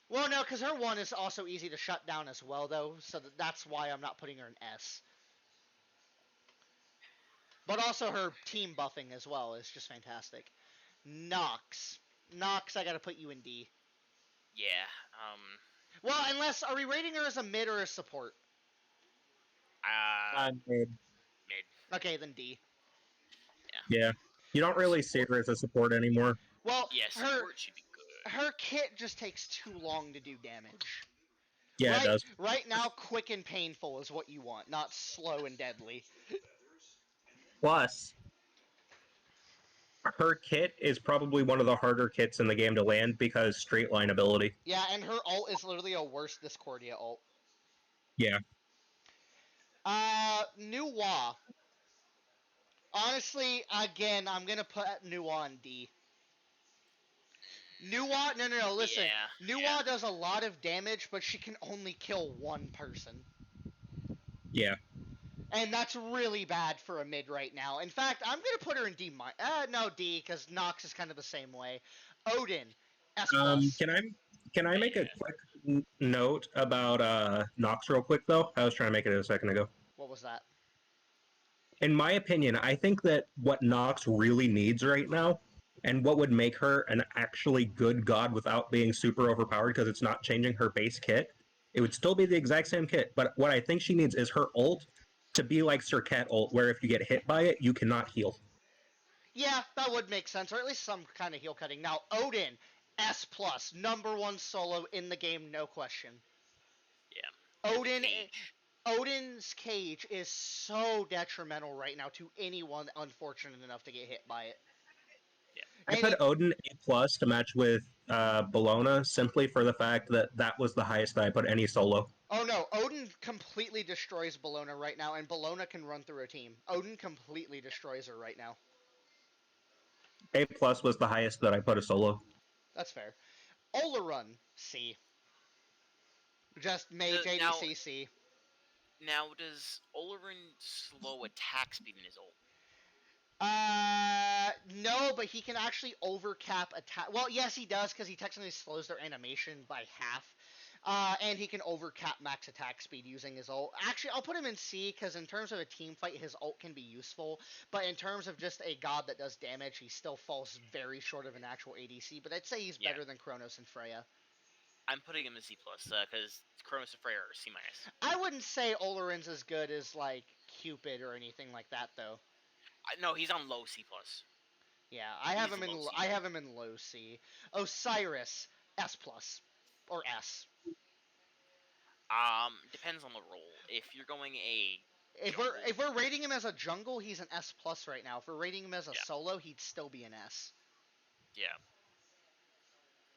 Well, no, because her one is also easy to shut down as well, though. So that's why I'm not putting her in S. But also her team buffing as well is just fantastic. Nox. Nox, I gotta put you in D. Yeah. Well, unless, are we rating her as a mid or a support? Mid. Mid. Okay, then D. Yeah. You don't really see her as a support anymore. Well, Yeah, support should be good. her kit just takes too long to do damage. Yeah, right, it does. Right now, quick and painful is what you want, not slow and deadly. Plus, her kit is probably one of the harder kits in the game to land because straight line ability. Yeah, and her ult is literally a worse Discordia ult. Yeah. Nuwa. Honestly, again, I'm gonna put Nuwa on D. Nuwa, no, listen. Yeah, Nuwa does a lot of damage, but she can only kill one person. Yeah. And that's really bad for a mid right now. In fact, I'm going to put her in D-. No, D, because Nox is kind of the same way. Odin, S+. Can I make a quick note about Nox real quick, though? I was trying to make it a second ago. What was that? In my opinion, I think that what Nox really needs right now, and what would make her an actually good god without being super overpowered because it's not changing her base kit, it would still be the exact same kit. But what I think she needs is her ult to be like Circuit ult, where if you get hit by it, you cannot heal. Yeah, that would make sense, or at least some kind of heal cutting. Now, Odin, S+, #1 solo in the game, no question. Yeah. Odin's cage is so detrimental right now to anyone unfortunate enough to get hit by it. Yeah. I put Odin A+ to match with Bologna, simply for the fact that that was the highest that I put any solo. Oh no, Odin completely destroys Bologna right now, and Bologna can run through a team. Odin completely destroys her right now. A plus was the highest that I put a solo. That's fair. Olarun, C. Just mage ADC, C. Now, does Olerin slow attack speed in his ult? No, but he can actually overcap attack. Well, yes, he does, because he technically slows their animation by half. And he can overcap max attack speed using his ult. Actually, I'll put him in C, because in terms of a team fight, his ult can be useful. But in terms of just a god that does damage, he still falls very short of an actual ADC. But I'd say he's better than Kronos and Freya. I'm putting him in C+, because Kronos and Freya are C-. I wouldn't say Olarin's as good as, like, Cupid or anything like that, though. No, he's on low C+. Yeah, I have him in low C. Osiris, S+. Or S. Depends on the role. If you're going a If we're rating him as a jungle, he's an S+ right now. If we're rating him as a solo, he'd still be an S. Yeah.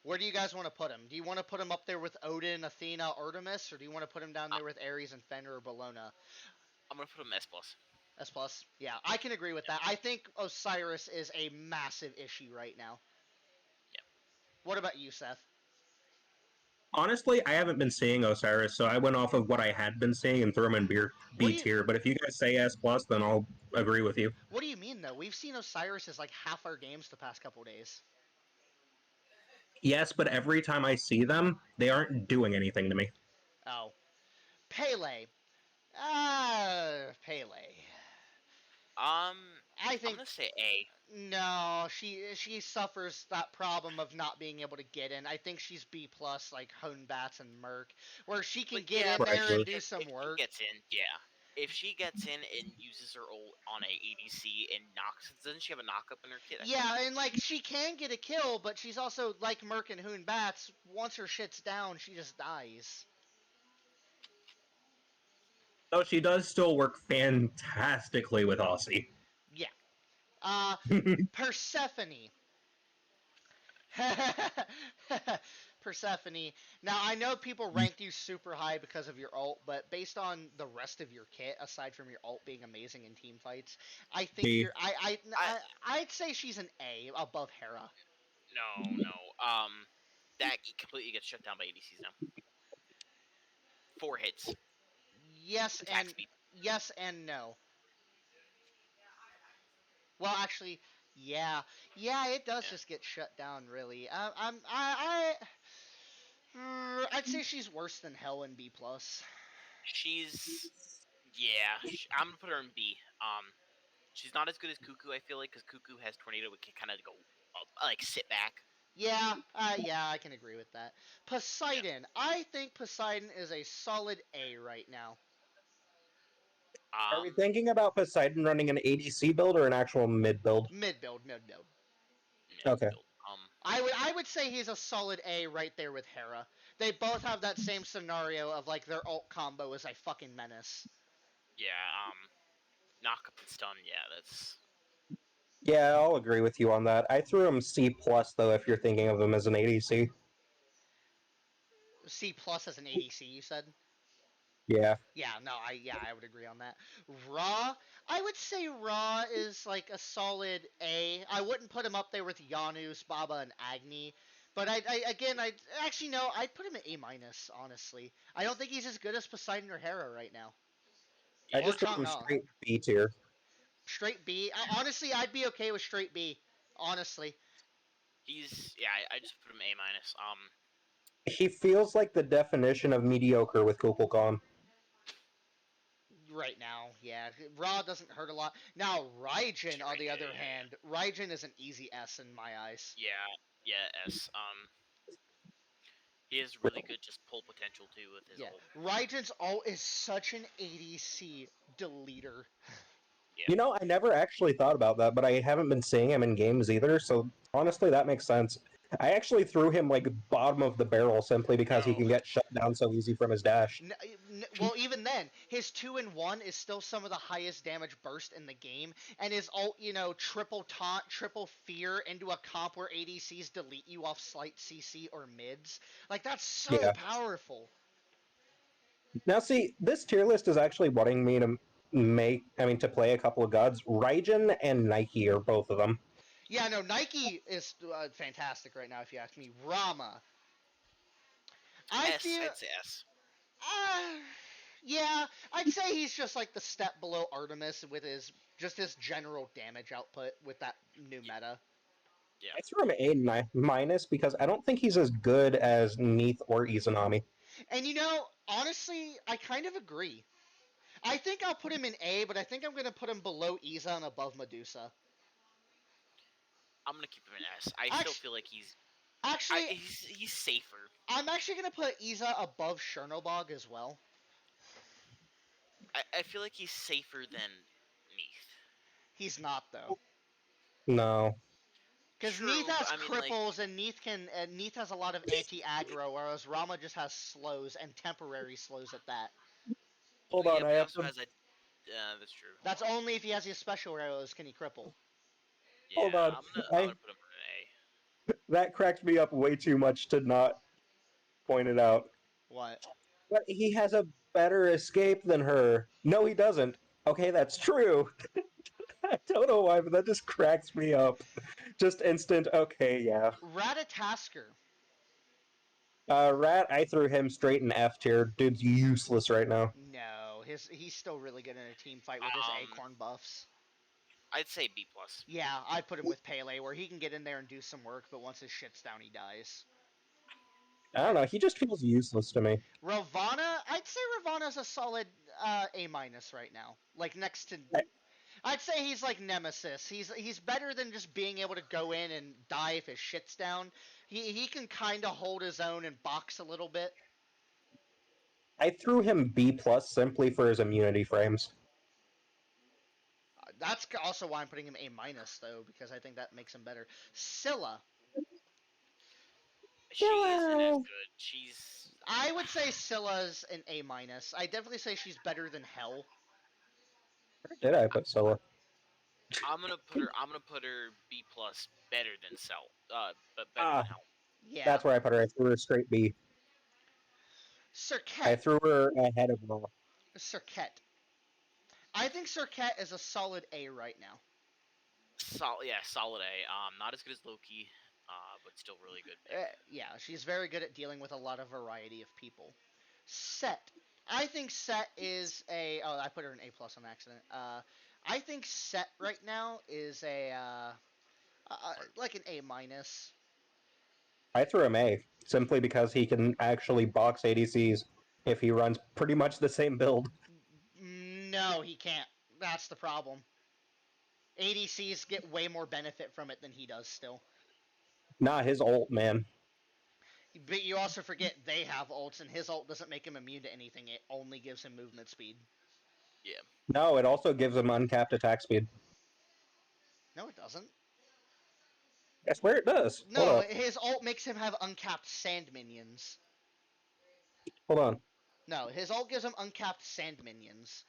Where do you guys want to put him? Do you want to put him up there with Odin, Athena, Artemis, or do you want to put him down there with Aries and Fenrir or Bologna? I'm gonna put him S+. S+? Yeah, I can agree with that. I think Osiris is a massive issue right now. Yeah. What about you, Seth? Honestly, I haven't been seeing Osiris, so I went off of what I had been seeing and threw him in B tier. But if you guys say S+, then I'll agree with you. What do you mean, though? We've seen Osiris as like half our games the past couple days. Yes, but every time I see them, they aren't doing anything to me. Oh. Pele. Pele. I think I'm I gonna say A. No, she suffers that problem of not being able to get in. I think she's B+, like Hoon Bats and Merc, where she can get in there and do some work. If she gets in, yeah. If she gets in and uses her ult on a ADC and knocks, doesn't she have a knock up in her kit? Yeah, and like she can get a kill, but she's also like Merc and Hoon Bats. Once her shit's down, she just dies. Though she does still work fantastically with Aussie. Yeah. Persephone. Persephone. Now, I know people ranked you super high because of your ult, but based on the rest of your kit, aside from your ult being amazing in team fights, I think I'd say she's an A above Hera. No. That completely gets shut down by ADCs now. 4 hits. Yes and no. Well, actually, yeah, it does just get shut down. Really, I'd say she's worse than Hell in B+. I'm gonna put her in B. She's not as good as Cuckoo, I feel like, because Cuckoo has Tornado, it can kind of go, like, sit back. Yeah, I can agree with that. Poseidon. Yeah. I think Poseidon is a solid A right now. Are we thinking about Poseidon running an ADC build or an actual mid build? Mid build. Okay. I would say he's a solid A right there with Hera. They both have that same scenario of like their ult combo is a fucking menace. Yeah, knock up and stun, that's... Yeah, I'll agree with you on that. I threw him C+, though, if you're thinking of him as an ADC. C+ as an ADC, you said? Yeah. Yeah, no, I would agree on that. Ra, I would say Ra is like a solid A. I wouldn't put him up there with Yanus, Baba, and Agni. But I'd put him at A-, honestly. I don't think he's as good as Poseidon or Hera right now. I just put him straight B tier. Straight B? Honestly, I'd be okay with straight B. Honestly. I just put him A-. He feels like the definition of mediocre with Kucalen. Right now, yeah. Ra doesn't hurt a lot. Now, Raijin, on the other hand, Raijin is an easy S in my eyes. Yeah, S. He has really good just pull potential, too, with his ult. Raijin's ult is such an ADC deleter. Yeah. You know, I never actually thought about that, but I haven't been seeing him in games either, so honestly, that makes sense. I actually threw him, like, bottom of the barrel simply because he can get shut down so easy from his dash. Well, even then, his 2-in-1 is still some of the highest damage burst in the game, and his ult, triple taunt, triple fear into a comp where ADCs delete you off slight CC or mids. Like, that's so Yeah. powerful. Now, see, this tier list is actually wanting me to to play a couple of gods. Raijin and Nike are both of them. Yeah, no, Nike is fantastic right now, if you ask me. Rama. I S, feel. I'd say S. Uh, yeah, I'd say he's just like the step below Artemis with his general damage output with that new meta. Yeah. I threw him A minus because I don't think he's as good as Neith or Izanami. And honestly, I kind of agree. I think I'll put him in A, but I think I'm gonna put him below Iza and above Medusa. I'm gonna keep him in S. I still Actually, feel like he's actually, he's safer. I'm actually gonna put Iza above Chernobog as well. I feel like he's safer than Neith. He's not though, No. because Neith True, but has I mean, like, cripples and Neith has a lot of anti-aggro, whereas Rama just has slows and temporary slows at that. Hold yeah, on, but I he have also to. has a. That's true. Hold That's on. only if he has his special arrows can he cripple. Hold Yeah, on. I'm gonna put him in That cracked me up way too much to not point it out. What? But he has a better escape than her. No, he doesn't. Okay, that's true. I don't know why, but that just cracks me up. Just instant, okay, yeah. Ratatasker. Rat, I threw him straight in F tier. Dude's useless right now. No, he's still really good in a team fight A. with his acorn buffs. I'd say B plus. Yeah, I'd put him with Pele, where he can get in there and do some work, but once his shit's down, he dies. I don't know, he just feels useless to me. Ravana, I'd say Ravana's a solid A minus right now. Like next to, I'd say he's like Nemesis. He's better than just being able to go in and die if his shit's down. He can kind of hold his own and box a little bit. I threw him B plus simply for his immunity frames. That's also why I'm putting him A minus though, because I think that makes him better. Scylla, She isn't as good. She's. I would say Scylla's an A minus. I definitely say she's better than Hell. Where did I put Scylla? I'm gonna put her. I'm gonna put her B plus, better than Cell. But better Ah, than Hell. Yeah. that's where I put her. I threw her straight B. I Serket. threw her ahead of her. Serket. I think Serket is a solid A right now. Solid A. Not as good as Loki, but still really good pick. Yeah, she's very good at dealing with a lot of variety of people. Set. I think Set is a. Oh, I put her in A plus on accident. I think Set right now is a like an A minus. I threw him A simply because he can actually box ADCs if he runs pretty much the same build. No, he can't. That's the problem. ADCs get way more benefit from it than he does still. Nah, his ult, man. But you also forget they have ults, and his ult doesn't make him immune to anything. It only gives him movement speed. Yeah. No, it also gives him uncapped attack speed. No, it doesn't. I swear it does. Hold No, up. his ult makes him have uncapped sand minions. Hold on. No, his ult gives him uncapped sand minions.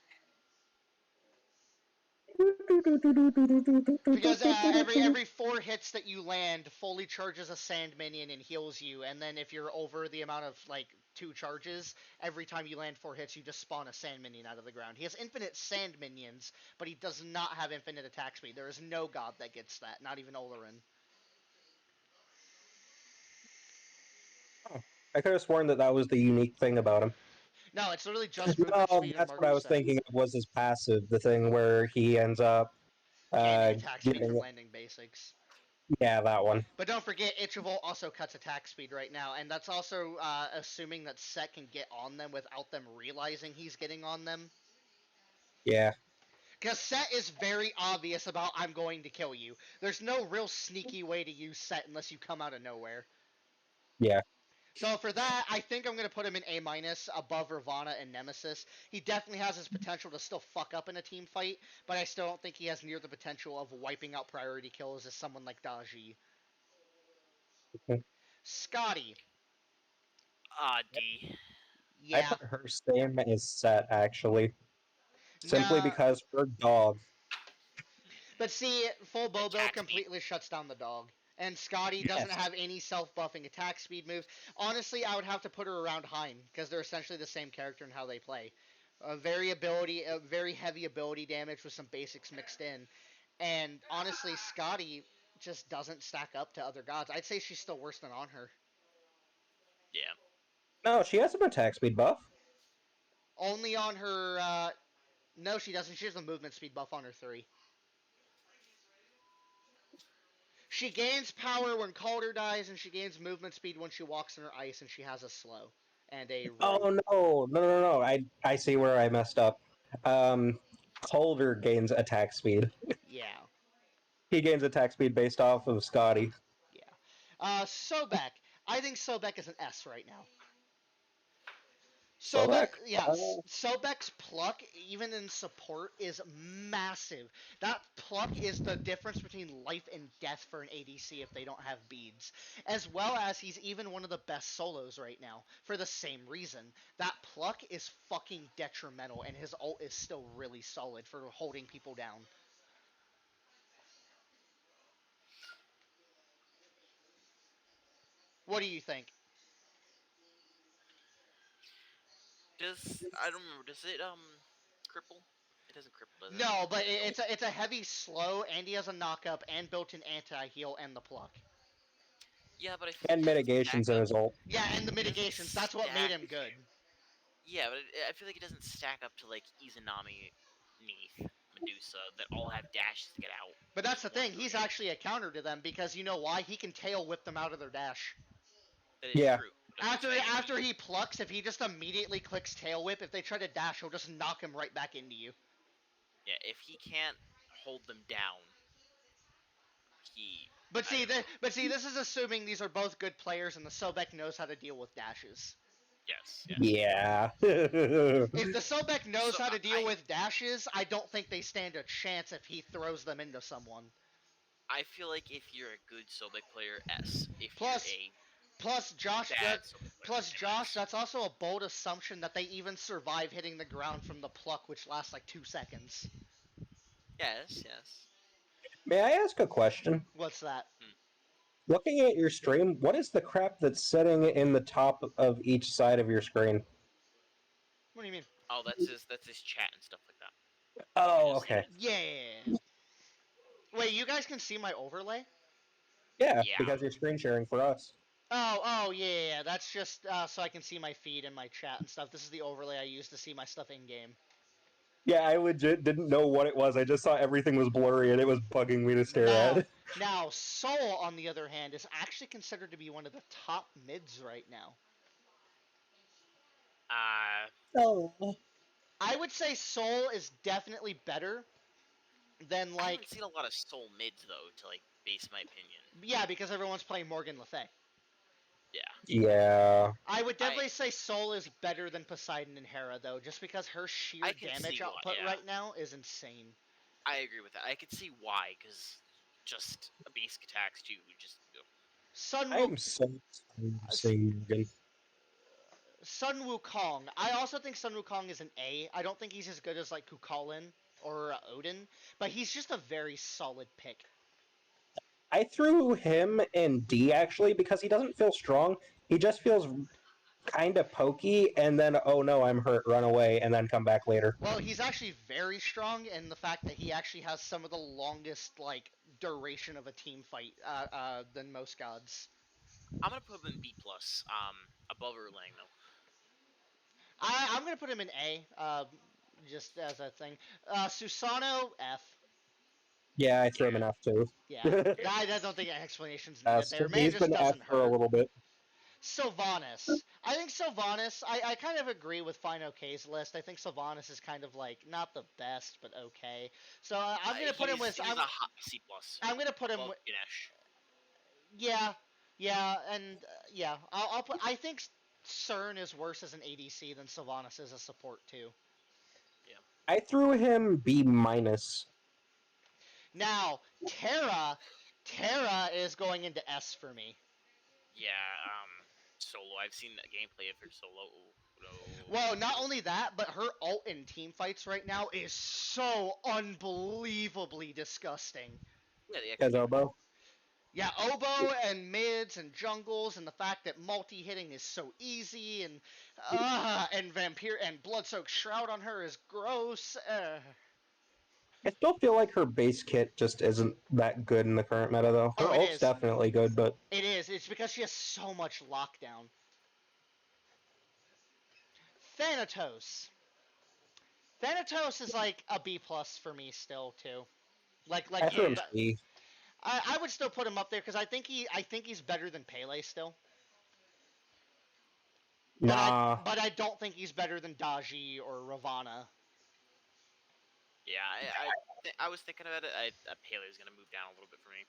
Because every 4 hits that you land fully charges a sand minion and heals you, and then if you're over the amount of like 2 charges, every time you land 4 hits, you just spawn a sand minion out of the ground. He has infinite sand minions, but he does not have infinite attack speed. There is no god that gets that, not even Olerin. I could have sworn that that was the unique thing about him. No, it's literally just movement No, speed and that's what I marker was set. thinking of was his passive, the thing where he ends up Gaining attack speed from getting. landing basics. Yeah, that one. But don't forget, Ichavolt also cuts attack speed right now, and that's also assuming that Set can get on them without them realizing he's getting on them. Yeah. Because Set is very obvious about, I'm going to kill you. There's no real sneaky way to use Set unless you come out of nowhere. Yeah. So for that, I think I'm going to put him in A minus above Ravana and Nemesis. He definitely has his potential to still fuck up in a team fight, but I still don't think he has near the potential of wiping out priority kills as someone like Daji. Scotty. D. I Yeah. put her same as Set, actually. Simply No, because her dog. but see, full Bobo Attack speed. completely shuts down the dog. And Scotty doesn't Yes. have any self-buffing attack speed moves. Honestly, I would have to put her around Heim because they're essentially the same character in how they play. Very heavy ability damage with some basics mixed in. And honestly, Scotty just doesn't stack up to other gods. I'd say she's still worse than on her. Yeah. No, she has an attack speed buff. Only on her. No, she doesn't. She has a movement speed buff on her 3. She gains power when Calder dies, and she gains movement speed when she walks in her ice, and she has a slow and a rogue. Oh no! I see where I messed up. Calder gains attack speed. Yeah, He gains attack speed based off of Scotty. yeah. Sobek. I think Sobek is an S right now. Sobek, Sobek. yeah, Sobek's pluck, even in support, is massive. That pluck is the difference between life and death for an ADC if they don't have beads. As well as he's even one of the best solos right now, for the same reason. That pluck is fucking detrimental, and his ult is still really solid for holding people down. What do you think? I don't remember. Does it cripple? It doesn't cripple, does it? No, but it's a heavy slow, and he has a knockup and built-in anti-heal and the pluck. Yeah, but I feel like And it doesn't stack mitigations in up. his ult. Yeah, and the It doesn't mitigations. That's what made stack. him good. Yeah, but I feel like it doesn't stack up to like Izanami, Neath, Medusa that all have dashes to get out. But that's the Just one thing. He's grenade. actually a counter to them because you know why? He can tail whip them out of their dash. That is Yeah. true. That's what I'm saying. After he plucks, if he just immediately clicks tail whip, if they try to dash, he'll just knock him right back into you. Yeah, if he can't hold them down, he. But I see, don't know. this is assuming these are both good players and the Sobek knows how to deal with dashes. Yes, yes. Yeah. If the Sobek knows So how to deal with dashes, I don't think they stand a chance if he throws them into someone. I feel like if you're a good Sobek player, S. If Plus, you're a plus Josh, bad Sobek player, plus Josh, MS. that's also a bold assumption that they even survive hitting the ground from the pluck, which lasts like 2 seconds. Yes, yes. May I ask a question? What's that? Looking at your stream, what is the crap that's sitting in the top of each side of your screen? What do you mean? Oh, that's his chat and stuff like that. Oh, Just okay. Yeah. Wait, you guys can see my overlay? Yeah, Yeah. because you're screen sharing for us. Oh, yeah. That's just so I can see my feed and my chat and stuff. This is the overlay I use to see my stuff in game. Yeah, I legit didn't know what it was. I just saw everything was blurry and it was bugging me to stare at. Now, Soul, on the other hand, is actually considered to be one of the top mids right now. Oh. I would say Soul is definitely better than I like haven't seen a lot of soul mids though to like base my opinion. yeah, because everyone's playing Morgan Le Fay. Yeah. Yeah. I would definitely say Soul is better than Poseidon and Hera though, just because her sheer I can damage see why, output yeah. right now is insane. I agree with that. I could see why, because just a basic attacks too. Just Sun I'm so seeing Morgan. Sun Wukong. I also think Sun Wukong is an A. I don't think he's as good as like Kucalen or Odin, but he's just a very solid pick. I threw him in D actually because he doesn't feel strong. He just feels kind of pokey, and then oh no, I'm hurt, run away, and then come back later. Well, he's actually very strong in the fact that he actually has some of the longest like duration of a team fight than most gods. I'm gonna put him in B plus. Above Erlang though. I'm gonna put him in A, just as a thing. Susano F. Yeah, I threw him in F too. Yeah, I don't think an explanation's needed Yes, there. Man he's just been F doesn't for a hurt. little bit. Sylvanas. I think Sylvanas, I kind of agree with Fine OK's list. I think Sylvanas is kind of like not the best, but okay. So I'm gonna put him with. He's a hot C plus. I'm gonna put him. Above Ganesh. Yeah, and yeah. I'll put. I think CERN is worse as an ADC than Sylvanas as a support too. Yeah. I threw him B minus. Now Terra is going into S for me. Yeah. Solo. I've seen the gameplay of her solo. Ooh, Well, not only that, but her ult in team fights right now is so unbelievably disgusting. Yeah, the As XP. Oboe. Yeah, oboe and mids and jungles, and the fact that multi-hitting is so easy, and vampire and blood-soaked shroud on her is gross. I still feel like her base kit just isn't that good in the current meta, though. Her Oh, it ult's is. definitely good, but It is. It's because she has so much lockdown. Thanatos. Thanatos is like a B plus for me still too. I Like threw him Yeah. C. I would still put him up there because I think he's better than Pele still. Nah, But I don't think he's better than Daji or Ravana. Yeah, I was thinking about it. Pele's gonna move down a little bit for me.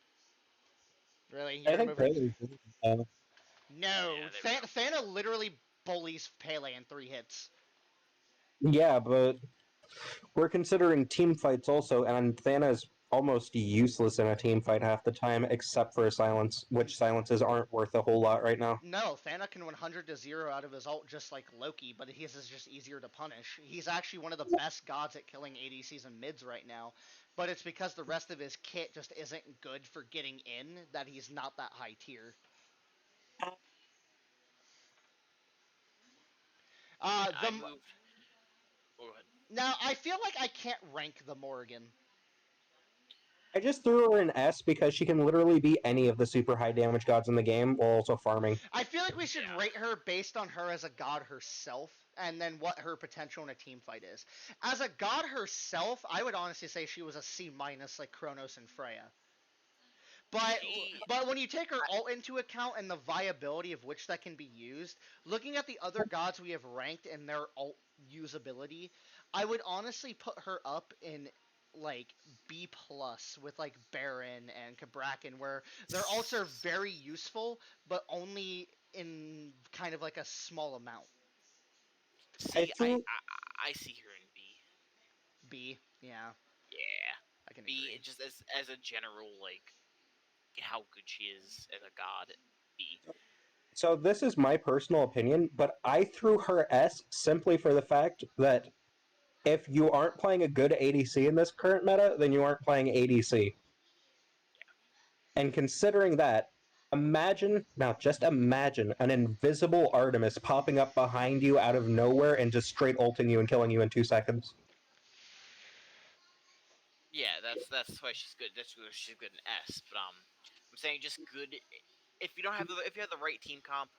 Really, I you're think moving? Pele's good. No, Yeah, there we go. Thana literally bullies Pele in 3 hits. Yeah, but we're considering team fights also, and Thana's almost useless in a team fight half the time, except for a silence, which silences aren't worth a whole lot right now. No, Thana can 100 to 0 out of his ult just like Loki, but his is just easier to punish. He's actually one of the best gods at killing ADCs and mids right now, but it's because the rest of his kit just isn't good for getting in that he's not that high tier. Yeah, I The moved. Oh, go ahead. Now I feel like I can't rank the Morrigan. I just threw her an S because she can literally be any of the super high damage gods in the game while also farming. I feel like we should Yeah. rate her based on her as a god herself, and then what her potential in a team fight is. As a god herself, I would honestly say she was a C minus, like Kronos and Freya. But She. but when you take her ult into account and the viability of which that can be used, looking at the other gods we have ranked and their ult usability, I would honestly put her up in like B plus with like Baron and Cabrakan, where their ults are very useful, but only in kind of like a small amount. I See, threw I see her in B. B, yeah, Yeah, I can B. agree. Just as a general like how good she is as a god. B. So this is my personal opinion, but I threw her S simply for the fact that if you aren't playing a good ADC in this current meta, then you aren't playing ADC. And considering that, just imagine an invisible Artemis popping up behind you out of nowhere and just straight ulting you and killing you in 2 seconds. Yeah, that's why she's good. That's why she's good in S. But I'm saying just good. If you don't have if you have the right team comp,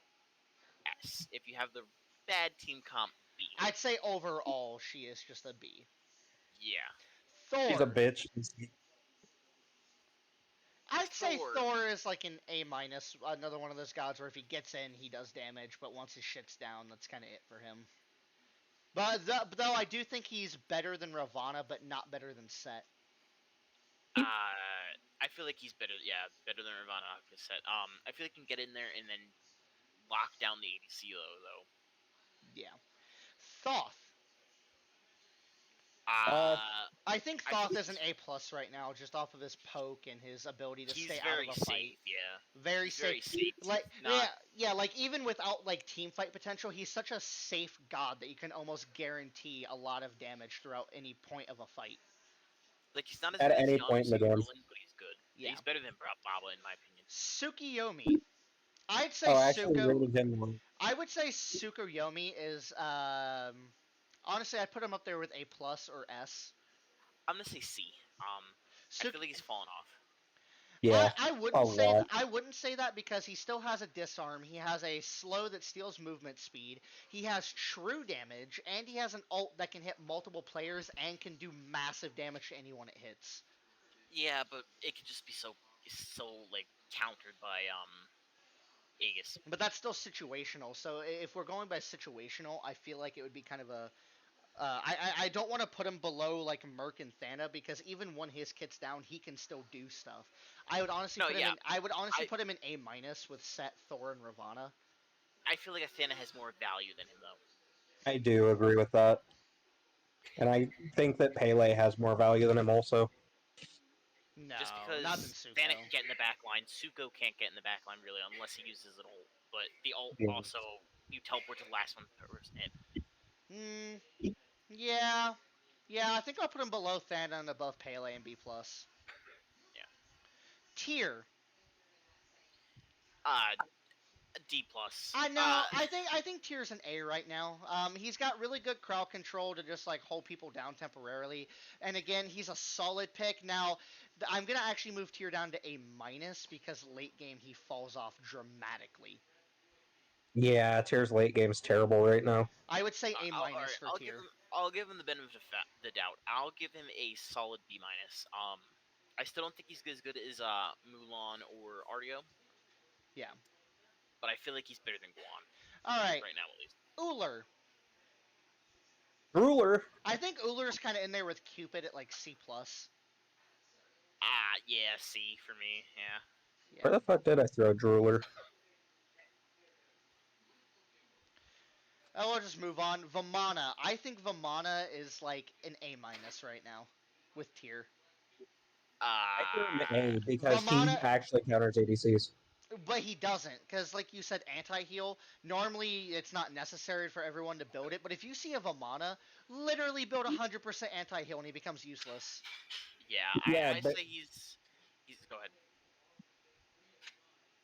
S. If you have the bad team comp, B. I'd say overall she is just a B. Yeah. She's a Thor. bitch. I'd say Thor. Thor is like an A minus, another one of those gods where if he gets in, he does damage, but once his shit's down, that's kind of it for him. But though I do think he's better than Ravana, but not better than Set. I feel like he's better. Yeah, better than Ravana. I feel like he can get in there and then lock down the ADC though. Yeah. Thoth. Uh, I think I feel Thoth is an he's, A plus right now, just off of his poke and his ability to he's stay out of very a fight. safe. Yeah, Very he's safe. very safe. Like Not yeah, like even without like team fight potential, he's such a safe god that you can almost guarantee a lot of damage throughout any point of a fight. like he's not as at good as any point in Yanus the and game. Erlang, but he's good. Yeah. He's better than Baba in my opinion. Tsukiyomi. I'd say Oh, I actually Suko. rated him one. I would say Tsukuyomi is honestly I'd put him up there with A plus or S. I'm gonna say C. I Suk- feel like he's fallen off. Yeah, I a wouldn't say lot. I wouldn't say that because he still has a disarm. He has a slow that steals movement speed. He has true damage, and he has an ult that can hit multiple players and can do massive damage to anyone it hits. Yeah, but it could just be so like countered by Aegis. But that's still situational. So if we're going by situational, I feel like it would be kind of a. I don't want to put him below like Merc and Thana because even when his kit's down, he can still do stuff. I would honestly No, put him yeah, in. I would honestly put him in A minus with Set, Thor, and Ravana. I feel like Athena has more value than him though. I do agree with that. And I think that Pele has more value than him also. No, Just not than because Thana Suko. can get in the back line, Suko can't get in the back line really unless he uses an ult. But the ult Yeah. also you teleport to the last one person hit. Yeah. Yeah, I think I'll put him below Thana and above Pele and B+. Yeah. Tier. D plus. I know. I think Tier's an A right now. He's got really good crowd control to just like hold people down temporarily, and again, he's a solid pick. Now, I'm gonna actually move Tier down to A minus because late game he falls off dramatically. Yeah, Tier's late game's terrible right now. I would say A All minus right, for Tier. I'll give him the benefit of the doubt. I'll give him a solid B minus. I still don't think he's as good as Mulan or Artio, Yeah. but I feel like he's better than Guan All right. right now at least. Uller. Ruler. I think Uller's kind of in there with Cupid at like C plus. Yeah, C for me. Yeah. Where the fuck did I throw Drooler? Oh, we'll just move on. Vamana. I think Vamana is like an A minus right now with Tier. I threw him A because Vamana, he actually counters ADCs. but he doesn't, because like you said, anti-heal. Normally, it's not necessary for everyone to build it, but if you see a Vamana, literally build 100% anti-heal and he becomes useless. Yeah, Yeah, I but say he's go ahead.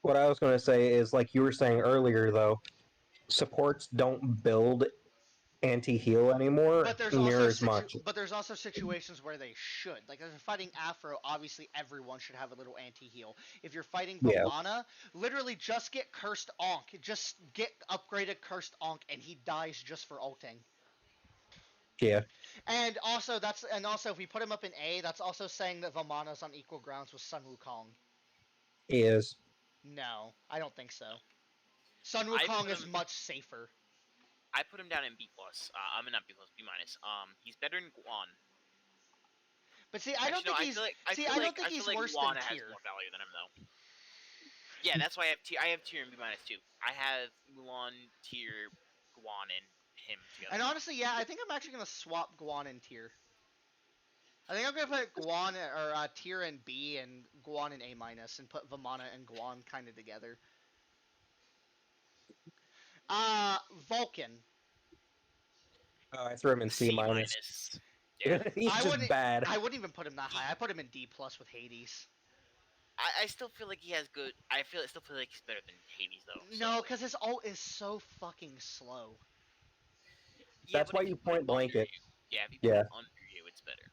what I was going to say is, like you were saying earlier, though, supports don't build anti-heal anymore But there's near also as much. situations where they should. Like if you're fighting Afro, obviously everyone should have a little anti-heal. If you're fighting Yeah. Vamana, literally just get Cursed Ankh. Just get upgraded Cursed Ankh and he dies just for ulting. Yeah, And also if we put him up in A, that's also saying that Vamana's on equal grounds with Sun Wukong. he is. No, I don't think so. Sun I Wukong put is him much safer. I put him down in B plus. I'm not B plus, B minus. He's better than Guan. But see, I don't think he's. I don't think I feel he's like worse Guan than has Tyr. more value than him though. Yeah, that's why I have Tyr and B minus too. I have Mulan, Tyr, Guan, and him together. And honestly, yeah, I think I'm actually gonna swap Guan and Tyr. I think I'm gonna put Guan or Tyr in B and Guan in A minus, and put Vamana and Guan kind of together. Vulcan. I threw him in C C minus. minus. Yeah. He's just bad. I wouldn't even put him that high. I put him in D plus with Hades. I still feel like he has good. Still feel like he's better than Hades though. No, because his ult is so fucking slow. Yeah, That's but why if you you put it point under blank it. you, yeah, if you put Yeah. it under you, it's better.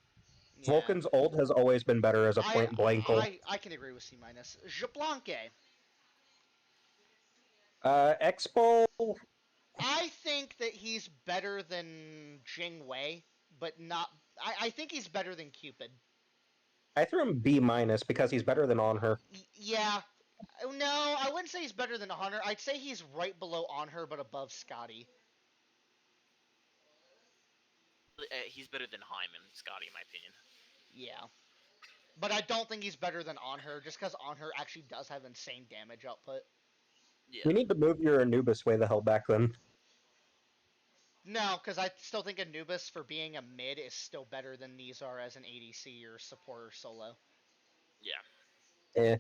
Yeah. Vulcan's ult has always been better as a point blank ult. I can agree with C minus. Jablanque. Expo. I think that he's better than Jing Wei, but not. I think he's better than Cupid. I threw him B minus because he's better than on her. Yeah. No, I wouldn't say he's better than Hunter. I'd say he's right below on her, but above Scotty. He's better than Heim and Scotty, in my opinion. Yeah. But I don't think he's better than on her, just because on her actually does have insane damage output. Yeah. We need to move your Anubis way the hell back then. No, because I still think Anubis, for being a mid, is still better than these are as an ADC or support or solo. Yeah. Eh.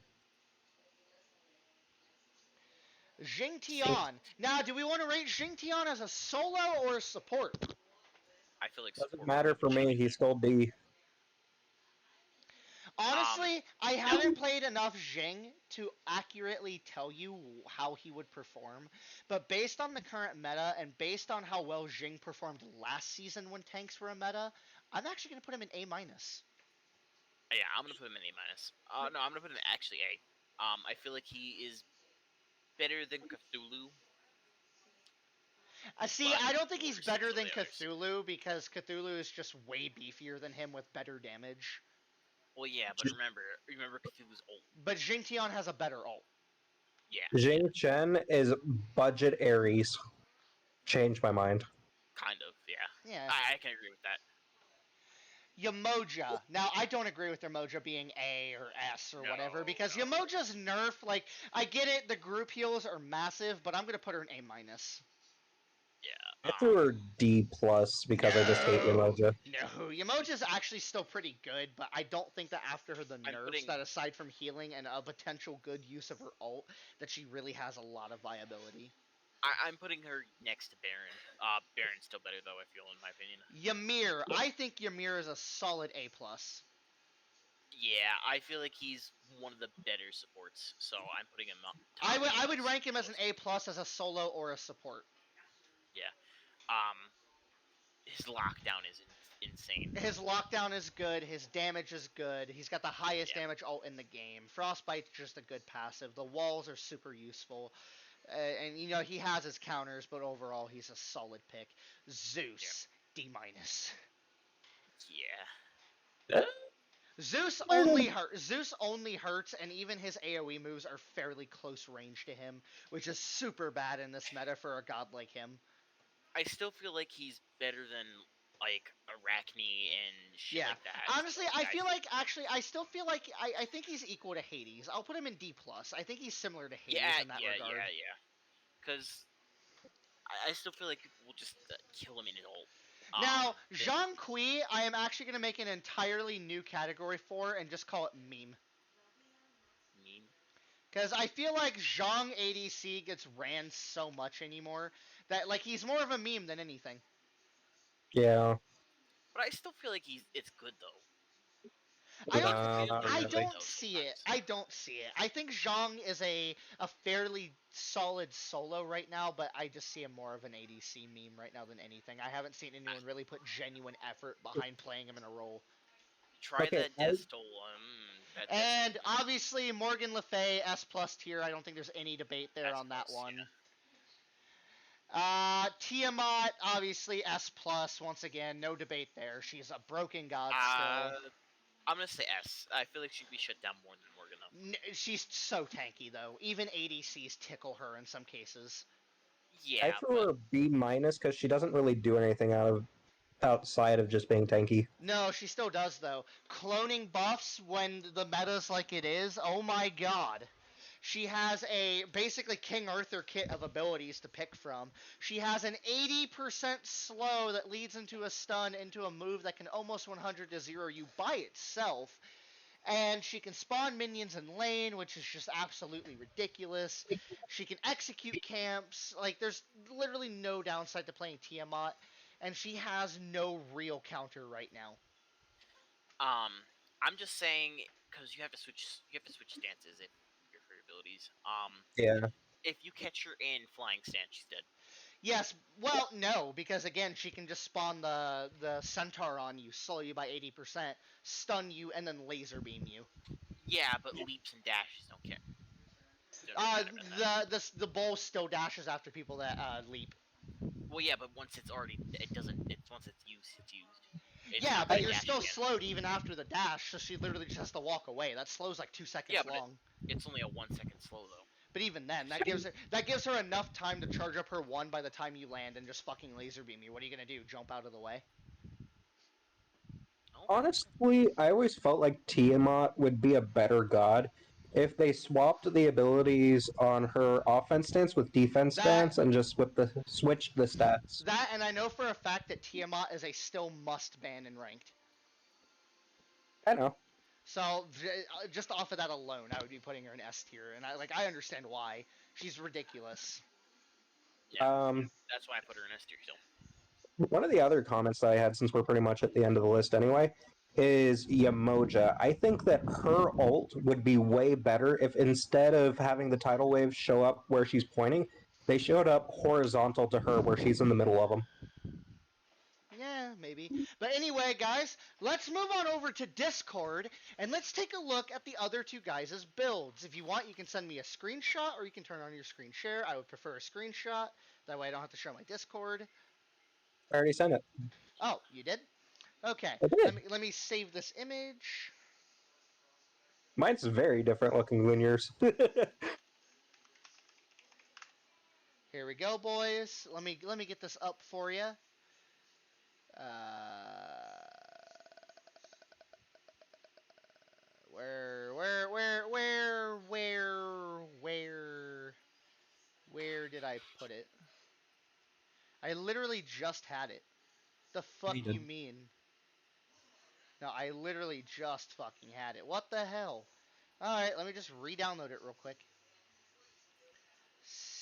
Jing Tian. Now, do we want to rate Jing Tian as a solo or a support? I feel like Doesn't support matter for me. He's still D. Honestly, I haven't played enough Jing to accurately tell you how he would perform, but based on the current meta and based on how well Jing performed last season when tanks were a meta, I'm actually going to put him in A minus. Yeah, I'm gonna put him in A minus. No, I'm gonna put him actually A. I feel like he is better than Cthulhu. See, I don't think he's worse better some of than the others. Cthulhu because Cthulhu is just way beefier than him with better damage. Well, yeah, but remember Cthulhu's ult. But Jing Tian has a better ult. Yeah. Jing Chen is budget Aries. Changed my mind. Kind of, yeah. Yeah. I can agree with that. Yamoja. Now, I don't agree with Yamoja being A or S or whatever because no. Yamoja's nerf, like, I get it, the group heals are massive, but I'm going to put her in A minus. Yeah. I threw her D plus because I just hate Yamoja. No, Yamoja's actually still pretty good, but I don't think that after her the nerfs, that aside from healing and a potential good use of her ult, that she really has a lot of viability. I'm putting her next to Baron. Baron's still better though, I feel, in my opinion. Ymir. I think Ymir is a solid A+. Yeah, I feel like he's one of the better supports, so I'm putting him up top. I would rank him as an A+ as a solo or a support. Yeah. His lockdown is insane. His lockdown is good. His damage is good. He's got the highest damage ult in the game. Frostbite's just a good passive. The walls are super useful. And, you know, he has his counters, but overall, he's a solid pick. Zeus, D-. Yeah. Zeus only hurts, and even his AoE moves are fairly close range to him, which is super bad in this meta for a god like him. I still feel like he's better than like Arachne and shit like that. Honestly, I still feel like I think he's equal to Hades. I'll put him in D+. I think he's similar to Hades in that regard. Yeah. Because I still feel like people will just kill him in his ult. Now, Zhang Kui, I am actually going to make an entirely new category for and just call it meme. Meme? Because I feel like Zhang ADC gets ran so much anymore that, like, he's more of a meme than anything. Yeah. But I still feel like it's good, though. I don't see it. I think Zhang is a fairly solid solo right now, but I just see him more of an ADC meme right now than anything. I haven't seen anyone really put genuine effort behind playing him in a role. Try that Deathstole. And obviously Morgan Le Fay S+ tier. I don't think there's any debate there on that one. Yeah. Tiamat obviously S+ once again, no debate there. She's a broken god still. I'm gonna say S. I feel like she'd be shut down more than Morgan though. She's so tanky though. Even ADCs tickle her in some cases. Yeah, I threw her B- because she doesn't really do anything outside of just being tanky. No, she still does though. Cloning buffs when the meta's like it is. Oh my god. She has a basically King Arthur kit of abilities to pick from. She has an 80% slow that leads into a stun into a move that can almost 100 to 0 you by itself. And she can spawn minions in lane, which is just absolutely ridiculous. She can execute camps. Like, there's literally no downside to playing Tiamat. And she has no real counter right now. I'm just saying because you have to switch stances if for your abilities. Yeah. If you catch her in flying stance, she's dead. Yes, well, no, because again, she can just spawn the centaur on you, slow you by 80%, stun you, and then laser beam you. Yeah, but leaps and dashes don't care. The bull still dashes after people that leap. Well, yeah, but once it's already, it doesn't. Once it's used, it's used. Yeah, but you're still slowed even after the dash, so she literally just has to walk away. That slow's like 2 seconds long. It's only a 1 second slow though. But even then, that gives her enough time to charge up her 1 by the time you land and just fucking laser beam you. What are you gonna do? Jump out of the way? Honestly, I always felt like Tiamat would be a better god if they swapped the abilities on her offense stance with defense stance and just switched the stats. That, and I know for a fact that Tiamat is a still must ban in ranked. I know. So just off of that alone, I would be putting her in S tier, and I understand why. She's ridiculous. Yeah, that's why I put her in S tier still. One of the other comments that I had, since we're pretty much at the end of the list anyway, is Yamoja. I think that her ult would be way better if instead of having the tidal waves show up where she's pointing, they showed up horizontal to her where she's in the middle of them. Yeah, maybe. But anyway, guys, let's move on over to Discord, and let's take a look at the other two guys' builds. If you want, you can send me a screenshot, or you can turn on your screen share. I would prefer a screenshot. That way I don't have to show my Discord. I already sent it. Oh, you did? Okay. Let me save this image. Mine's very different looking than yours. Here we go, boys. Let me get this up for you. Where did I put it? I literally just had it. The fuck you mean? No, I literally just fucking had it. What the hell? Alright, let me just re-download it real quick.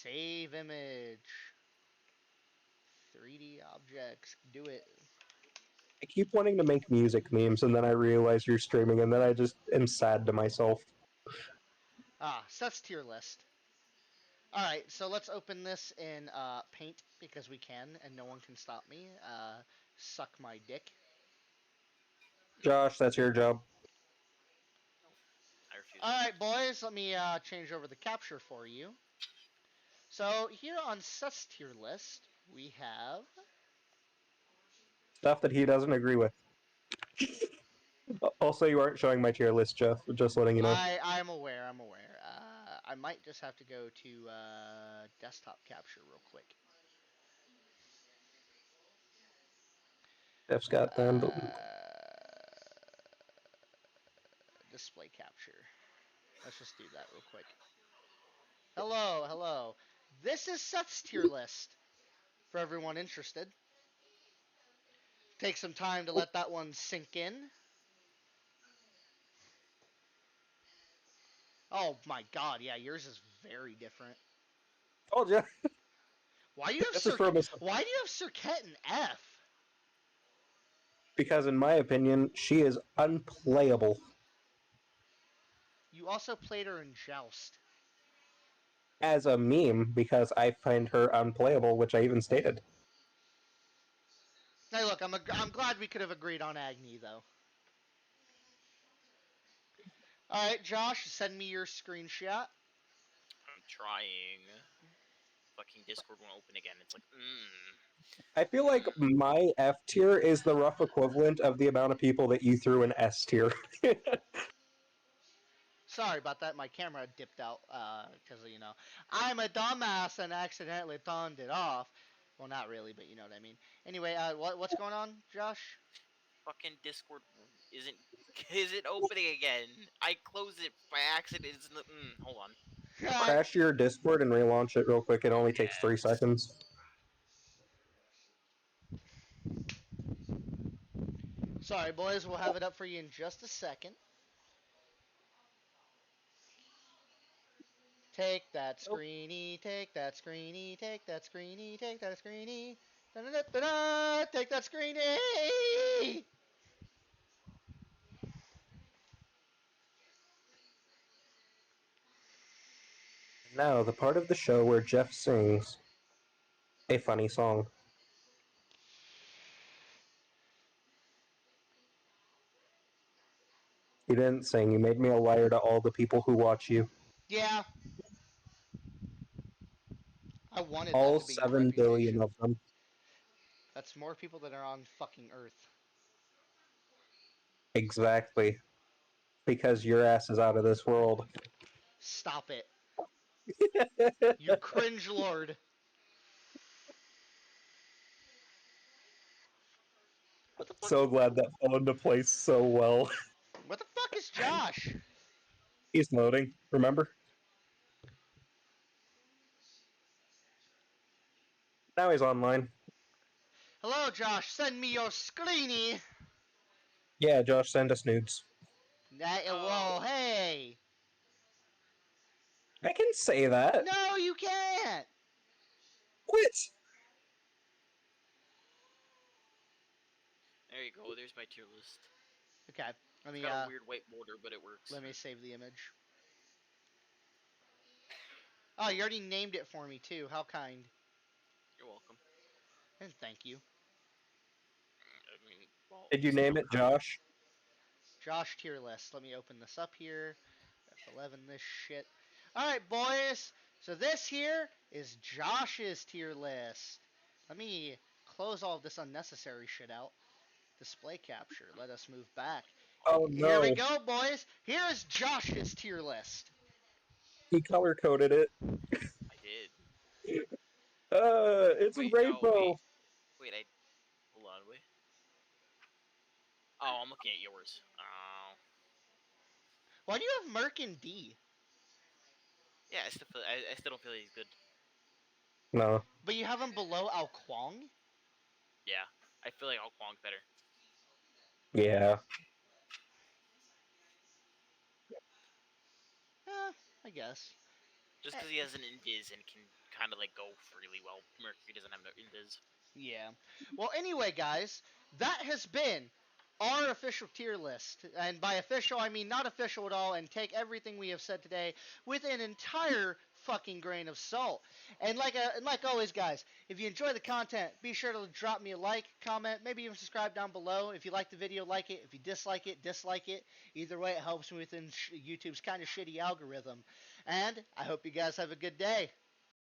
Save image. 3D objects. Do it. I keep wanting to make music memes, and then I realize you're streaming, and then I just am sad to myself. So that's tier list. Alright, so let's open this in Paint because we can, and no one can stop me. Suck my dick. Josh, that's your job. No, I refuse. Alright, boys, let me change over the capture for you. So here on Sus tier list, we have Stuff that he doesn't agree with. Also, you aren't showing my tier list, Jeff. Just letting you know. I'm aware. I might just have to go to desktop capture real quick. Jeff's got them. Display capture. Let's just do that real quick. Hello, hello. This is Seth's tier list for everyone interested. Take some time to let that one sink in. Oh my god, yeah, yours is very different. Oh, Jeff. Why do you have This is from a, Circuit and F? because, in my opinion, she is unplayable You also played her in Joust. as a meme because I find her unplayable, which I even stated. Hey, look, I'm glad we could have agreed on Agni, though. Alright, Josh, send me your screenshot. I'm trying. Fucking Discord won't open again. It's like, I feel like my F tier is the rough equivalent of the amount of people that you threw in S tier. Sorry about that, my camera dipped out, because, I'm a dumbass and accidentally turned it off. Well, not really, but you know what I mean. Anyway, what's going on, Josh? fucking Discord isn't opening again. I closed it by accident. Hold on. Crash your Discord and relaunch it real quick. It only takes 3 Yes. seconds. Sorry, boys, we'll have it up for you in just a second. Take that screeny, take that screeny, take that screeny, take that screeny. Da-da-da-da-da, take that screeny! Now, the part of the show where Jeff sings a funny song. You didn't sing. You made me a liar to all the people who watch you. Yeah, I wanted that All to be your 7 billion reputation. of them. That's more people than are on fucking Earth. Exactly. Because your ass is out of this world. Stop it. You cringe lord. What the fuck? So glad that fell into place so well. What the fuck is Josh? He's loading, remember? Now he's online. Hello, Josh. Send me your screeny. Yeah, Josh, send us nudes. Whoa, hey. I can say that. No, you can't. Quit! There you go. There's my tier list. Okay, let It's me got a weird white border, but it works. let me save the image. Oh, you already named it for me too. How kind. You're welcome. And thank you. I mean, well, Did you say name no it comment. Josh? Josh tier list. Let me open this up here. F11 this shit. Alright, boys. So this here is Josh's tier list. Let me close all of this unnecessary shit out. Display capture. Let us move back. Oh Here we no. go, boys. Here is Josh's tier list. He color coded it. I did. It's a Wait, no, rainbow. wait. Hold on, wait. Oh, I'm looking at yours. Oh. Why do you have Merc and D? Yeah, I still don't feel he's good. No. But you have him below Ao Kwang? Yeah, I feel like I'll Kwong's better. Yeah. I guess. Just because he has an invis and can kind of like go freely while Mercury doesn't have no invis. Yeah. Well, anyway, guys, that has been our official tier list. And by official, I mean not official at all, and take everything we have said today with an entire fucking grain of salt. And like always, guys, if you enjoy the content, be sure to drop me a like, comment, maybe even subscribe down below. If you like the video, like it. If you dislike it, dislike it. Either way, it helps me within YouTube's kind of shitty algorithm. And I hope you guys have a good day.